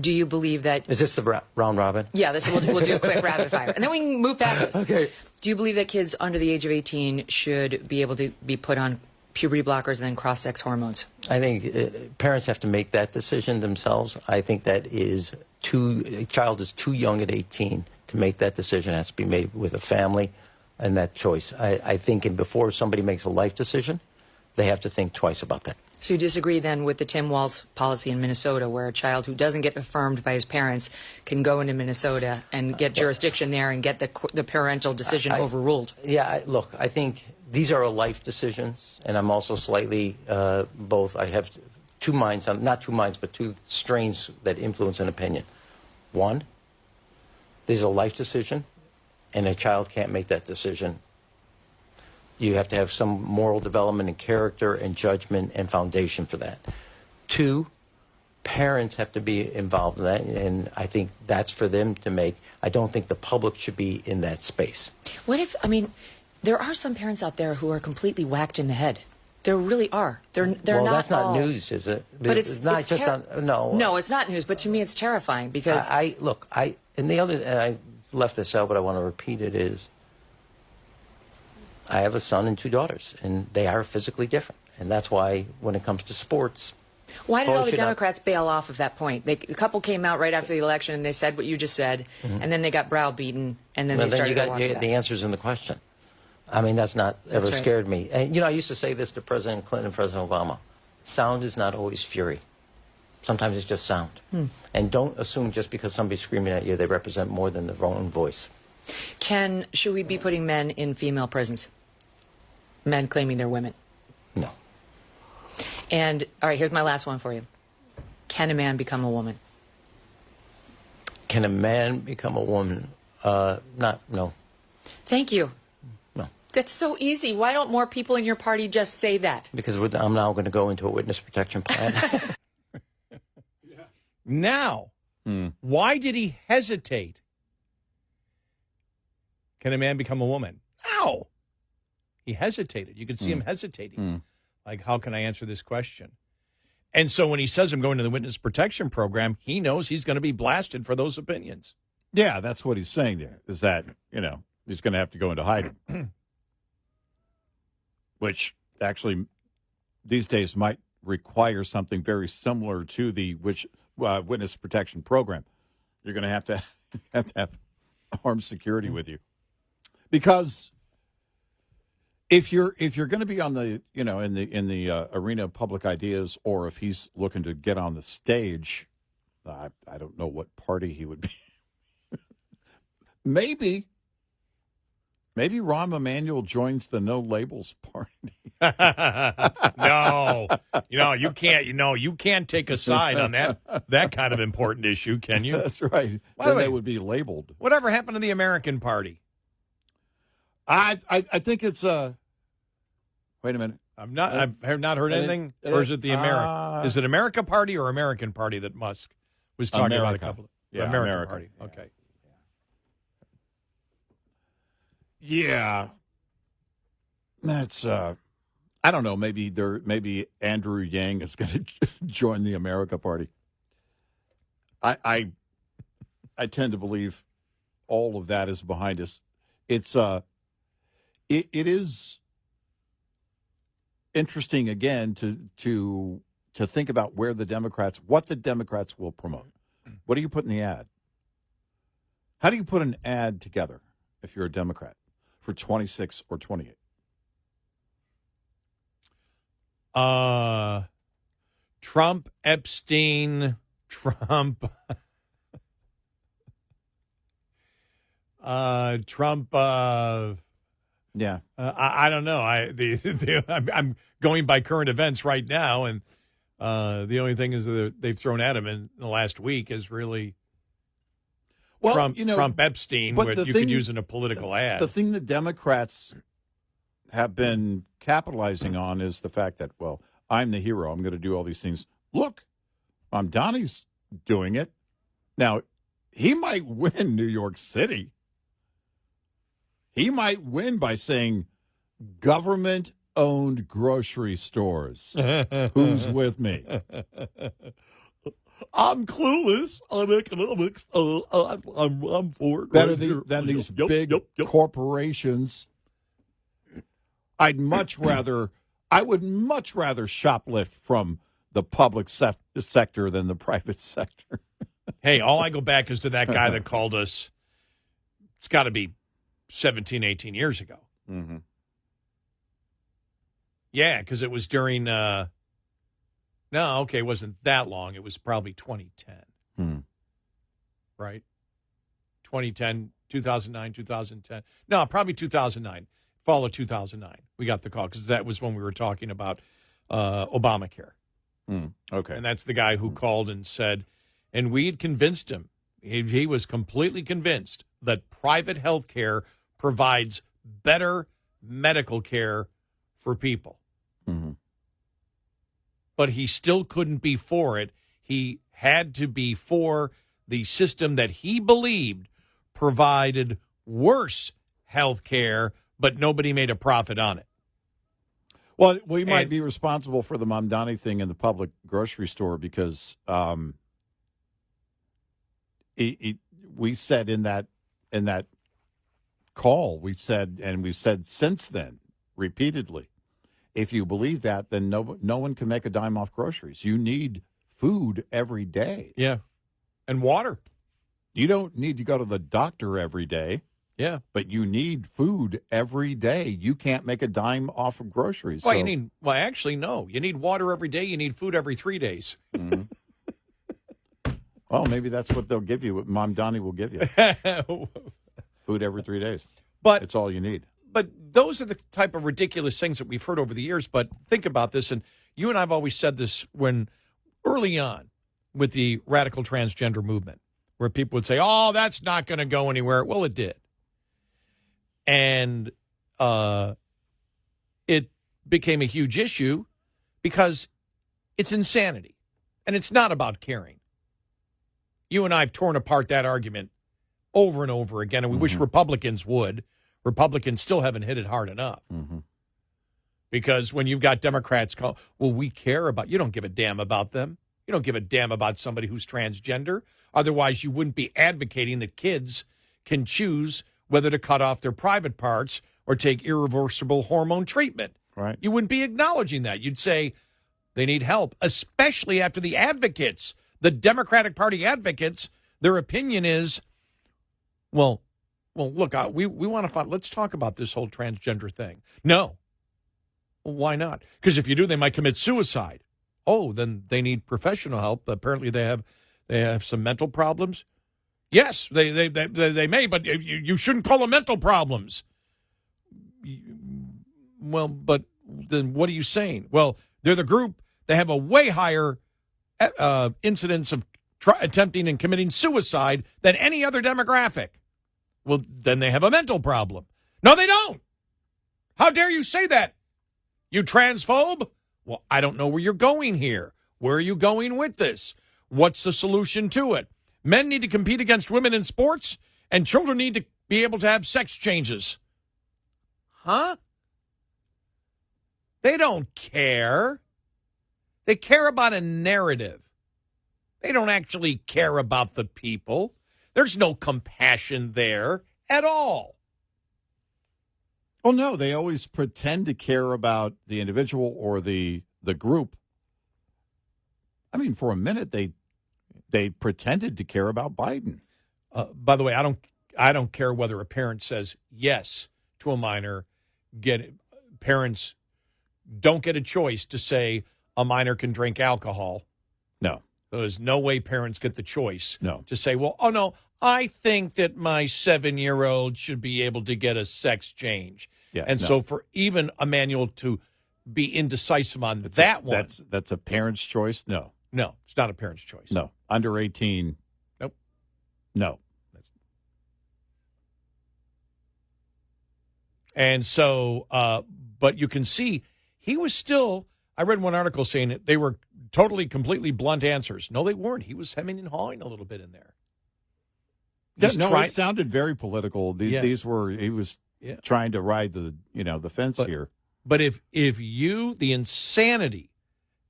P: Do you believe that...
Q: Is this the round robin?
P: Yeah, we'll do a quick rapid fire, and then we can move past this.
Q: Okay.
P: Do you believe that kids under the age of 18 should be able to be put on puberty blockers and then cross-sex hormones?
Q: I think parents have to make that decision themselves. I think that a child is too young at 18 to make that decision. It has to be made with a family and that choice. I think before somebody makes a life decision, they have to think twice about that.
P: So you disagree then with the Tim Walz policy in Minnesota, where a child who doesn't get affirmed by his parents can go into Minnesota and get jurisdiction there and get the parental decision overruled?
Q: Yeah, look, I think these are life decisions, and I'm also slightly both. I have two minds, not two minds, but two strains that influence an opinion. One, this is a life decision, and a child can't make that decision. You have to have some moral development and character and judgment and foundation for that. 2, parents have to be involved in that, and I think that's for them to make. I don't think the public should be in that space.
P: What if, there are some parents out there who are completely whacked in the head. There really are. They're
Q: well,
P: not
Q: that's not
P: all
Q: news, is it?
P: But
Q: it's not just on, no.
P: No, it's not news, but to me it's terrifying because...
Q: And I left this out, but I want to repeat it, is I have a son and 2 daughters, and they are physically different. And that's why when it comes to sports...
P: Why did all the Democrats bail off of that point? A couple came out right after the election and they said what you just said, and then they got browbeaten, and then they started to watch that.
Q: The answer's in the question. That's not ever scared me. And, I used to say this to President Clinton and President Obama. Sound is not always fury. Sometimes it's just sound. And don't assume just because somebody's screaming at you, they represent more than their own voice.
P: Should we be putting men in female prisons? Men claiming they're women?
Q: No.
P: And, all right, here's my last one for you. Can a man become a woman?
Q: Can a man become a woman? No.
P: Thank you.
Q: No.
P: That's so easy. Why don't more people in your party just say that?
Q: Because I'm now going to go into a witness protection plan.
C: Now, why did he hesitate? Can a man become a woman? Ow! He hesitated. You could see him hesitating. Like, how can I answer this question? And so when he says I'm going to the witness protection program, he knows he's going to be blasted for those opinions.
B: Yeah, that's what he's saying there, is that, he's going to have to go into hiding. Which actually these days might require something very similar to the witness protection program. You're going to have armed security with you. Because if you're going to be on the in the arena of public ideas, or if he's looking to get on the stage, I don't know what party he would be. Maybe Rahm Emanuel joins the No Labels party.
C: No, you can't. You can't take a side on that kind of important issue, can you?
B: That's right. Then they would be labeled.
C: Whatever happened to the American Party?
B: I think it's Wait a minute.
C: I have not heard anything. Or is it the America? Is it America Party or American Party that Musk was talking about? A couple. American Party.
B: Yeah.
C: Okay.
B: Yeah. That's I don't know, maybe Andrew Yang is going to join the America Party. I tend to believe all of that is behind us. It's it is interesting again to think about what the Democrats will promote. What do you put in the ad? How do you put an ad together if you're a Democrat for 26 or 28?
C: Trump, Epstein, Trump. Trump.
B: Yeah.
C: I don't know. I'm going by current events right now, and the only thing is that they've thrown at him in the last week is really Trump Epstein, which you could use in a political ad.
B: The thing the Democrats have been capitalizing on is the fact that, well, I'm the hero. I'm going to do all these things. Look, Donnie's doing it. Now, he might win New York City. He might win by saying government-owned grocery stores. Who's with me? I'm clueless on economics. I'm for it. Better than these big corporations. I would much rather shoplift from the public sector than the private sector.
C: Hey, all I go back is to that guy that called us. It's got to be 17, 18 years ago.
B: Mm-hmm.
C: Yeah, because it was during, it wasn't that long. It was probably 2010. Right? 2010, 2009, 2010. No, probably 2009. Fall of 2009. We got the call because that was when we were talking about Obamacare.
B: Okay.
C: And that's the guy who called and said, and we had convinced him. He was completely convinced that private health care provides better medical care for people.
B: Mm-hmm.
C: But he still couldn't be for it. He had to be for the system that he believed provided worse health care, but nobody made a profit on it.
B: Well, we might be responsible for the Mamdani thing in the public grocery store because we said in that call, we said, and we've said since then repeatedly, if you believe that, then no one can make a dime off groceries. You need food every day.
C: Yeah, and water.
B: You don't need to go to the doctor every day.
C: Yeah.
B: But you need food every day. You can't make a dime off of groceries.
C: Well, actually, no. You need water every day. You need food every 3 days.
B: Mm-hmm. Well, maybe that's what they'll give you, what Mamdani will give you. Food every 3 days.
C: But
B: it's all you need.
C: But those are the type of ridiculous things that we've heard over the years. But think about this, and you and I have always said this when early on with the radical transgender movement, where people would say, oh, that's not going to go anywhere. Well, it did. And it became a huge issue because it's insanity. And it's not about caring. You and I have torn apart that argument over and over again, and we wish Republicans would. Republicans still haven't hit it hard enough.
B: Mm-hmm.
C: Because when you've got Democrats call, well, we care about, you don't give a damn about them. You don't give a damn about somebody who's transgender. Otherwise, you wouldn't be advocating that kids can choose whether to cut off their private parts or take irreversible hormone treatment.
B: Right.
C: You wouldn't be acknowledging that. You'd say they need help, especially after the advocates, the Democratic Party advocates, their opinion is, well, look, we want to find, let's talk about this whole transgender thing. No. Well, why not? Because if you do, they might commit suicide. Oh, then they need professional help. Apparently they have some mental problems. Yes, they may, but you shouldn't call them mental problems. Well, but then what are you saying? Well, they're the group that have a way higher incidence of attempting and committing suicide than any other demographic. Well, then they have a mental problem. No, they don't. How dare you say that? You transphobe? Well, I don't know where you're going here. Where are you going with this? What's the solution to it? Men need to compete against women in sports, and children need to be able to have sex changes. Huh? They don't care. They care about a narrative. They don't actually care about the people. There's no compassion there at all.
B: Well, no, they always pretend to care about the individual or the group. I mean, for a minute, they pretended to care about Biden.
C: By the way, I don't care whether a parent says yes to a minor. Parents don't get a choice to say a minor can drink alcohol.
B: No.
C: There's no way parents get the choice to say, well, oh, no, I think that my 7-year-old should be able to get a sex change.
B: Yeah,
C: and so for even a manual to be indecisive on that one.
B: That's a parent's choice? No.
C: No, it's not a parent's choice.
B: No. Under 18.
C: Nope.
B: No.
C: And so, but you can see he was still, I read one article saying that they were totally, completely blunt answers. No, they weren't. He was hemming and hawing a little bit in there.
B: It sounded very political. These were, he was trying to ride the fence here.
C: But if the insanity,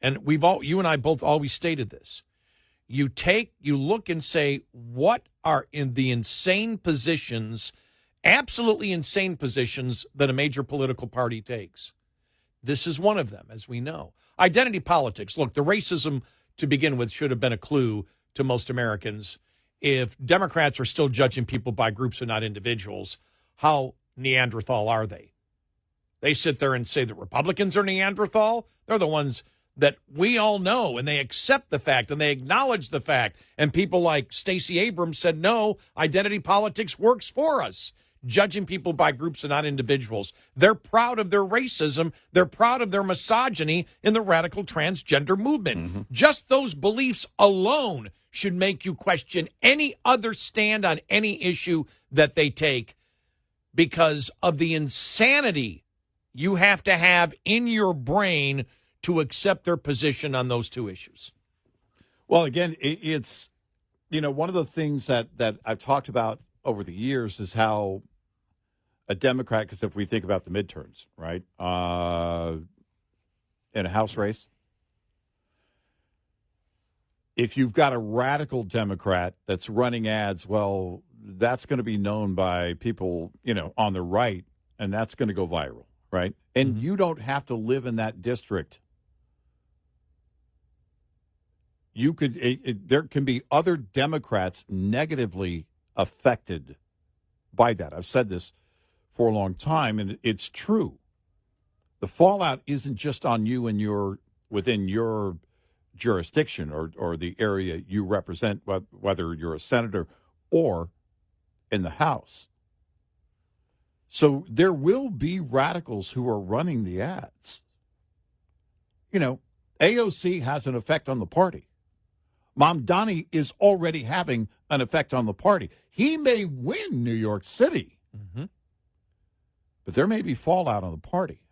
C: and you and I both always stated this, you look and say, what are in the insane positions, absolutely insane positions that a major political party takes? This is one of them, as we know. Identity politics. Look, the racism to begin with should have been a clue to most Americans. If Democrats are still judging people by groups and not individuals, how Neanderthal are they? They sit there and say that Republicans are Neanderthal. They're the ones that we all know, and they accept the fact, and they acknowledge the fact. And people like Stacey Abrams said, no, identity politics works for us. judging people by groups and not individuals. They're proud of their racism. They're proud of their misogyny in the radical transgender movement. Just those beliefs alone should make you question any other stand on any issue that they take because of the insanity you have to have in your brain to accept their position on those two issues.
B: Well, again, it's, one of the things that I've talked about over the years is how a Democrat, because if we think about the midterms, right, in a House race, if you've got a radical Democrat that's running ads, well, that's going to be known by people, on the right, and that's going to go viral, right? And you don't have to live in that district. You could, there can be other Democrats negatively affected by that. I've said this for a long time, and it's true. The fallout isn't just on you and within your jurisdiction or the area you represent, whether you're a senator or in the House. So there will be radicals who are running the ads. AOC has an effect on the party. Mamdani is already having an effect on the party. He may win New York City, but there may be fallout on the party.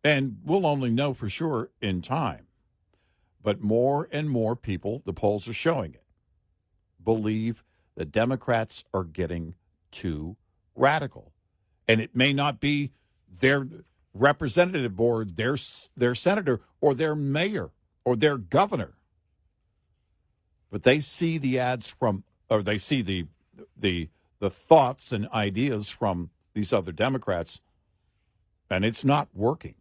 B: And we'll only know for sure in time. But more and more people, the polls are showing it, believe the Democrats are getting too radical. And it may not be their representative board, their senator, or their mayor, or their governor. But they see the ads they see the thoughts and ideas from these other Democrats, and it's not working.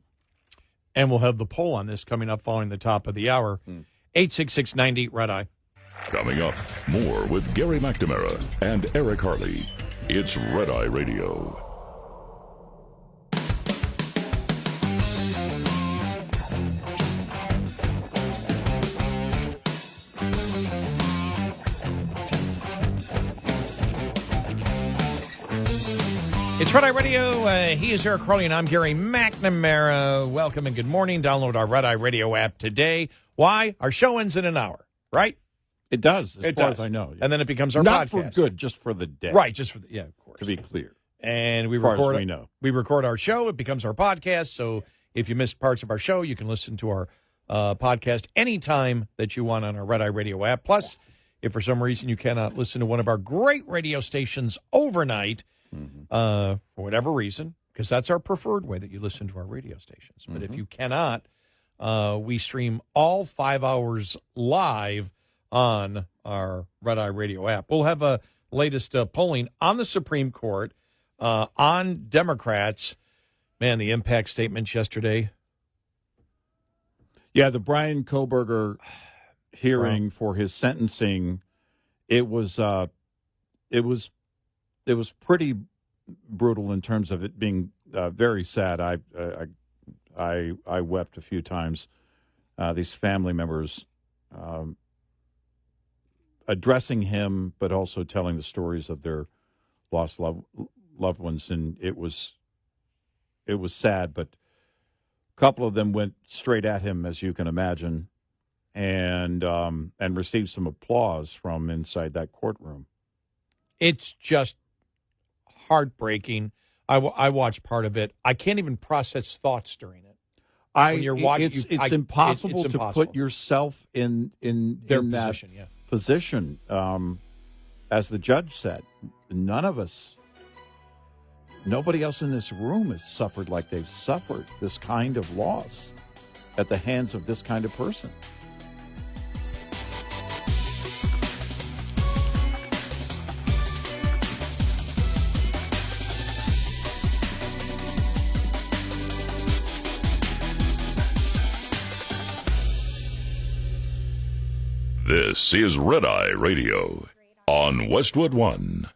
C: And we'll have the poll on this coming up following the top of the hour. 866-90 Red Eye.
A: Coming up, more with Gary McNamara and Eric Harley. It's Red Eye Radio.
C: It's Red Eye Radio. He is Eric Harley, and I'm Gary McNamara. Welcome and good morning. Download our Red Eye Radio app today. Why? Our show ends in an hour, right?
B: It does, as far as I know.
C: And then it becomes our
B: Not
C: podcast.
B: for good, just for the day.
C: Right, just for the, of course.
B: To be clear.
C: And we
B: as far
C: record,
B: as we know.
C: We record our show. It becomes our podcast. So if you missed parts of our show, you can listen to our podcast anytime that you want on our Red Eye Radio app. Plus, if for some reason you cannot listen to one of our great radio stations overnight, for whatever reason, because that's our preferred way that you listen to our radio stations. But if you cannot, we stream all 5 hours live on our Red Eye Radio app. We'll have a latest polling on the Supreme Court, on Democrats. Man, the impact statements yesterday.
B: Yeah, the Brian Kohberger hearing for his sentencing, it was pretty brutal in terms of it being very sad. I wept a few times. These family members addressing him, but also telling the stories of their lost loved ones, and it was sad. But a couple of them went straight at him, as you can imagine, and received some applause from inside that courtroom.
C: It's just heartbreaking. I watched part of it. I can't even process thoughts during it. When you're watching,
B: it's impossible to put yourself in
C: their
B: that
C: position.
B: As the judge said, nobody else in this room has suffered like they've suffered this kind of loss at the hands of this kind of person.
A: This is Red Eye Radio on Westwood One.